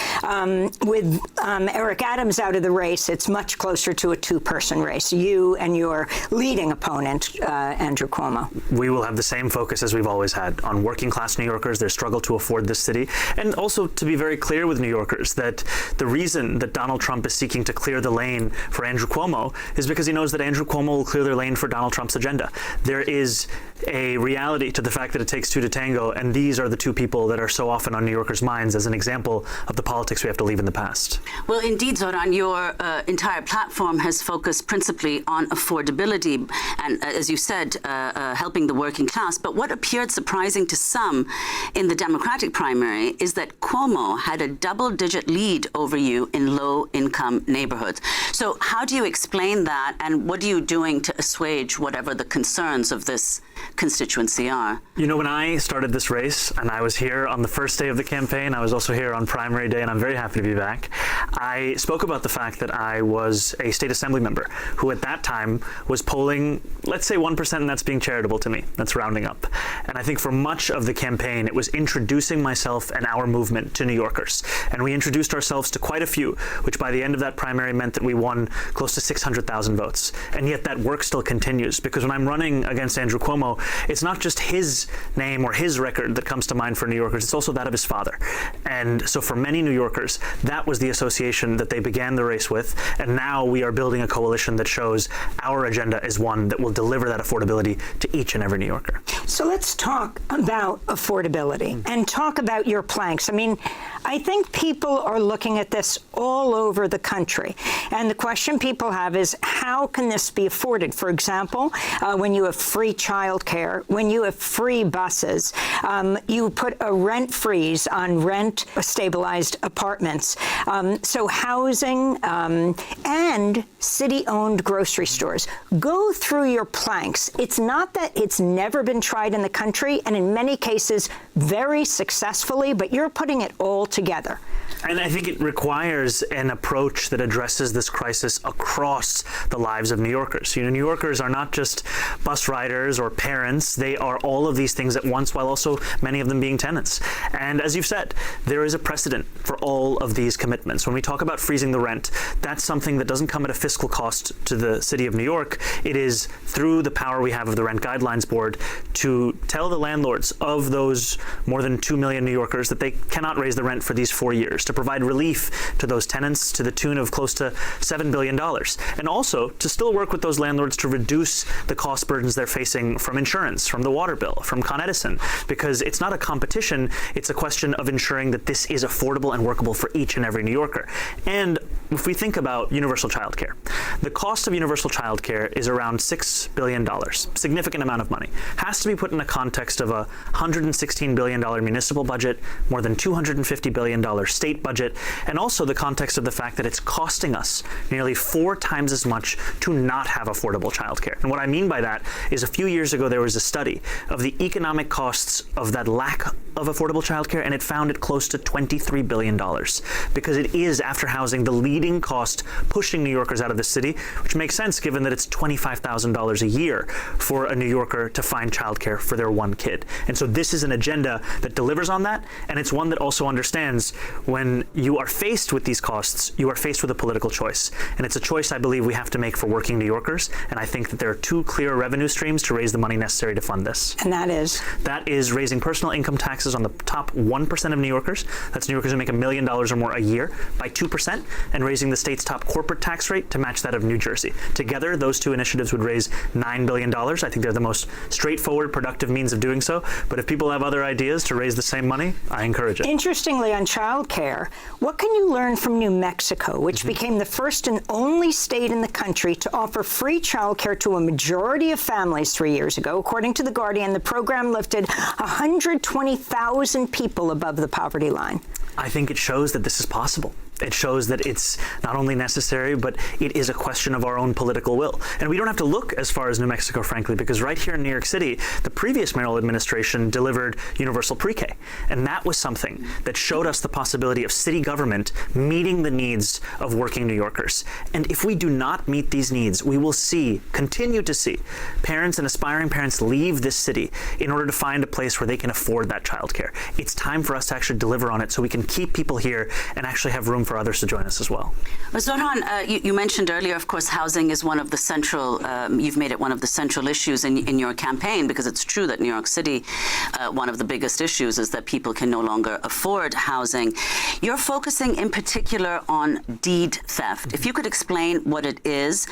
with Eric Adams out of the race, it's much closer to a 2-person race, you and your leading opponent, Andrew Cuomo. We will have the same focus as we've always had on working class New Yorkers, their struggle to afford this city, and also to be very clear with New Yorkers that the reason that Donald Trump is seeking to clear the lane for Andrew Cuomo is because he knows that Andrew Cuomo will clear their lane for Donald Trump's agenda. There is a reality to the fact that it takes 2 to tango, and these are the 2 people that are so often on New Yorkers' minds as an example of the politics we have to leave in the past. Well, indeed, Zohran, your entire platform has focused principally on affordability and, as you said, helping the working class. But what appeared surprising to some in the Democratic primary is that Cuomo had a double-digit lead over you in low-income neighborhoods. So how do you explain that, and what are you doing to assuage whatever the concerns of this constituency are? You know, when I started this race, and I was here on the first day of the campaign, I was also here on primary day, and I'm very happy to be back, I spoke about the fact that I was a state assembly member who at that time was polling, let's say 1%, and that's being charitable to me. That's rounding up. And I think for much of the campaign, it was introducing myself and our movement to New Yorkers. And we introduced ourselves to quite a few, which by the end of that primary meant that we won close to 600,000 votes. And yet that work still continues, because when I'm running against Andrew Cuomo, it's not just his name or his record that comes to mind for New Yorkers, it's also that of his father. And so for many New Yorkers, that was the association that they began the race with, and now we are building a coalition that shows our agenda is one that will deliver that affordability to each and every New Yorker. So let's talk about affordability and talk about your planks. I mean, I think people are looking at this all over the country. And the question people have is, how can this be afforded? For example, when you have free childcare, when you have free buses, you put a rent freeze on rent-stabilized apartments. So housing and city-owned grocery stores. Go through your planks. It's not that it's never been tried in the country, and in many cases very successfully, but you're putting it all together. And I think it requires an approach that addresses this crisis across the lives of New Yorkers. You know, New Yorkers are not just bus riders or parents. They are all of these things at once, while also many of them being tenants. And as you've said, there is a precedent for all of these commitments. When we talk about freezing the rent, that's something that doesn't come at a fiscal cost to the city of New York. It is through the power we have of the Rent Guidelines Board to tell the landlords of those more than 2 million New Yorkers that they cannot raise the rent for these 4 years, to provide relief to those tenants to the tune of close to $7 billion. And also to still work with those landlords to reduce the cost burdens they're facing from insurance, from the water bill, from Con Edison, because it's not a competition, it's a question of ensuring that this is affordable and workable for each and every New Yorker. And if we think about universal childcare, the cost of universal childcare is around $6 billion, significant amount of money. Has to be put in the context of a $116 billion municipal budget, more than $250 billion state budget, and also the context of the fact that it's costing us nearly 4 times as much to not have affordable childcare. And what I mean by that is a few years ago there was a study of the economic costs of that lack of affordable childcare, and it found it close to $23 billion, because it is, after housing, the leading cost pushing New Yorkers out of the city, which makes sense given that it's $25,000 a year for a New Yorker to find childcare for their one kid. And so this is an agenda that delivers on that, and it's one that also understands when you are faced with these costs, you are faced with a political choice. And it's a choice I believe we have to make for working New Yorkers, and I think that there are 2 clear revenue streams to raise the money necessary to fund this. And that is? That is raising personal income taxes on the top 1% of New Yorkers, that's New Yorkers who make $1 million or more a year, by 2%, and raising the state's top corporate tax rate to match that of New Jersey. Together, those 2 initiatives would raise $9 billion. I think they're the most straightforward, productive means of doing so. But if people have other ideas to raise the same money, I encourage it. Interestingly, on childcare, what can you learn from New Mexico, which became the first and only state in the country to offer free childcare to a majority of families 3 years ago? According to The Guardian, the program lifted 120,000 people above the poverty line. I think it shows that this is possible. It shows that it's not only necessary, but it is a question of our own political will. And we don't have to look as far as New Mexico, frankly, because right here in New York City, the previous mayoral administration delivered universal pre-K. And that was something that showed us the possibility of city government meeting the needs of working New Yorkers. And if we do not meet these needs, we will continue to see parents and aspiring parents leave this city in order to find a place where they can afford that childcare. It's time for us to actually deliver on it so we can keep people here and actually have room for others to join us as well. Zohran, you mentioned earlier, of course, housing is one of the central, you've made it one of the central issues in your campaign, because it's true that New York City, one of the biggest issues is that people can no longer afford housing. You're focusing in particular on deed theft. If you could explain what it is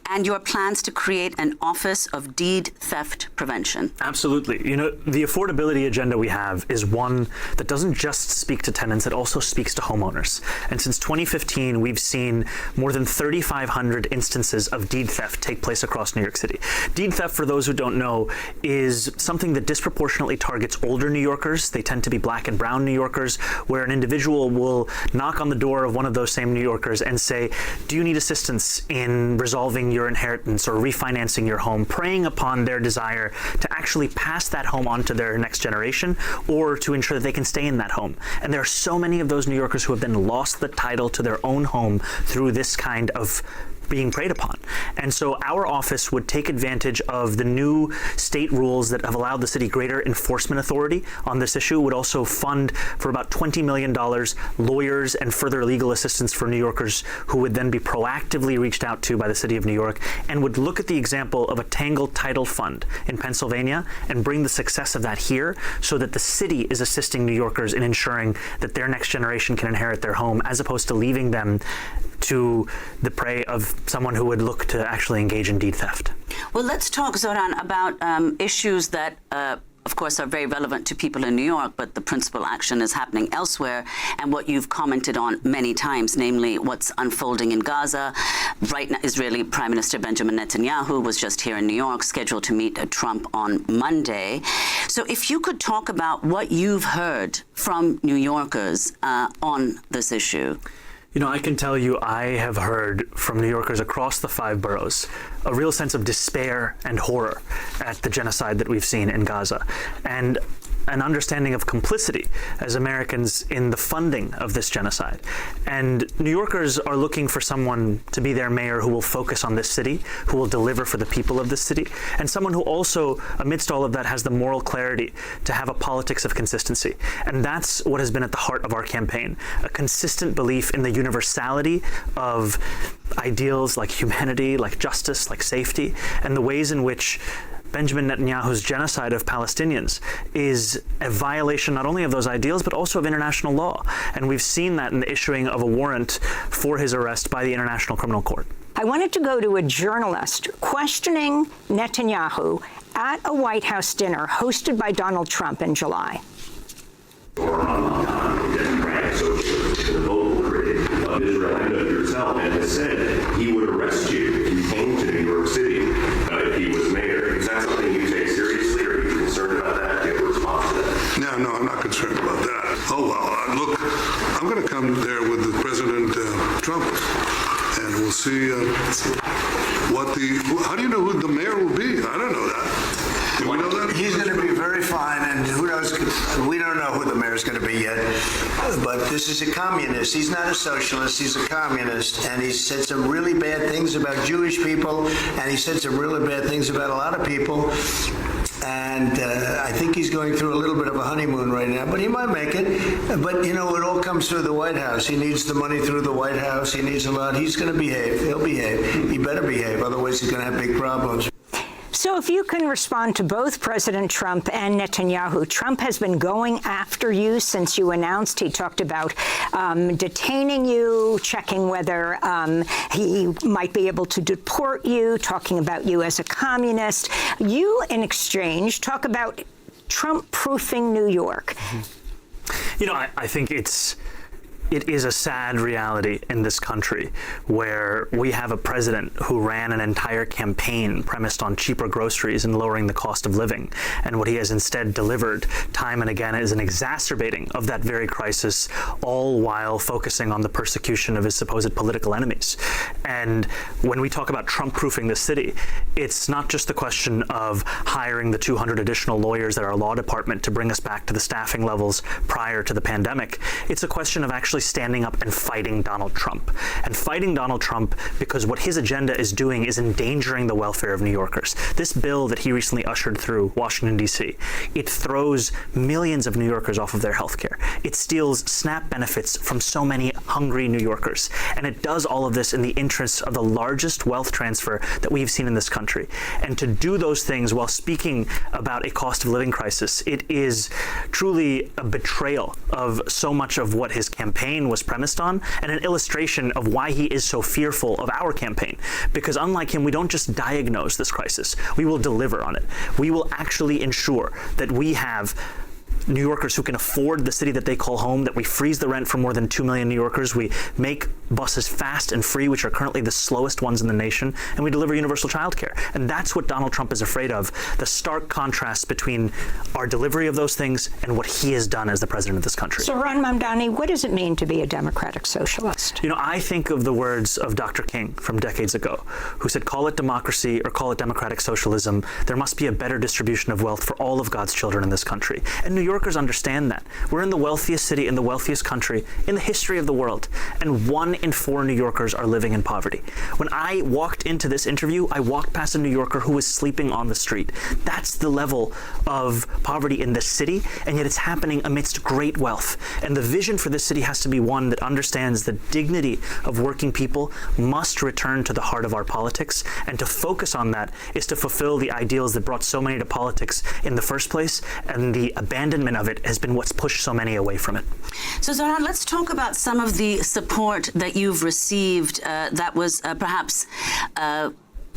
and your plans to create an Office of Deed Theft Prevention. Absolutely. You know, the affordability agenda we have is one that doesn't just speak to tenants, it also speaks to homeowners. And since 2015, we've seen more than 3,500 instances of deed theft take place across New York City. Deed theft, for those who don't know, is something that disproportionately targets older New Yorkers. They tend to be Black and brown New Yorkers, where an individual will knock on the door of one of those same New Yorkers and say, do you need assistance in resolving your inheritance or refinancing your home, preying upon their desire to actually pass that home on to their next generation or to ensure that they can stay in that home. And there are so many of those New Yorkers who have then lost the title to their own home through this kind of being preyed upon. And so our office would take advantage of the new state rules that have allowed the city greater enforcement authority on this issue, would also fund for about $20 million lawyers and further legal assistance for New Yorkers who would then be proactively reached out to by the city of New York, and would look at the example of a Tangled Title Fund in Pennsylvania and bring the success of that here so that the city is assisting New Yorkers in ensuring that their next generation can inherit their home, as opposed to leaving them to the prey of someone who would look to actually engage in deed theft. Well, let's talk, Zoran, about issues that of course, are very relevant to people in New York, but the principal action is happening elsewhere, and what you've commented on many times, namely what's unfolding in Gaza. Right now, Israeli Prime Minister Benjamin Netanyahu was just here in New York, scheduled to meet Trump on Monday. So if you could talk about what you've heard from New Yorkers on this issue. You know, I can tell you I have heard from New Yorkers across the 5 boroughs a real sense of despair and horror at the genocide that we've seen in Gaza, and an understanding of complicity as Americans in the funding of this genocide. And New Yorkers are looking for someone to be their mayor who will focus on this city, who will deliver for the people of this city, and someone who also, amidst all of that, has the moral clarity to have a politics of consistency. And that's what has been at the heart of our campaign, a consistent belief in the universality of ideals like humanity, like justice, like safety, and the ways in which Benjamin Netanyahu's genocide of Palestinians is a violation not only of those ideals, but also of international law. And we've seen that in the issuing of a warrant for his arrest by the International Criminal Court. I wanted to go to a journalist questioning Netanyahu at a White House dinner hosted by Donald Trump in July. Democratic socialist, the vocal critic of Israel and of yourself, and has said he would arrest you if you came to New York City if he was mayor. Is that something you take seriously, or are you concerned about that? Do you have a response to that? No, I'm not concerned about that. Oh, well, look, I'm going to come there with the President Trump, and we'll see how do you know who the mayor will be? I don't know that. Do we know that? He's going to be very fine, and who knows? We don't know who the mayor's going to be yet. But this is a communist. He's not a socialist. He's a communist, and he said some really bad things about Jewish people, and he said some really bad things about a lot of people. And I think he's going through a little bit of a honeymoon right now, but he might make it. But, you know, it all comes through the White House. He needs the money through the White House. He needs a lot. He's going to behave. He'll behave. He better behave. Otherwise, he's going to have big problems. So if you can respond to both President Trump and Netanyahu, Trump has been going after you since you announced. He talked about detaining you, checking whether he might be able to deport you, talking about you as a communist. You, in exchange, talk about Trump-proofing New York. You know, I think it is a sad reality in this country where we have a president who ran an entire campaign premised on cheaper groceries and lowering the cost of living. And what he has instead delivered time and again is an exacerbating of that very crisis, all while focusing on the persecution of his supposed political enemies. And when we talk about Trump-proofing the city, it's not just the question of hiring the 200 additional lawyers at our law department to bring us back to the staffing levels prior to the pandemic. It's a question of actually standing up and fighting Donald Trump. And fighting Donald Trump because what his agenda is doing is endangering the welfare of New Yorkers. This bill that he recently ushered through Washington, D.C., it throws millions of New Yorkers off of their health care. It steals SNAP benefits from so many hungry New Yorkers. And it does all of this in the interests of the largest wealth transfer that we've seen in this country. And to do those things while speaking about a cost of living crisis, it is truly a betrayal of so much of what his campaign was premised on, and an illustration of why he is so fearful of our campaign. Because unlike him, we don't just diagnose this crisis, we will deliver on it. We will actually ensure that we have New Yorkers who can afford the city that they call home, that we freeze the rent for more than 2 million New Yorkers, we make buses fast and free, which are currently the slowest ones in the nation, and we deliver universal childcare. And that's what Donald Trump is afraid of, the stark contrast between our delivery of those things and what he has done as the president of this country. So, Ron Mamdani, what does it mean to be a democratic socialist? You know, I think of the words of Dr. King from decades ago, who said, call it democracy or call it democratic socialism, there must be a better distribution of wealth for all of God's children in this country. And New Yorkers understand that. We're in the wealthiest city in the wealthiest country in the history of the world, and 1 in 4 New Yorkers are living in poverty. When I walked into this interview, I walked past a New Yorker who was sleeping on the street. That's the level of poverty in this city, and yet it's happening amidst great wealth. And the vision for this city has to be one that understands the dignity of working people must return to the heart of our politics, and to focus on that is to fulfill the ideals that brought so many to politics in the first place, and the abandonment abandonment of it has been what's pushed so many away from it. So, Zohran, let's talk about some of the support that you've received that was perhaps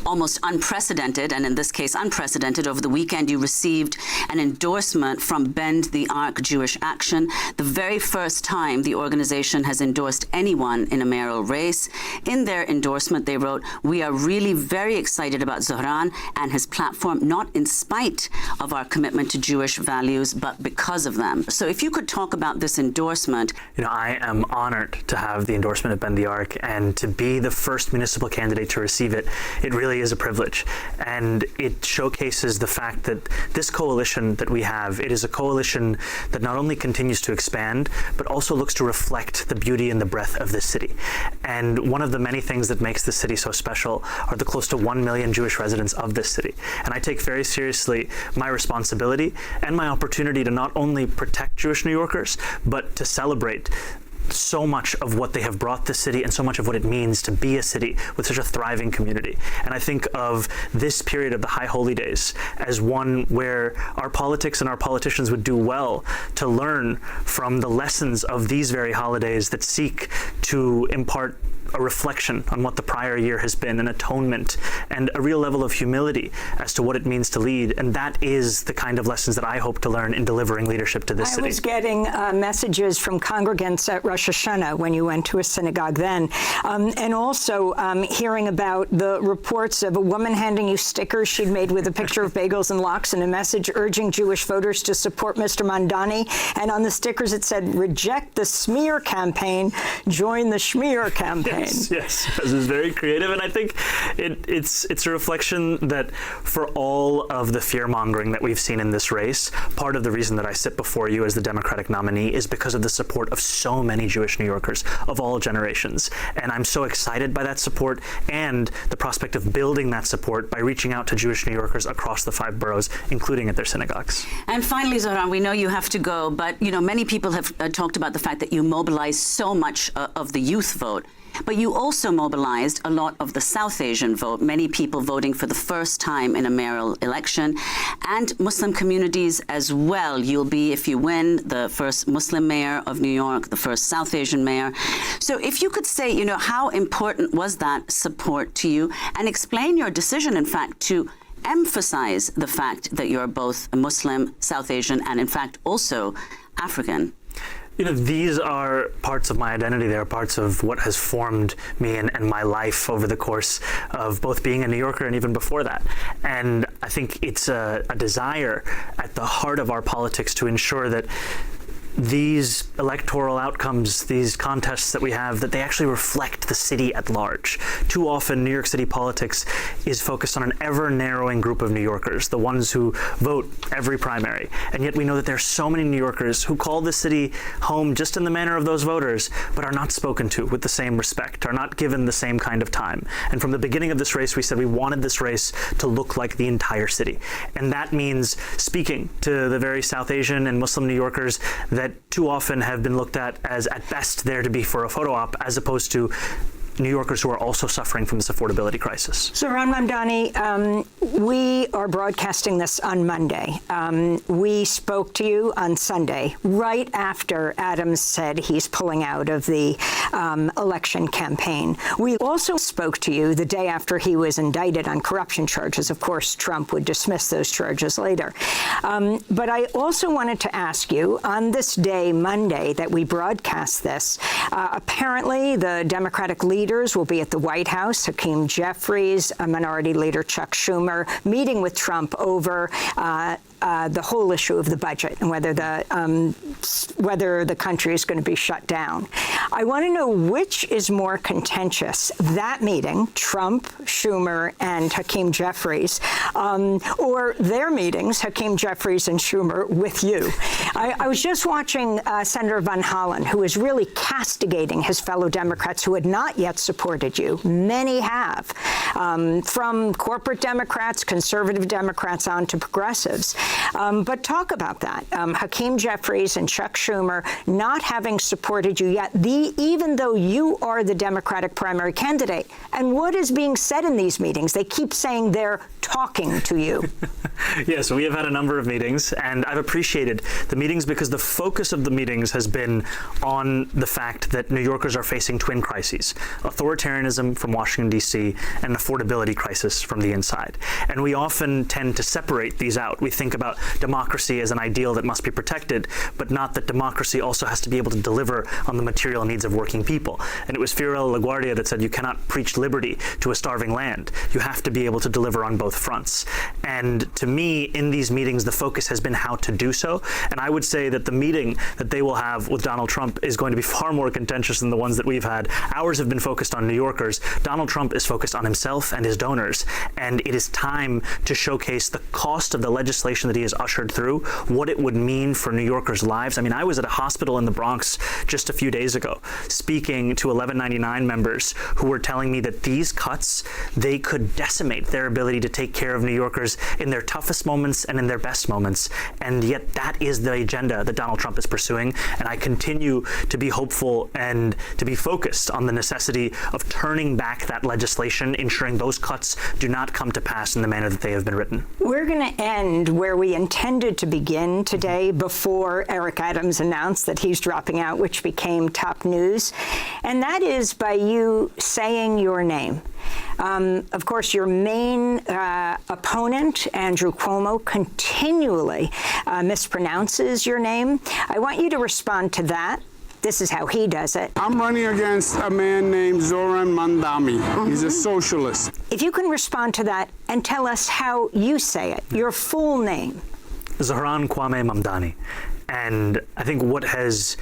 almost unprecedented, and in this case unprecedented. Over the weekend, you received an endorsement from Bend the Arc Jewish Action, the very first time the organization has endorsed anyone in a mayoral race. In their endorsement, they wrote, "We are really very excited about Zohran and his platform, not in spite of our commitment to Jewish values, but because of them." So if you could talk about this endorsement. I am honored to have the endorsement of Bend the Arc, and to be the first municipal candidate to receive it. It really is a privilege, and it showcases the fact that this coalition that we have, it is a coalition that not only continues to expand, but also looks to reflect the beauty and the breadth of this city. And one of the many things that makes this city so special are the close to 1 million Jewish residents of this city. And I take very seriously my responsibility and my opportunity to not only protect Jewish New Yorkers, but to celebrate so much of what they have brought the city and so much of what it means to be a city with such a thriving community. And I think of this period of the High Holy Days as one where our politics and our politicians would do well to learn from the lessons of these very holidays that seek to impart a reflection on what the prior year has been, an atonement, and a real level of humility as to what it means to lead. And that is the kind of lessons that I hope to learn in delivering leadership to this city. I was getting messages from congregants at Rosh Hashanah when you went to a synagogue then, and also hearing about the reports of a woman handing you stickers she'd made with a picture of bagels and lox and a message urging Jewish voters to support Mr. Mamdani. And on the stickers it said, "Reject the smear campaign, join the schmear campaign." Yes, this is very creative, and I think it's a reflection that for all of the fear-mongering that we've seen in this race, part of the reason that I sit before you as the Democratic nominee is because of the support of so many Jewish New Yorkers of all generations. And I'm so excited by that support and the prospect of building that support by reaching out to Jewish New Yorkers across the 5 boroughs, including at their synagogues. And finally, Zohran, we know you have to go, but many people have talked about the fact that you mobilize so much of the youth vote. But you also mobilized a lot of the South Asian vote, many people voting for the first time in a mayoral election, and Muslim communities as well. You'll be, if you win, the first Muslim mayor of New York, the first South Asian mayor. So if you could say, how important was that support to you, and explain your decision, in fact, to emphasize the fact that you're both a Muslim, South Asian, and in fact also African. These are parts of my identity. They are parts of what has formed me and my life over the course of both being a New Yorker and even before that. And I think it's a desire at the heart of our politics to ensure that these electoral outcomes, these contests that we have, that they actually reflect the city at large. Too often, New York City politics is focused on an ever-narrowing group of New Yorkers, the ones who vote every primary. And yet we know that there are so many New Yorkers who call the city home just in the manner of those voters, but are not spoken to with the same respect, are not given the same kind of time. And from the beginning of this race, we said we wanted this race to look like the entire city. And that means speaking to the very South Asian and Muslim New Yorkers that too often have been looked at as, at best, there to be for a photo op, as opposed to New Yorkers who are also suffering from this affordability crisis. So, Ron Mamdani, we are broadcasting this on Monday. We spoke to you on Sunday, right after Adams said he's pulling out of the election campaign. We also spoke to you the day after he was indicted on corruption charges. Of course, Trump would dismiss those charges later. But I also wanted to ask you, on this day, Monday, that we broadcast this, apparently the Democratic leaders will be at the White House. Hakeem Jeffries, Minority Leader Chuck Schumer, meeting with Trump over the whole issue of the budget and whether the country is going to be shut down. I want to know which is more contentious, that meeting, Trump, Schumer, and Hakeem Jeffries, or their meetings, Hakeem Jeffries and Schumer, with you. I was just watching Senator Van Hollen, who is really castigating his fellow Democrats who had not yet supported you. Many have, from corporate Democrats, conservative Democrats, on to progressives. But talk about that. Hakeem Jeffries and Chuck Schumer not having supported you yet, even though you are the Democratic primary candidate. And what is being said in these meetings? They keep saying they're talking to you. Yes, we have had a number of meetings, and I've appreciated the meetings because the focus of the meetings has been on the fact that New Yorkers are facing twin crises: authoritarianism from Washington, D.C., and an affordability crisis from the inside. And we often tend to separate these out. We think about democracy as an ideal that must be protected, but not that democracy also has to be able to deliver on the material needs of working people. And it was Fiorello LaGuardia that said you cannot preach liberty to a starving land. You have to be able to deliver on both fronts. And to me, in these meetings, the focus has been how to do so. And I would say that the meeting that they will have with Donald Trump is going to be far more contentious than the ones that we've had. Ours have been focused on New Yorkers. Donald Trump is focused on himself and his donors. And it is time to showcase the cost of the legislation that he has ushered through, what it would mean for New Yorkers' lives. I mean, I was at a hospital in the Bronx just a few days ago speaking to 1199 members who were telling me that these cuts, they could decimate their ability to take care of New Yorkers in their toughest moments and in their best moments. And yet that is the agenda that Donald Trump is pursuing. And I continue to be hopeful and to be focused on the necessity of turning back that legislation, ensuring those cuts do not come to pass in the manner that they have been written. We're going to end where we intended to begin today before Eric Adams announced that he's dropping out, which became top news. And that is by you saying your name. Of course, your main opponent, Andrew Cuomo, continually mispronounces your name. I want you to respond to that. This is how he does it. I'm running against a man named Zoran Mandami. He's a socialist. If you can respond to that and tell us how you say it, your full name. Zohran Kwame Mamdani. And I think what has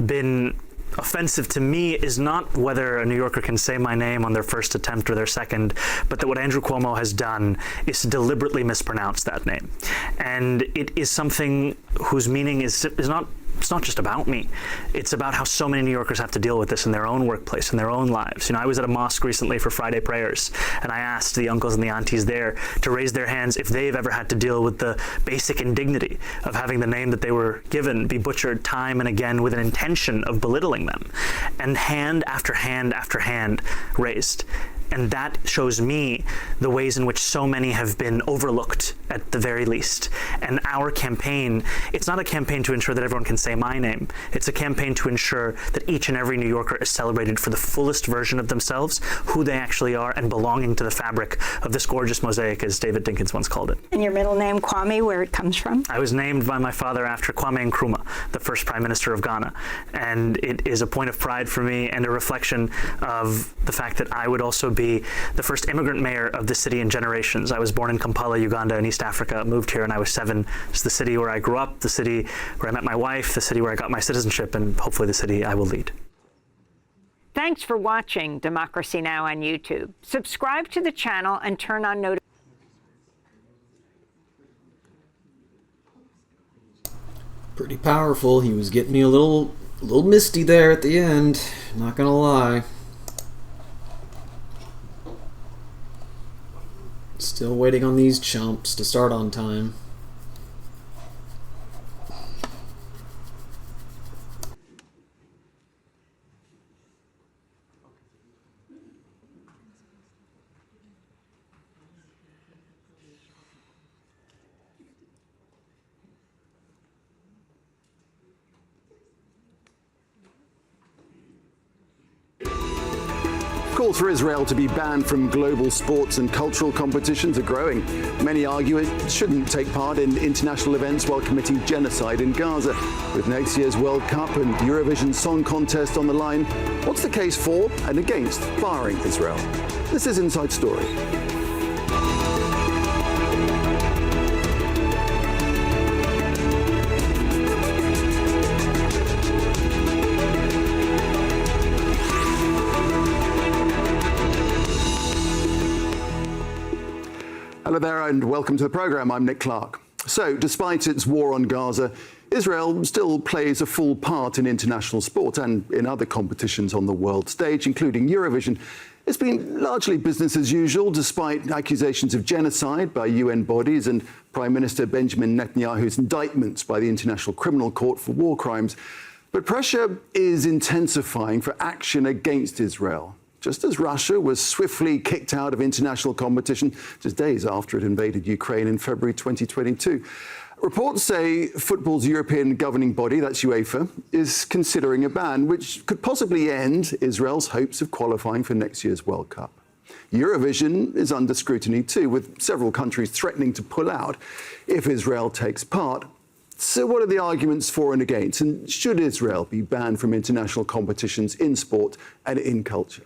been offensive to me is not whether a New Yorker can say my name on their first attempt or their second, but that what Andrew Cuomo has done is to deliberately mispronounce that name. And it is something whose meaning is not, it's not just about me. It's about how so many New Yorkers have to deal with this in their own workplace, in their own lives. You know, I was at a mosque recently for Friday prayers, and I asked the uncles and the aunties there to raise their hands if they've ever had to deal with the basic indignity of having the name that they were given be butchered time and again with an intention of belittling them. And hand after hand after hand raised. And that shows me the ways in which so many have been overlooked at the very least. And our campaign, it's not a campaign to ensure that everyone can say my name. It's a campaign to ensure that each and every New Yorker is celebrated for the fullest version of themselves, who they actually are, and belonging to the fabric of this gorgeous mosaic, as David Dinkins once called it. And your middle name, Kwame, where it comes from? I was named by my father after Kwame Nkrumah, the first Prime Minister of Ghana. And it is a point of pride for me and a reflection of the fact that I would also be the first immigrant mayor of the city in generations. I was born in Kampala, Uganda, in East Africa, moved here when I was 7. It's the city where I grew up, the city where I met my wife, the city where I got my citizenship, and hopefully the city I will lead. Thanks for watching Democracy Now! On YouTube. Subscribe to the channel and turn on notifications. Pretty powerful. He was getting me a little misty there at the end, not gonna lie. Still waiting on these chumps to start on time. Calls for Israel to be banned from global sports and cultural competitions are growing. Many argue it shouldn't take part in international events while committing genocide in Gaza. With next year's World Cup and Eurovision Song Contest on the line, what's the case for and against firing Israel? This is Inside Story. Hello there and welcome to the programme. I'm Nick Clark. So, despite its war on Gaza, Israel still plays a full part in international sport and in other competitions on the world stage, including Eurovision. It's been largely business as usual, despite accusations of genocide by UN bodies and Prime Minister Benjamin Netanyahu's indictments by the International Criminal Court for war crimes. But pressure is intensifying for action against Israel. just as Russia was swiftly kicked out of international competition just days after it invaded Ukraine in February 2022. Reports say football's European governing body, that's UEFA, is considering a ban which could possibly end Israel's hopes of qualifying for next year's World Cup. Eurovision is under scrutiny too, with several countries threatening to pull out if Israel takes part. So what are the arguments for and against? And should Israel be banned from international competitions in sport and in culture?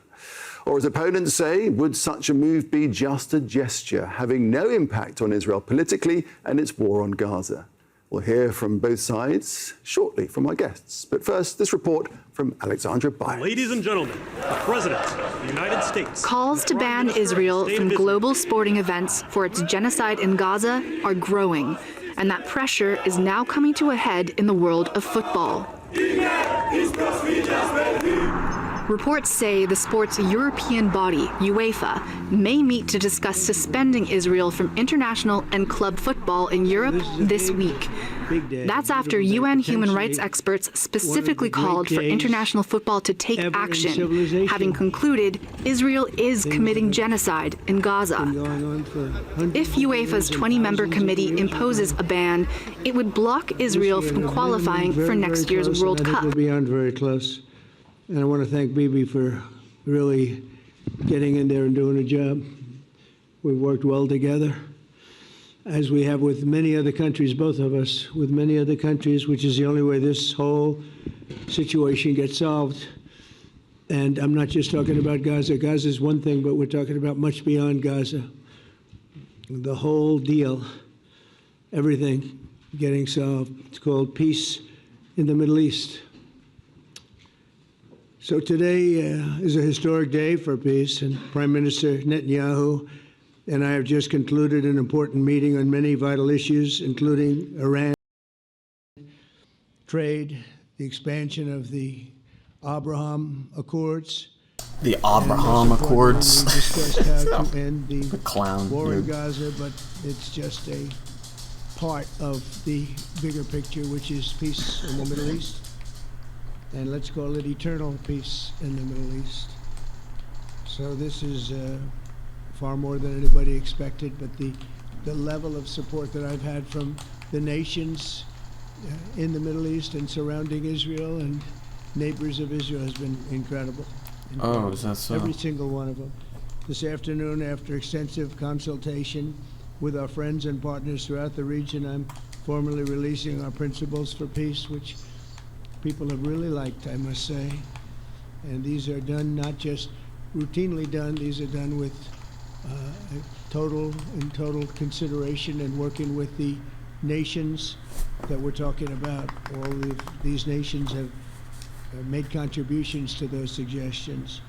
Or as opponents say, would such a move be just a gesture, having no impact on Israel politically and its war on Gaza? We'll hear from both sides shortly from our guests. But first, this report from Alexandra Bayer. Ladies and gentlemen, the President of the United States. Calls to ban Israel from global sporting events for its genocide in Gaza are growing, and that pressure is now coming to a head in the world of football. Reports say the sport's European body, UEFA, may meet to discuss suspending Israel from international and club football in Europe this week. That's after UN human rights experts specifically called for international football to take action, having concluded Israel is committing genocide in Gaza. If UEFA's 20-member committee imposes a ban, it would block Israel from qualifying for next year's World Cup. We're beyond very close. And I want to thank Bibi for really getting in there and doing a job. We've worked well together, as we have with many other countries, both of us, with many other countries, which is the only way this whole situation gets solved. And I'm not just talking about Gaza. Gaza is one thing, but we're talking about much beyond Gaza. The whole deal, everything getting solved. It's called peace in the Middle East. So today is a historic day for peace, and Prime Minister Netanyahu and I have just concluded an important meeting on many vital issues, including Iran, trade, the expansion of the Abraham Accords. The Abraham Accords. We discussed how to end the clown war in dude. Gaza, but it's just a part of the bigger picture, which is peace in the Middle East. And let's call it eternal peace in the Middle East. So this is far more than anybody expected, but the level of support that I've had from the nations in the Middle East and surrounding Israel and neighbors of Israel has been incredible. Oh, is that so? Every single one of them. This afternoon, after extensive consultation with our friends and partners throughout the region, I'm formally releasing our principles for peace, which people have really liked, I must say. And these are done, not just routinely done, these are done with total consideration and working with the nations that we're talking about. All of these nations have made contributions to those suggestions.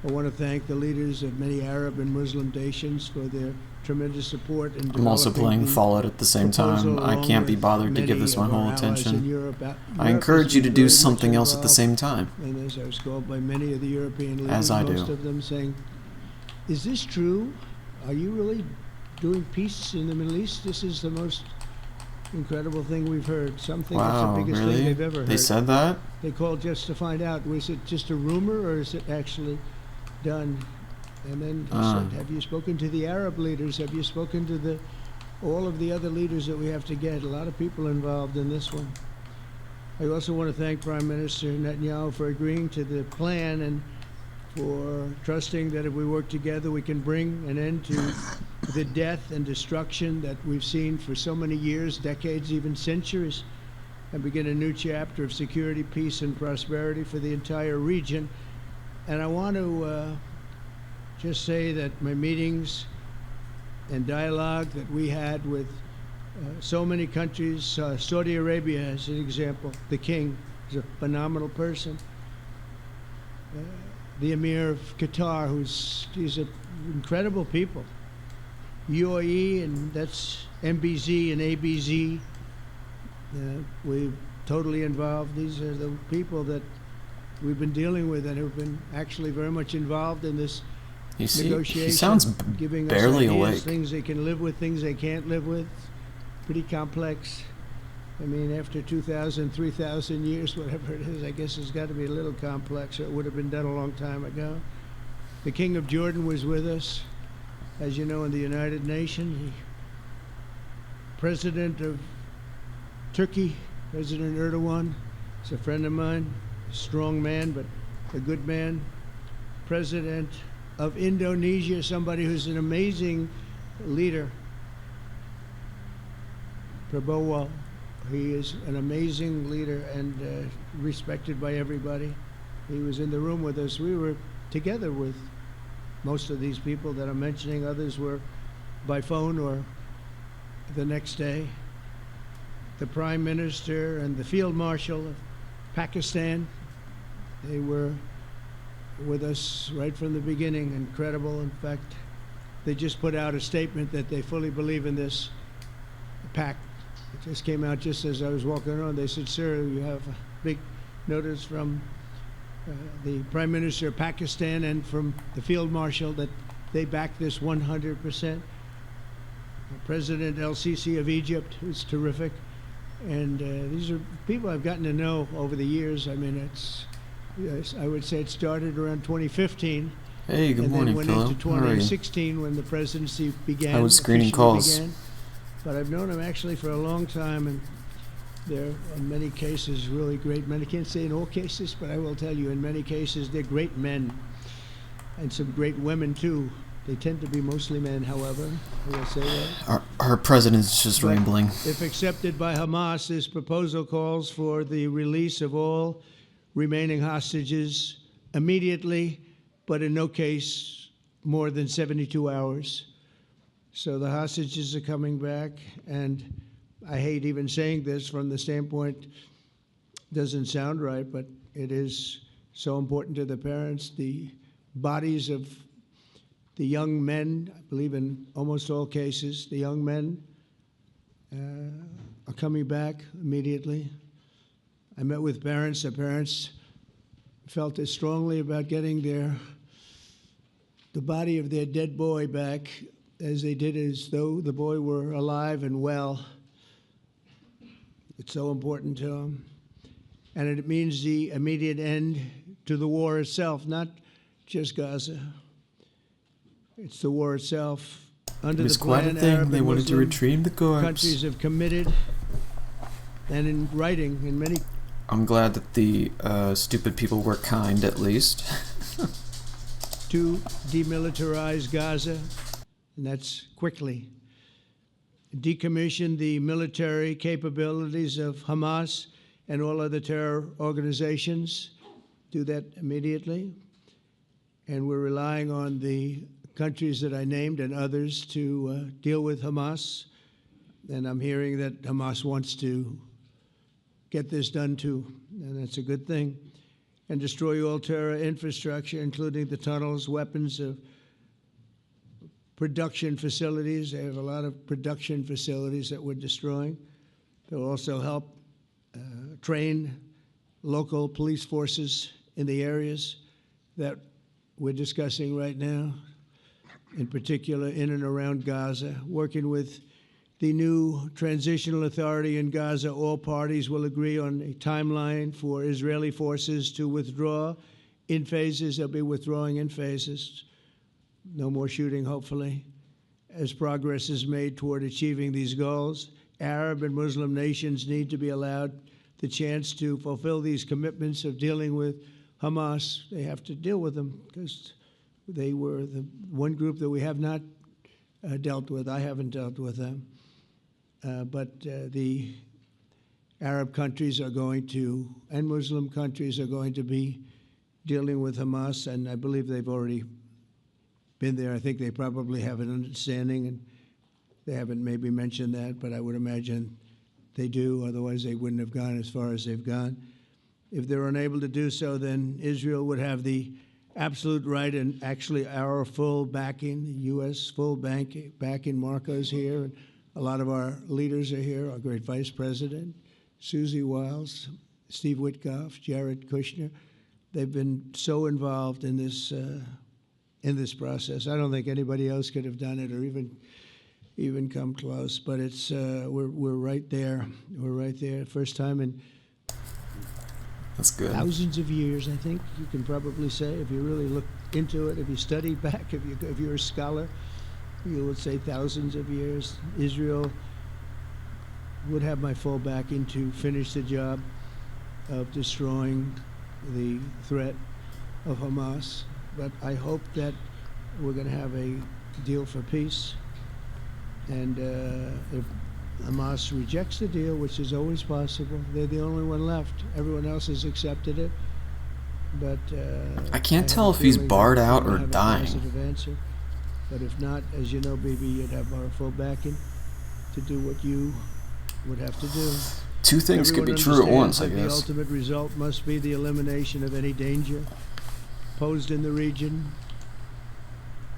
I want to thank the leaders of many Arab and Muslim nations for their tremendous support. I'm also playing Fallout at the same time. I can't be bothered to give this my whole attention. I encourage you to do something else at the same time. And as I was called by many of the European leaders, as I do. Most of them saying, is this true? Are you really doing peace in the Middle East? This is the most incredible thing we've heard. Some think it's the biggest thing they've ever heard. They said that? They called just to find out, was it just a rumor or is it actually done? And then he said, have you spoken to the Arab leaders? Have you spoken to all of the other leaders that we have to get? A lot of people involved in this one. I also want to thank Prime Minister Netanyahu for agreeing to the plan and for trusting that if we work together, we can bring an end to the death and destruction that we've seen for so many years, decades, even centuries, and begin a new chapter of security, peace, and prosperity for the entire region. And I want to just say that my meetings and dialogue that we had with so many countries, Saudi Arabia as an example, the king is a phenomenal person. The Emir of Qatar, he's an incredible people. UAE, and that's MBZ and ABZ. We're totally involved. These are the people that we've been dealing with and who've been actually very much involved in this negotiation. He sounds giving barely us ideas, awake. things they can live with, things they can't live with. Pretty complex. I mean, after 2,000, 3,000 years, whatever it is, I guess it's got to be a little complex, or it would have been done a long time ago. The King of Jordan was with us, as you know, in the United Nations. The President of Turkey, President Erdogan, is a friend of mine, a strong man, but a good man. President of Indonesia, somebody who's an amazing leader, Prabowo. He is an amazing leader and respected by everybody. He was in the room with us. We were together with most of these people that I'm mentioning. Others were by phone or the next day. The Prime Minister and the Field Marshal of Pakistan, they were with us right from the beginning. Incredible. In fact, they just put out a statement that they fully believe in this pact. It just came out just as I was walking around. They said, sir, you have a big notice from the Prime Minister of Pakistan and from the Field Marshal that they back this 100%. President El-Sisi of Egypt, who's terrific. And these are people I've gotten to know over the years. I mean, I would say it started around 2015. Hey, good morning, and then Phil. went into 2016 when the presidency began. I was screening calls. Began. But I've known him actually for a long time, and they're in many cases really great men. I can't say in all cases, but I will tell you in many cases they're great men, and some great women too. They tend to be mostly men, however. I will say that. Our president's just But rambling. if accepted by Hamas, this proposal calls for the release of all remaining hostages immediately, but in no case more than 72 hours. So the hostages are coming back, and I hate even saying this from the standpoint, doesn't sound right, but it is so important to the parents. The bodies of the young men, I believe in almost all cases, the young men are coming back immediately. I met with parents. The parents felt as strongly about getting the body of their dead boy back as they did as though the boy were alive and well. It's so important to them. And it means the immediate end to the war itself, not just Gaza. It's the war itself. Under It was the quite a plan, thing. Arab They and wanted to Muslim retrieve the corpse. countries have committed, and in writing, in many I'm glad that the stupid people were kind, at least. to demilitarize Gaza, and that's quickly. Decommission the military capabilities of Hamas and all other terror organizations. Do that immediately. And we're relying on the countries that I named and others to deal with Hamas. And I'm hearing that Hamas wants to get this done too, and that's a good thing. And destroy all terror infrastructure, including the tunnels, weapons of production facilities. They have a lot of production facilities that we're destroying. They'll also help train local police forces in the areas that we're discussing right now, in particular in and around Gaza, working with the new transitional authority in Gaza. All parties will agree on a timeline for Israeli forces to withdraw in phases. They'll be withdrawing in phases. No more shooting, hopefully. As progress is made toward achieving these goals, Arab and Muslim nations need to be allowed the chance to fulfill these commitments of dealing with Hamas. They have to deal with them because they were the one group that we have not dealt with. I haven't dealt with them. But the Arab countries are going to, and Muslim countries are going to be dealing with Hamas, and I believe they've already been there. I think they probably have an understanding, and they haven't maybe mentioned that, but I would imagine they do. Otherwise, they wouldn't have gone as far as they've gone. If they're unable to do so, then Israel would have the absolute right and actually our full backing, the U.S. full backing. Marco's here, and a lot of our leaders are here, our great Vice President, Susie Wiles, Steve Witkoff, Jared Kushner. They've been so involved in this process. I don't think anybody else could have done it or even come close. But it's we're right there. We're right there. First time in That's good. Thousands of years, I think you can probably say, if you really look into it, if you study back, if you're a scholar, you would say thousands of years. Israel would have my full backing to finish the job of destroying the threat of Hamas. But I hope that we're going to have a deal for peace. And if Hamas rejects the deal, which is always possible, they're the only one left. Everyone else has accepted it. But I can't tell if he's barred out or dying. Answer. But if not, as you know, Bibi, you'd have our full backing to do what you would have to do. Two things could be true at once, I guess. The ultimate result must be the elimination of any danger posed in the region,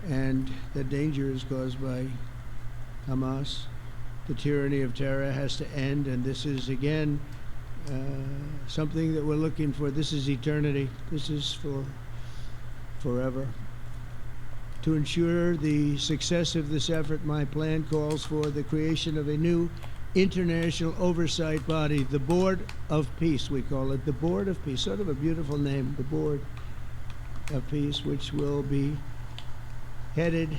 and that danger is caused by Hamas. The tyranny of terror has to end, and this is, again, something that we're looking for. This is eternity. This is for forever. To ensure the success of this effort, my plan calls for the creation of a new international oversight body, the Board of Peace, we call it, the Board of Peace, sort of a beautiful name, the Board of Peace, which will be headed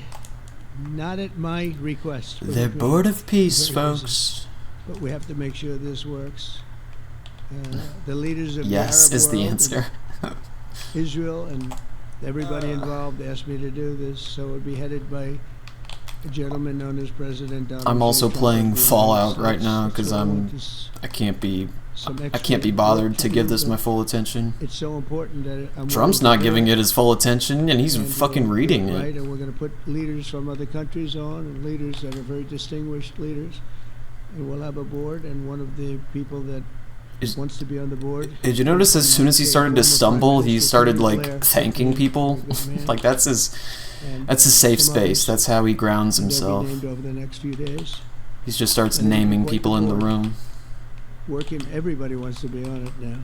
not at my request. The Board of Peace, folks. But we have to make sure this works. The leaders of yes the Arab is the world, answer. Israel and everybody involved asked me to do this, so it would be headed by a gentleman known as President Donald I'm also J. playing Trump. Fallout right now because I can't be bothered to give this my full attention. It's so important that Trump's not giving it his full attention, and he's fucking reading it. Right, and we're going to put leaders from other countries on, and leaders that are very distinguished leaders, and we'll have a board. And one of the people that wants to be on the board. Did you notice as soon as he started to stumble, he started like thanking people? Like that's his safe space. That's how he grounds himself. Named over the next few days. He just starts naming people in the room. Working, everybody wants to be on it now.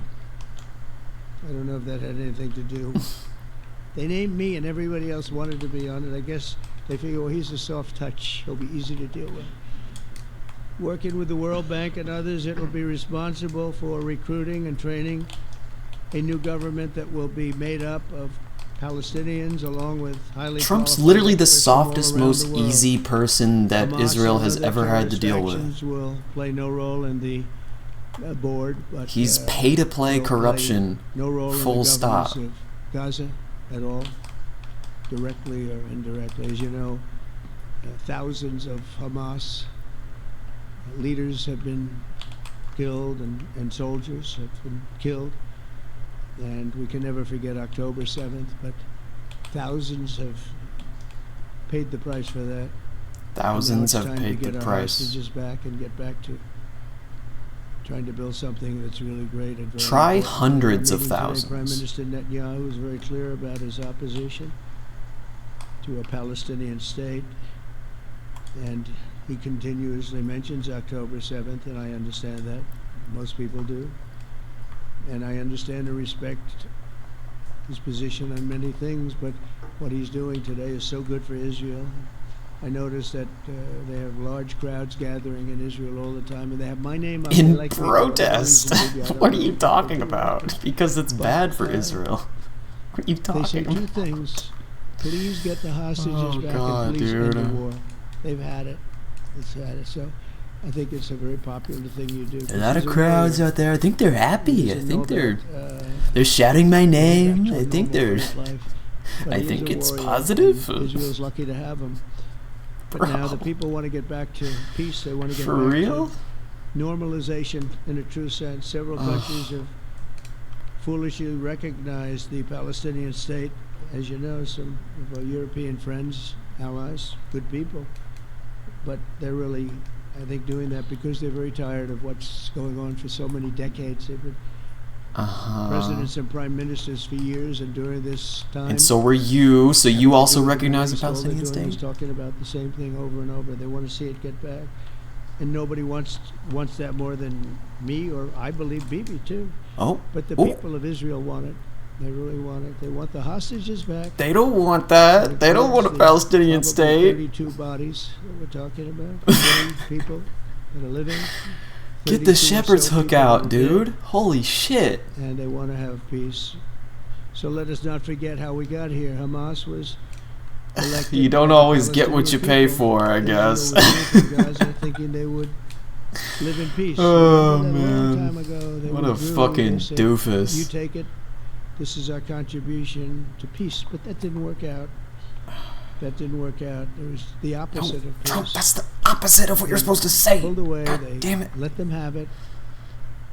I don't know if that had anything to do. They named me, and everybody else wanted to be on it. I guess they figure, well, he's a soft touch. He'll be easy to deal with. Working with the World Bank and others, it will be responsible for recruiting and training a new government that will be made up of Palestinians along with highly Trump's literally the softest, most easy person that Israel has ever had to deal with. Will play no role in the board, but he's pay-to-play corruption. No role full in the stop. Of Gaza at all, directly or indirectly. As you know, thousands of Hamas leaders have been killed, and soldiers have been killed, and we can never forget October 7th, but thousands have paid the price for that. Thousands have paid the our price. Hostages back and get back to trying to build something that's really great. And Try important. hundreds of Today, thousands. Prime Minister Netanyahu was very clear about his opposition to a Palestinian state, and he continuously mentions October 7th, and I understand that. Most people do. And I understand and respect his position on many things, but what he's doing today is so good for Israel. I noticed that they have large crowds gathering in Israel all the time, and they have my name up. In like protest? What are you talking about? Because it's bad for Israel. What are you talking about? They say about? two things. Please get the hostages back, and please end the war. They've had it. It's had it. So I think it's a very popular thing you do. A lot of crowds out there. I think they're happy. I think they're shouting my name. I think they're. I think it's positive. Israel's lucky to have him. But now the people want to get back to peace. They want to get for back real to normalization in a true sense. Several countries have foolishly recognized the Palestinian state. As you know, some of our European friends, allies, good people. But they're really, I think, doing that because they're very tired of what's going on for so many decades. They've been presidents and prime ministers for years, and during this time. And so were you. So you also recognize the Palestinian state? All state? Talking about the same thing over and over. They want to see it get back, and nobody wants that more than me, or I believe Bibi too. Oh. But the people of Israel want it. They really want it. They want the hostages back. They don't want that. They don't want a Palestinian state. 32 bodies that we're talking about. 20 people that are living. Get the shepherd's hook out, dude. Holy shit. And they want to have peace. So let us not forget how we got here. Hamas was elected. You don't always get what you pay for, I guess. Thinking they would live in peace. Oh, man. man. A long time ago, they What a withdrew. fucking They said, doofus. You take it. This is our contribution to peace. But that didn't work out. That didn't work out. It was the opposite of peace. Trump, that's the opposite of what you're supposed to say. Pulled away. God They damn it. let them have it.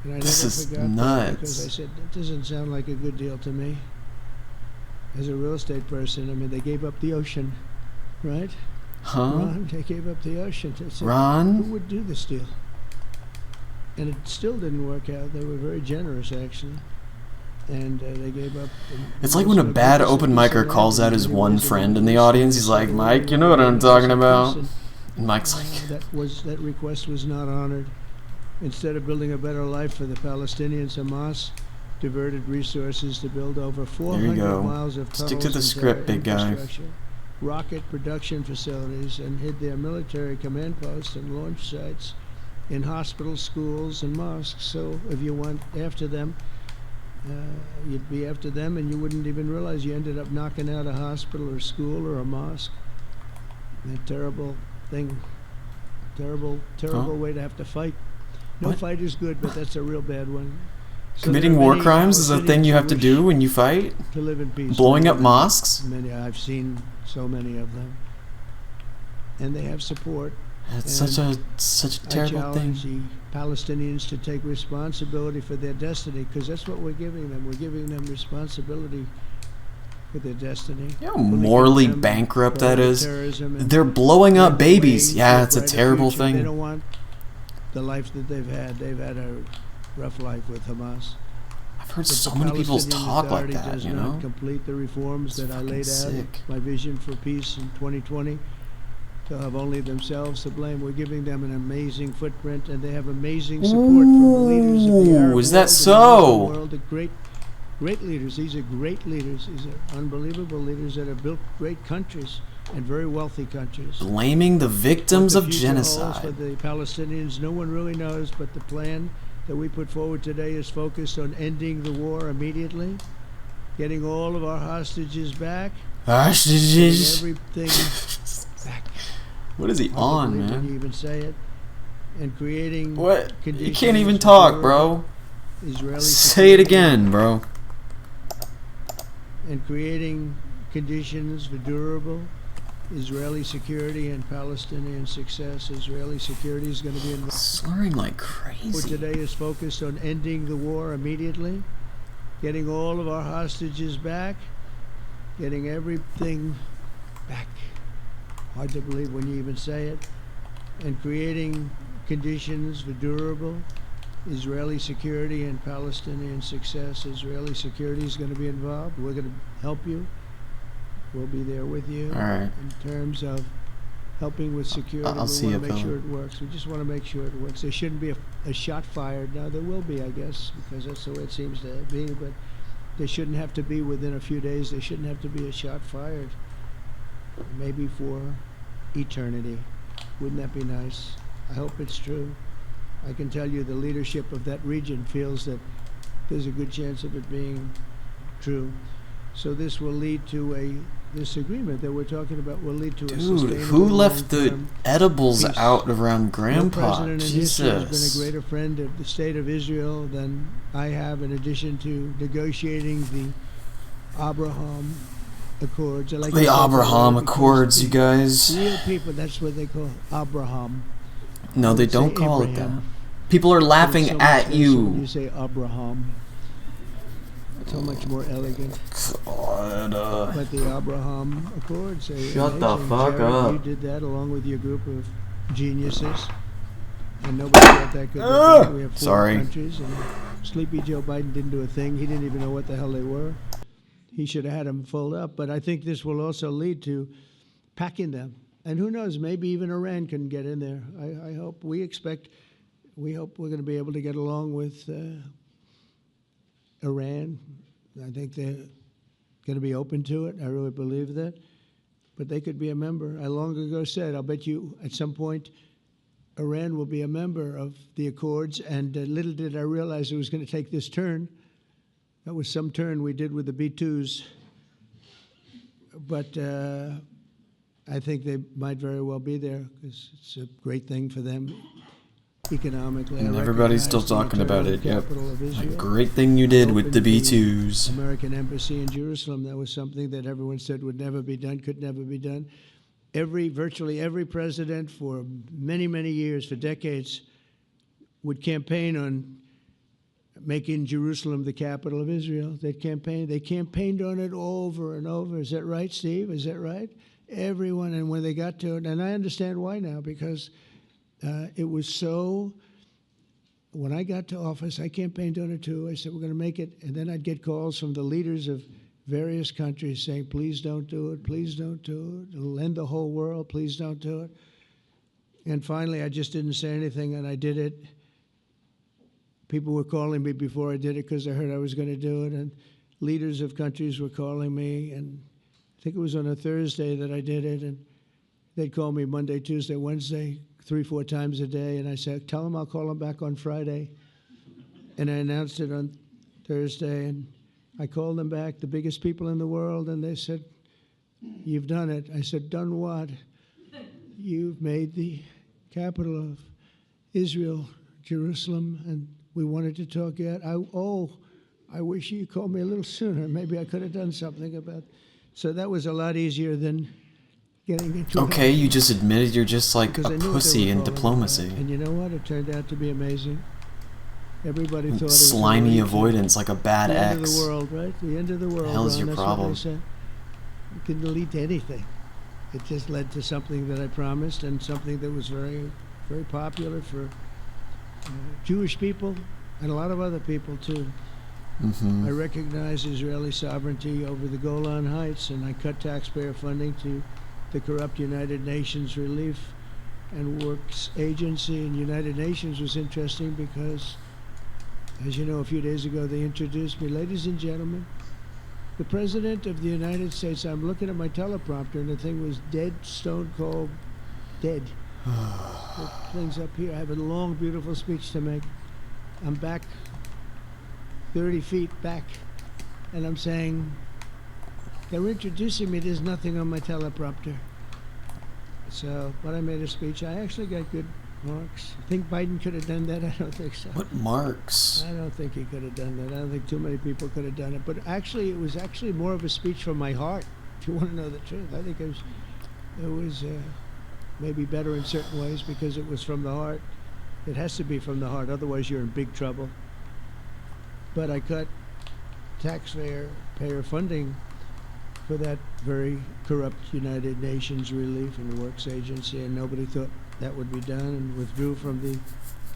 And I This never is forgot that nuts. because I said, that doesn't sound like a good deal to me. As a real estate person, I mean, they gave up the ocean, right? Huh? Ron, they gave up the ocean. They said, Ron? who would do this deal? And it still didn't work out. They were very generous, actually. And they gave up. It's like when a bad open micer calls out his one friend in the audience. He's like, Mike, you know what I'm talking about? And Mike's like, that request was not honored. Instead of building a better life for the Palestinians, Hamas diverted resources to build over 400 go. miles of tunnels Stick to the and script, big guy. infrastructure, rocket production facilities, and hid their military command posts and launch sites in hospitals, schools, and mosques. So if you went after them, you'd be after them, and you wouldn't even realize you ended up knocking out a hospital or school or a mosque. A terrible thing. Terrible way to have to fight. No What? fight is good, but that's a real bad one. So committing there are war many crimes is a thing you have to Palestinians do who when you fight? wish to live in peace. Blowing up mosques? Many, I've seen so many of them, and they have support. It's such a terrible I thing. challenge the Palestinians to take responsibility for their destiny, because that's what we're giving them. We're giving them responsibility for their destiny. You know how morally bankrupt that is? They're blowing up babies. Yeah, it's a terrible They thing. don't want the life that they've had. They've had a rough life with Hamas. I've heard If so the many people Palestinian talk like Authority that, does you not know? complete the reforms that I laid out, sick. my vision for peace in 2020, they'll have only themselves to blame. We're giving them an amazing footprint, and they have amazing support from the leaders of the Arab Ooh, is that world, the so? Muslim world, the great leaders. These are great leaders. These are unbelievable leaders that have built great countries and very wealthy countries. Blaming the victims What of the future holds for genocide. the Palestinians, no one really knows, but the plan that we put forward today is focused on ending the war immediately, getting all of our hostages back, Hostages? getting everything back. What is he Hard to on, believe when man? you even say it, and creating What? You conditions can't even for talk, bro. Israeli Say it security again, bro. and creating conditions for durable Israeli security and Palestinian success. Israeli security is going to be involved. Slurring like For crazy. today is focused on ending the war immediately, getting all of our hostages back, getting everything back. Hard to believe when you even say it, and creating conditions for durable Israeli security and Palestinian success. Israeli security is going to be involved. We're going to help you. We'll be there with you. All right. In terms of helping with security, I'll we see want you, to make fella. sure it works. We just want to make sure it works. There shouldn't be a shot fired. Now, there will be, I guess, because that's the way it seems to be, but there shouldn't have to be within a few days. There shouldn't have to be a shot fired. Maybe for eternity. Wouldn't that be nice? I hope it's true. I can tell you the leadership of that region feels that there's a good chance of it being true. So this will lead to this agreement that we're talking about will lead to a Dude, sustainable who left the long-term edibles peace. out around No Grandpa? president in history has been Jesus. a greater friend of the state of Israel than I have, in addition to negotiating the Abraham Accords. I like to The say that Abraham because Accords, you guys. Real people, that's what they call Abraham. No, they Say don't call it that. Abraham. People are But it's laughing so much at nicer when you. you say Abraham. So much more elegant. God, But the Abraham Accords say Shut the amazing. fuck Jared, up. You did that along with your group of geniuses, and nobody got that good. We have 4 Sorry. countries, and Sleepy Joe Biden didn't do a thing. He didn't even know what the hell they were. He should have had them fold up. But I think this will also lead to packing them. And who knows? Maybe even Iran can get in there. I hope. We hope we're going to be able to get along with Iran. I think they're going to be open to it. I really believe that. But they could be a member. I long ago said, I'll bet you at some point Iran will be a member of the Accords, and little did I realize it was going to take this turn. That was some turn we did with the B-2s. But I think they might very well be there because it's a great thing for them economically. And everybody's still talking about it. Yep. A great thing you did with the B-2s. American embassy in Jerusalem. That was something that everyone said would never be done, could never be done. Virtually every president for many, many years, for decades, would campaign on making Jerusalem the capital of Israel. They campaigned on it over and over. Is that right, Steve? Is that right? Everyone, and when they got to it, and I understand why now, because it was so, when I got to office, I campaigned on it too. I said, we're going to make it, and then I'd get calls from the leaders of various countries saying, please don't do it, please don't do it. It'll end the whole world, please don't do it. And finally, I just didn't say anything, and I did it. People were calling me before I did it because they heard I was going to do it, and leaders of countries were calling me, and I think it was on a Thursday that I did it, and they'd call me Monday, Tuesday, Wednesday, 3-4 times a day, and I said, tell them I'll call them back on Friday. And I announced it on Thursday, and I called them back, the biggest people in the world, and they said, you've done it. I said, done what? You've made the capital of Israel, Jerusalem, and we wanted to talk yet. I wish you called me a little sooner. Maybe I could have done something about it. So that was a lot easier than getting into Okay, you just admitted you're just like a pussy in diplomacy. And you know what? It turned out to be amazing. Everybody thought it was slimy avoidance, like a bad the ex. end of the world, right? The end of the world. The hell's Ron, your that's problem? What they said. You can lead to anything. It just led to something that I promised and something that was very, very popular for Jewish people and a lot of other people too. Mm-hmm. I recognize Israeli sovereignty over the Golan Heights, and I cut taxpayer funding to the corrupt United Nations Relief and Works Agency. And United Nations was interesting because, as you know, a few days ago they introduced me. Ladies and gentlemen, the President of the United States. I'm looking at my teleprompter, and the thing was dead, stone cold, dead. The thing's up here. I have a long, beautiful speech to make. I'm back 30 feet back, and I'm saying, they're introducing me, there's nothing on my teleprompter. So, but I made a speech. I actually got good marks. Think Biden could have done that? I don't think so. What marks? I don't think he could have done that. I don't think too many people could have done it. But actually, it was actually more of a speech from my heart, if you want to know the truth. I think it was maybe better in certain ways because it was from the heart. It has to be from the heart, otherwise you're in big trouble. But I cut taxpayer funding for that very corrupt United Nations Relief and Works Agency, and nobody thought that would be done, and withdrew from the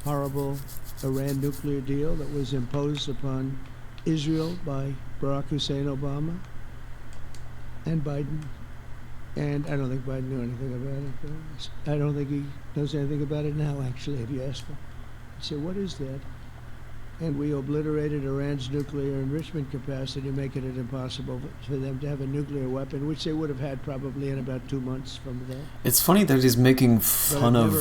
horrible Iran nuclear deal that was imposed upon Israel by Barack Hussein Obama and Biden. And I don't think Biden knew anything about it. I don't think he knows anything about it now, actually, if you ask him. He said, what is that? And we obliterated Iran's nuclear enrichment capacity, making it impossible for them to have a nuclear weapon, which they would have had probably in about 2 months from that. It's funny that he's making fun of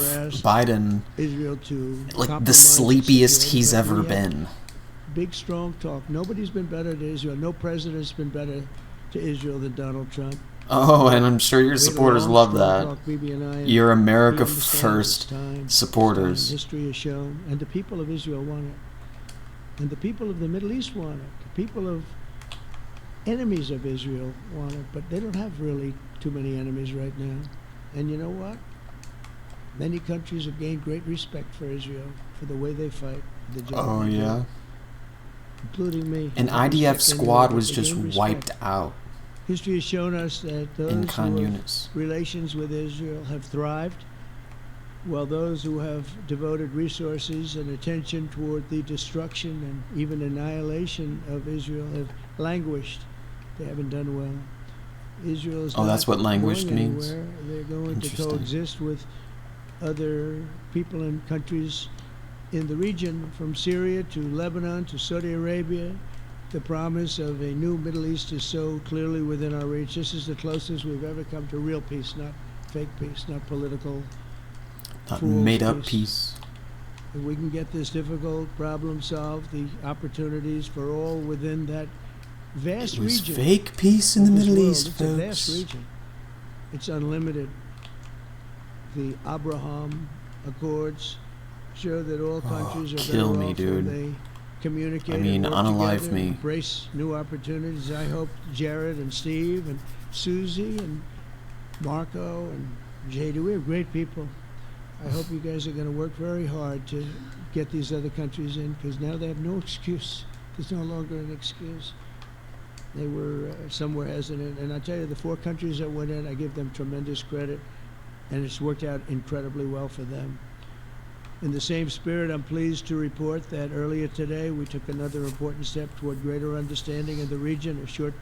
Biden, Israel to like the sleepiest he's ever been. Big, strong talk. Nobody's been better to Israel. No president's been better to Israel than Donald Trump. Oh, and I'm sure your supporters love that. Talk, Bibi and I, You're America we understand First supporters. History has shown, and the people of Israel want it. And the people of the Middle East want it. The people of enemies of Israel want it, but they don't have really too many enemies right now. And you know what? Many countries have gained great respect for Israel for the way they fight. Oh, yeah? Including me. An IDF squad was just wiped out. History has shown us that those who have relations with Israel have thrived, while those who have devoted resources and attention toward the destruction and even annihilation of Israel have languished. They haven't done well. Israel is that's what languished means? They're going to coexist with other people and countries in the region, from Syria to Lebanon to Saudi Arabia. The promise of a new Middle East is so clearly within our reach. This is the closest we've ever come to real peace, not fake peace, not political. made-up peace. If we can get this difficult problem solved, the opportunities for all within that vast It was region. fake peace in the Middle world. East, It's folks. a vast region. It's unlimited. The Abraham Accords show that all countries are kill better me, off dude. when they communicate I mean, and work unalive together, me. embrace new opportunities. I hope Jared and Steve and Susie and Marco and JD, we have great people. I hope you guys are going to work very hard to get these other countries in, because now they have no excuse. There's no longer an excuse. They were, some were hesitant, and I tell you, the 4 countries that went in, I give them tremendous credit, and it's worked out incredibly well for them. In the same spirit, I'm pleased to report that earlier today, we took another important step toward greater understanding in the region. A short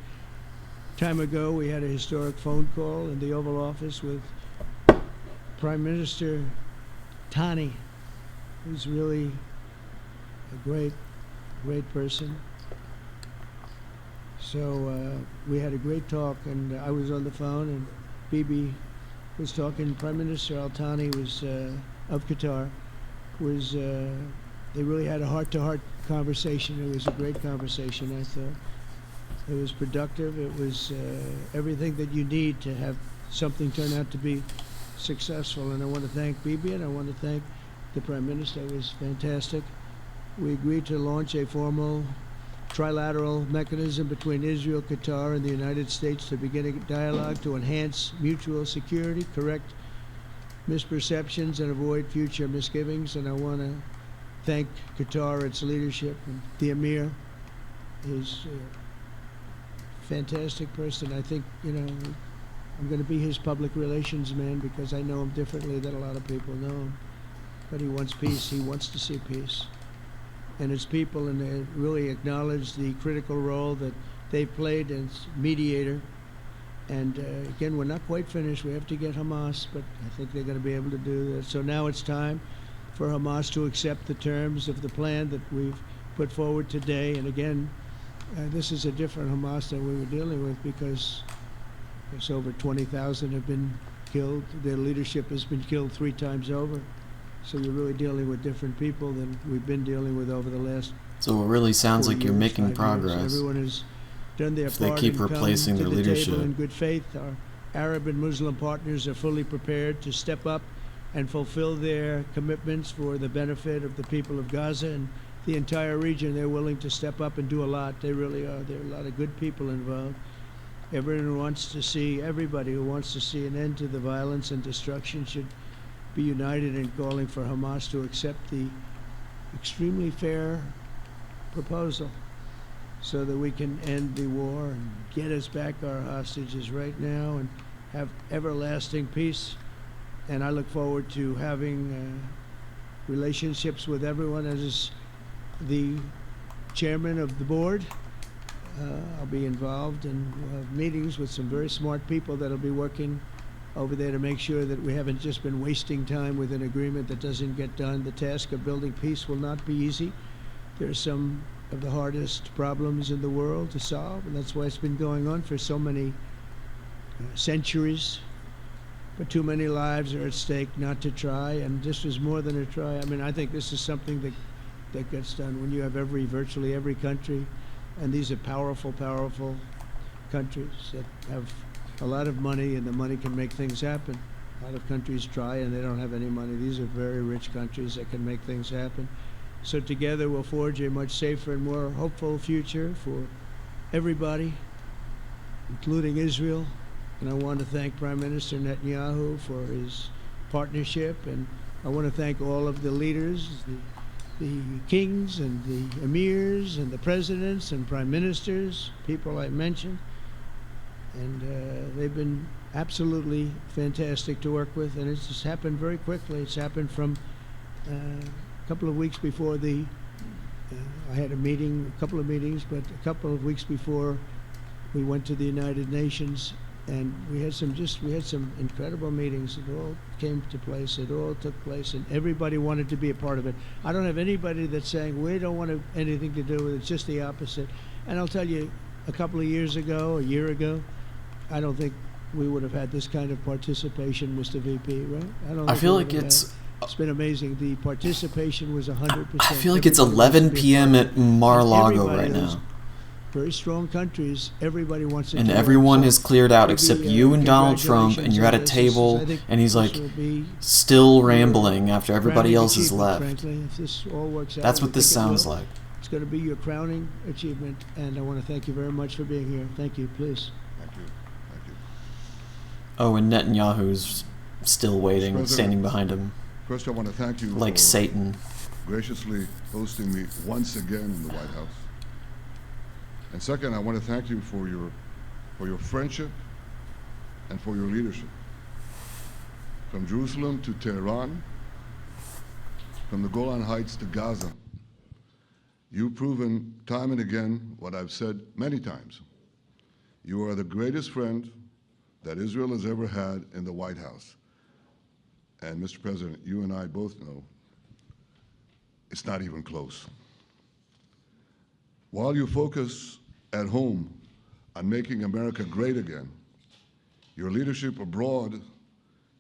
time ago, we had a historic phone call in the Oval Office with Prime Minister Tani, who's really a great person. So we had a great talk, and I was on the phone, and Bibi was talking. Prime Minister Al Thani was of Qatar. They really had a heart-to-heart conversation. It was a great conversation, I thought. It was productive. It was everything that you need to have something turn out to be successful. And I want to thank Bibi, and I want to thank the Prime Minister. It was fantastic. We agreed to launch a formal trilateral mechanism between Israel, Qatar, and the United States to begin a dialogue to enhance mutual security, correct misperceptions, and avoid future misgivings. And I want to thank Qatar, its leadership, and the Emir is a fantastic person. I think, you know, I'm going to be his public relations man because I know him differently than a lot of people know him. But he wants peace. He wants to see peace. And his people, and they really acknowledge the critical role that they've played as mediator. And again, we're not quite finished. We have to get Hamas, but I think they're going to be able to do that. So now it's time for Hamas to accept the terms of the plan that we've put forward today. And again, this is a different Hamas than we were dealing with, because there's over 20,000 have been killed. Their leadership has been killed 3 times over. So you're really dealing with different people than we've been dealing with over the last. So it really sounds 4 like you're years, making 5 progress. years. Everyone has done their If they part keep and come replacing to their the leadership. table in good faith. Our Arab and Muslim partners are fully prepared to step up and fulfill their commitments for the benefit of the people of Gaza and the entire region. They're willing to step up and do a lot. They really are. There are a lot of good people involved. Everyone wants to see, everybody who wants to see an end to the violence and destruction should be united in calling for Hamas to accept the extremely fair proposal so that we can end the war and get us back our hostages right now and have everlasting peace. And I look forward to having relationships with everyone. As the chairman of the board, I'll be involved, and we'll have meetings with some very smart people that'll be working over there to make sure that we haven't just been wasting time with an agreement that doesn't get done. The task of building peace will not be easy. There are some of the hardest problems in the world to solve, and that's why it's been going on for so many centuries. But too many lives are at stake not to try, and this is more than a try. I mean, I think this is something that gets done when you have virtually every country, and these are powerful countries that have a lot of money, and the money can make things happen. A lot of countries try and they don't have any money. These are very rich countries that can make things happen. So together we'll forge a much safer and more hopeful future for everybody, including Israel. And I want to thank Prime Minister Netanyahu for his partnership, and I want to thank all of the leaders, the kings and the emirs and the presidents and prime ministers, people I mentioned. And they've been absolutely fantastic to work with, and it's just happened very quickly. It's happened from a couple of weeks before I had a couple of meetings, but a couple of weeks before we went to the United Nations, and we had some incredible meetings. It all came to place. It all took place, and everybody wanted to be a part of it. I don't have anybody that's saying we don't want anything to do with it. It's just the opposite. And I'll tell you, a couple of years ago, a year ago, I don't think we would have had this kind of participation, Mr. VP, right? I feel like it's It's been amazing. The participation was 100%. I feel like it's 11 p.m. at Mar-a-Lago right now. Very strong countries. Everybody wants to. And everyone has cleared out except you and Donald Trump, and you're at a table, and he's like still rambling after everybody else has left. Frankly, if this all works out, That's what this sounds like. It's going to be your crowning achievement, and I want to thank you very much for being here. Thank you, please. Thank you. Thank you. Oh, and Netanyahu's still waiting, standing behind him. First, I want to thank you like for Satan. graciously hosting me once again in the White House. And second, I want to thank you for your friendship and for your leadership. From Jerusalem to Tehran, from the Golan Heights to Gaza, you've proven time and again what I've said many times. You are the greatest friend that Israel has ever had in the White House. And Mr. President, you and I both know it's not even close. While you focus at home on making America great again, your leadership abroad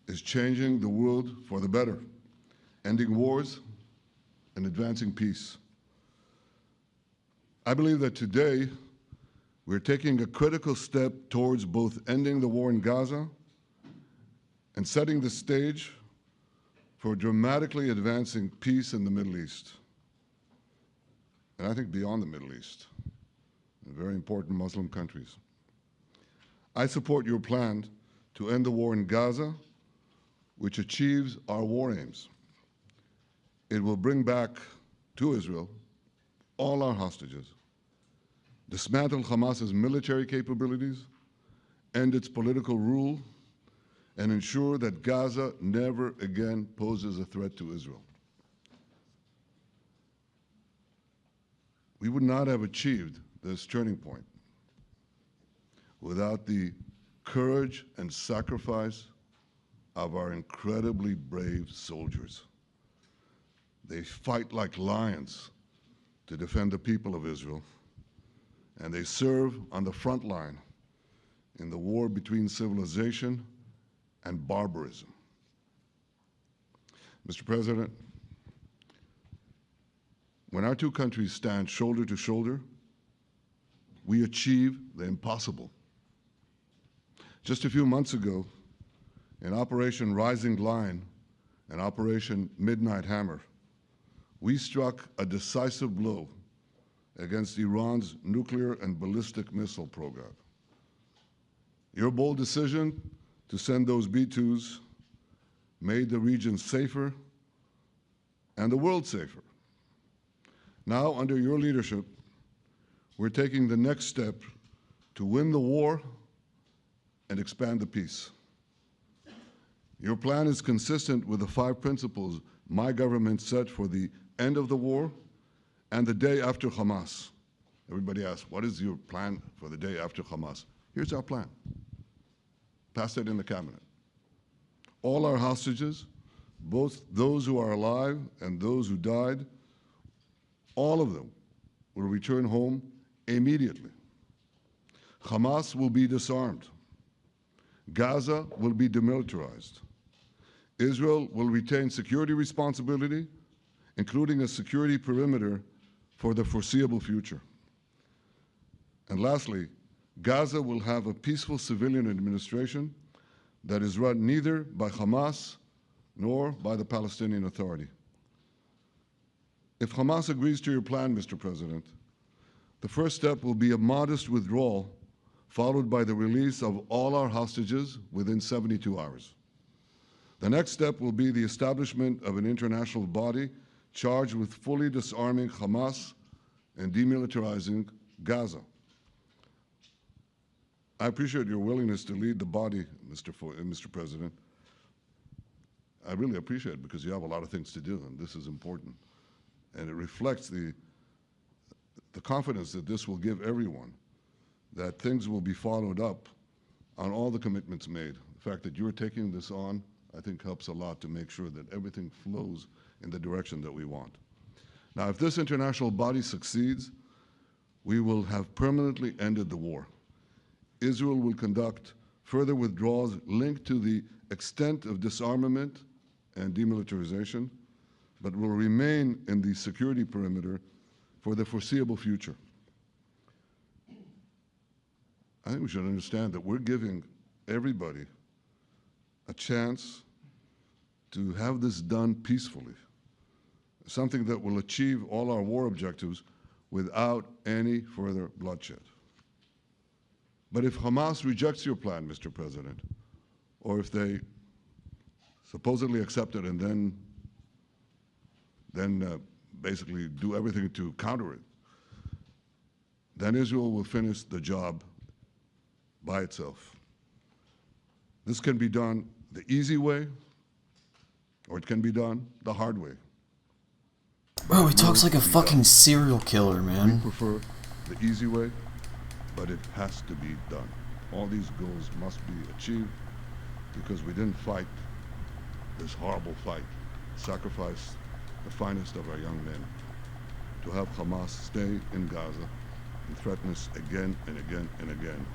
is changing the world for the better, ending wars and advancing peace. I believe that today we're taking a critical step towards both ending the war in Gaza and setting the stage for dramatically advancing peace in the Middle East, and I think beyond the Middle East, in very important Muslim countries. I support your plan to end the war in Gaza, which achieves our war aims. It will bring back to Israel all our hostages, dismantle Hamas's military capabilities, end its political rule, and ensure that Gaza never again poses a threat to Israel. We would not have achieved this turning point without the courage and sacrifice of our incredibly brave soldiers. They fight like lions to defend the people of Israel, and they serve on the front line in the war between civilization and barbarism. Mr. President, when our two countries stand shoulder to shoulder, we achieve the impossible. Just a few months ago, in Operation Rising Lion and Operation Midnight Hammer, we struck a decisive blow against Iran's nuclear and ballistic missile program. Your bold decision to send those B-2s made the region safer and the world safer. Now, under your leadership, we're taking the next step to win the war and expand the peace. Your plan is consistent with the 5 principles my government set for the end of the war and the day after Hamas. Everybody asks, what is your plan for the day after Hamas? Here's our plan. Passed it in the cabinet. All our hostages, both those who are alive and those who died, all of them will return home immediately. Hamas will be disarmed. Gaza will be demilitarized. Israel will retain security responsibility, including a security perimeter for the foreseeable future. And lastly, Gaza will have a peaceful civilian administration that is run neither by Hamas nor by the Palestinian Authority. If Hamas agrees to your plan, Mr. President, the first step will be a modest withdrawal, followed by the release of all our hostages within 72 hours. The next step will be the establishment of an international body charged with fully disarming Hamas and demilitarizing Gaza. I appreciate your willingness to lead the body, Mr. President. I really appreciate it because you have a lot of things to do, and this is important. And it reflects the confidence that this will give everyone, that things will be followed up on all the commitments made. The fact that you're taking this on, I think, helps a lot to make sure that everything flows in the direction that we want. Now, if this international body succeeds, we will have permanently ended the war. Israel will conduct further withdrawals linked to the extent of disarmament and demilitarization, but will remain in the security perimeter for the foreseeable future. I think we should understand that we're giving everybody a chance to have this done peacefully, something that will achieve all our war objectives without any further bloodshed. But if Hamas rejects your plan, Mr. President, or if they supposedly accept it and then basically do everything to counter it, then Israel will finish the job by itself. This can be done the easy way, or it can be done the hard way. Bro, he talks like a fucking serial killer, man. We prefer the easy way, but it has to be done. All these goals must be achieved because we didn't fight this horrible fight, sacrifice the finest of our young men to have Hamas stay in Gaza and threaten us again and again and again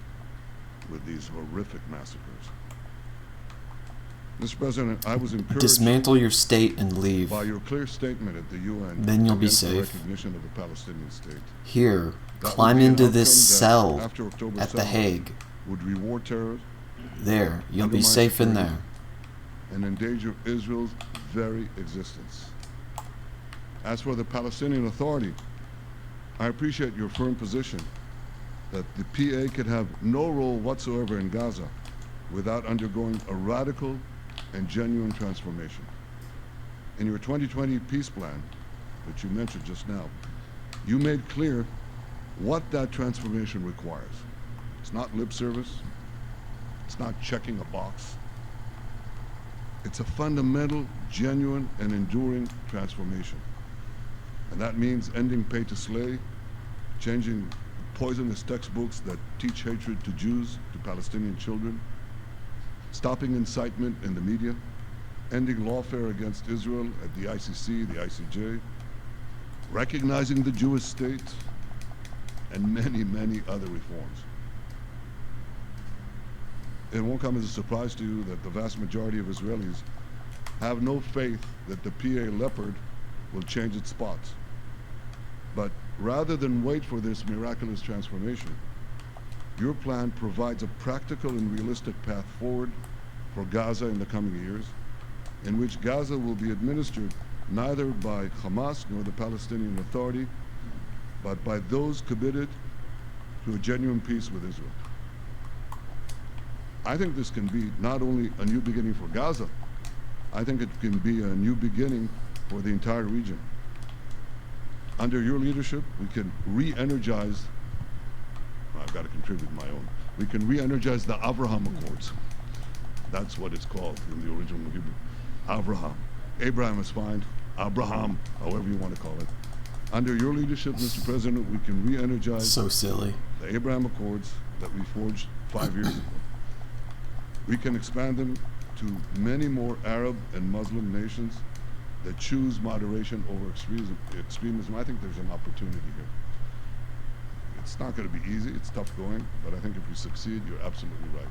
with these horrific massacres. Mr. President, I was encouraged dismantle your state and leave. by your clear statement at the UN. Then you'll be against the safe. recognition of the Palestinian state. Here, That climb would be an into this outcome that, cell after October at the 7th, Hague. would reward terror. There, you'll be undermine safe in security, there. and endanger Israel's very existence. As for the Palestinian Authority, I appreciate your firm position that the PA could have no role whatsoever in Gaza without undergoing a radical and genuine transformation. In your 2020 peace plan, which you mentioned just now, you made clear what that transformation requires. It's not lip service. It's not checking a box. It's a fundamental, genuine, and enduring transformation. And that means ending pay to slay, changing poisonous textbooks that teach hatred to Jews, to Palestinian children, stopping incitement in the media, ending lawfare against Israel at the ICC, the ICJ, recognizing the Jewish state, and many, many other reforms. It won't come as a surprise to you that the vast majority of Israelis have no faith that the PA Leopard will change its spots. But rather than wait for this miraculous transformation, your plan provides a practical and realistic path forward for Gaza in the coming years, in which Gaza will be administered neither by Hamas nor the Palestinian Authority, but by those committed to a genuine peace with Israel. I think this can be not only a new beginning for Gaza, I think it can be a new beginning for the entire region. Under your leadership, we can re-energize, I've got to contribute my own, we can re-energize the Abraham Accords. That's what it's called in the original Hebrew, Abraham. Abraham is fine, Abraham, however you want to call it. Under your leadership, Mr. President, we can re-energize So silly. the Abraham Accords that we forged 5 years ago. We can expand them to many more Arab and Muslim nations that choose moderation over extremism. I think there's an opportunity here. It's not going to be easy, it's tough going, but I think if we succeed, you're absolutely right.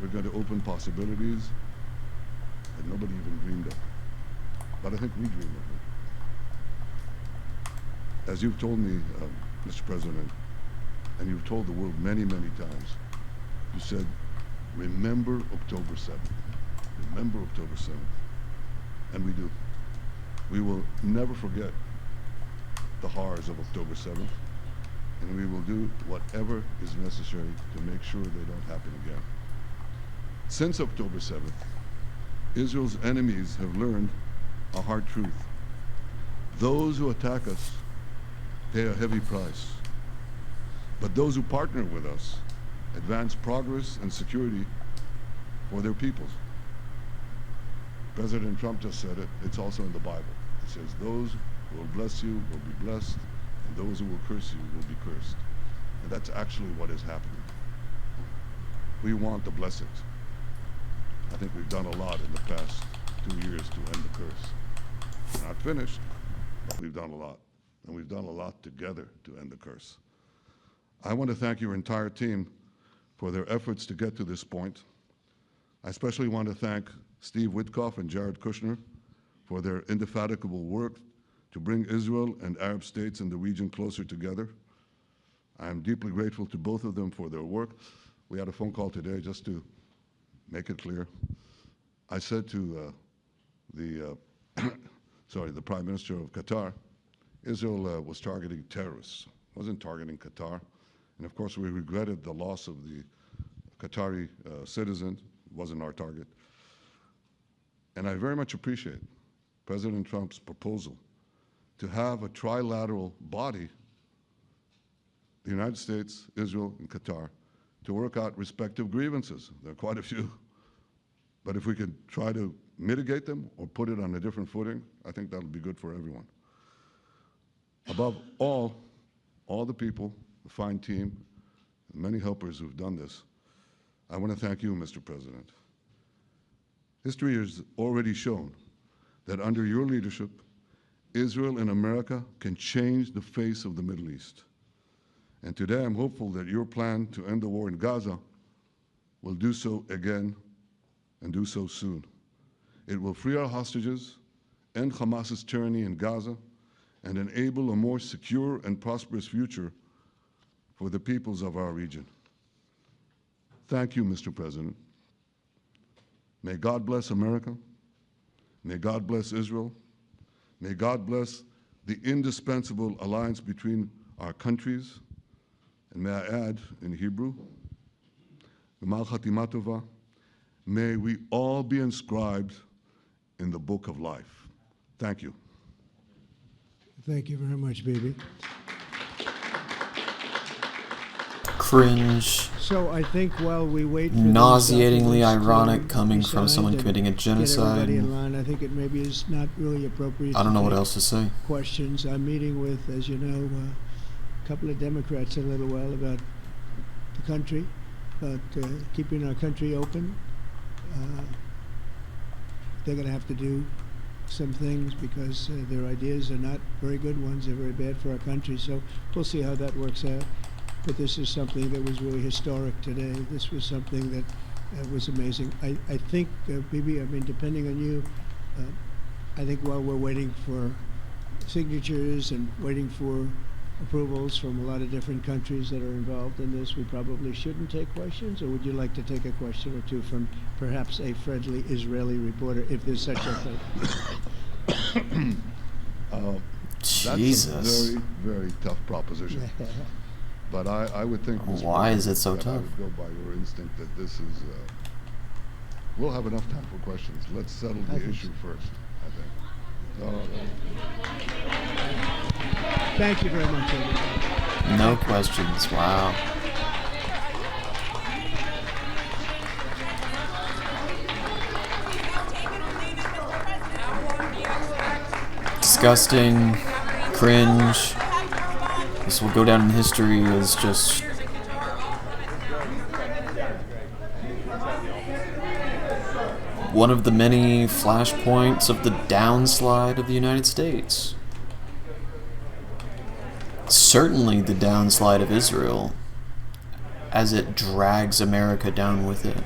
We're going to open possibilities that nobody even dreamed of. But I think we dream of it. As you've told me, Mr. President, and you've told the world many, many times, you said, remember October 7th. Remember October 7th. And we do. We will never forget the horrors of October 7th, and we will do whatever is necessary to make sure they don't happen again. Since October 7th, Israel's enemies have learned a hard truth. Those who attack us pay a heavy price, but those who partner with us advance progress and security for their peoples. President Trump just said it. It's also in the Bible. It says, those who will bless you will be blessed, and those who will curse you will be cursed. And that's actually what is happening. We want the blessings. I think we've done a lot in the past 2 years to end the curse. We're not finished, but we've done a lot. And we've done a lot together to end the curse. I want to thank your entire team for their efforts to get to this point. I especially want to thank Steve Witkoff and Jared Kushner for their indefatigable work to bring Israel and Arab states in the region closer together. I am deeply grateful to both of them for their work. We had a phone call today just to make it clear. I said to the Prime Minister of Qatar, Israel was targeting terrorists, wasn't targeting Qatar. And of course, we regretted the loss of the Qatari citizen, wasn't our target. And I very much appreciate President Trump's proposal to have a trilateral body, the United States, Israel, and Qatar, to work out respective grievances. There are quite a few. But if we could try to mitigate them or put it on a different footing, I think that'll be good for everyone. Above all the people, the fine team, the many helpers who've done this, I want to thank you, Mr. President. History has already shown that under your leadership, Israel and America can change the face of the Middle East. And today I'm hopeful that your plan to end the war in Gaza will do so again and do so soon. It will free our hostages, end Hamas's tyranny in Gaza, and enable a more secure and prosperous future for the peoples of our region. Thank you, Mr. President. May God bless America. May God bless Israel. May God bless the indispensable alliance between our countries. And may I add in Hebrew, G'mal Chatima Tova, may we all be inscribed in the book of life. Thank you. Thank you very much, Bibi. Cringe. So I think while we wait for nauseatingly these ironic to coming from decide someone and committing a get genocide. everybody in line, I think it maybe is not really appropriate. I don't know what take else to say. Questions. I'm meeting with, as you know, a couple of Democrats in a little while about the country, about keeping our country open. They're going to have to do some things because their ideas are not very good ones. They're very bad for our country. So we'll see how that works out. But this is something that was really historic today. This was something that was amazing. I think, Bibi, I mean, depending on you, I think while we're waiting for signatures and waiting for approvals from a lot of different countries that are involved in this, we probably shouldn't take questions? Or would you like to take a question or two from perhaps a friendly Israeli reporter, if there's such a thing? Jesus. That's a very, very tough proposition. But I would think... Why is it so tough? I would go by your instinct that this is... we'll have enough time for questions. Let's settle the issue first, I think. Thank you very much, everybody. No questions. Wow. Disgusting. Cringe. This will go down in history as just one of the many flashpoints of the downslide of the United States. Certainly the downslide of Israel, as it drags America down with it.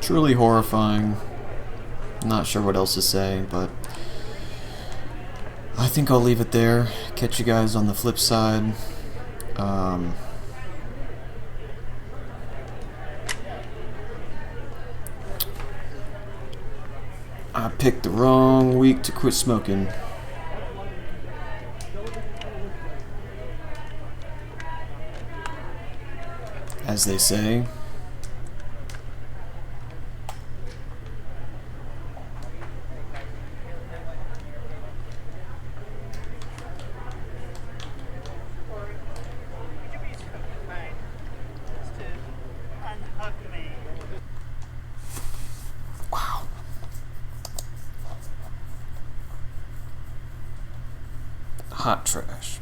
Truly horrifying. Not sure what else to say, but I think I'll leave it there. Catch you guys on the flip side. I picked the wrong week to quit smoking. As they say. Hot trash.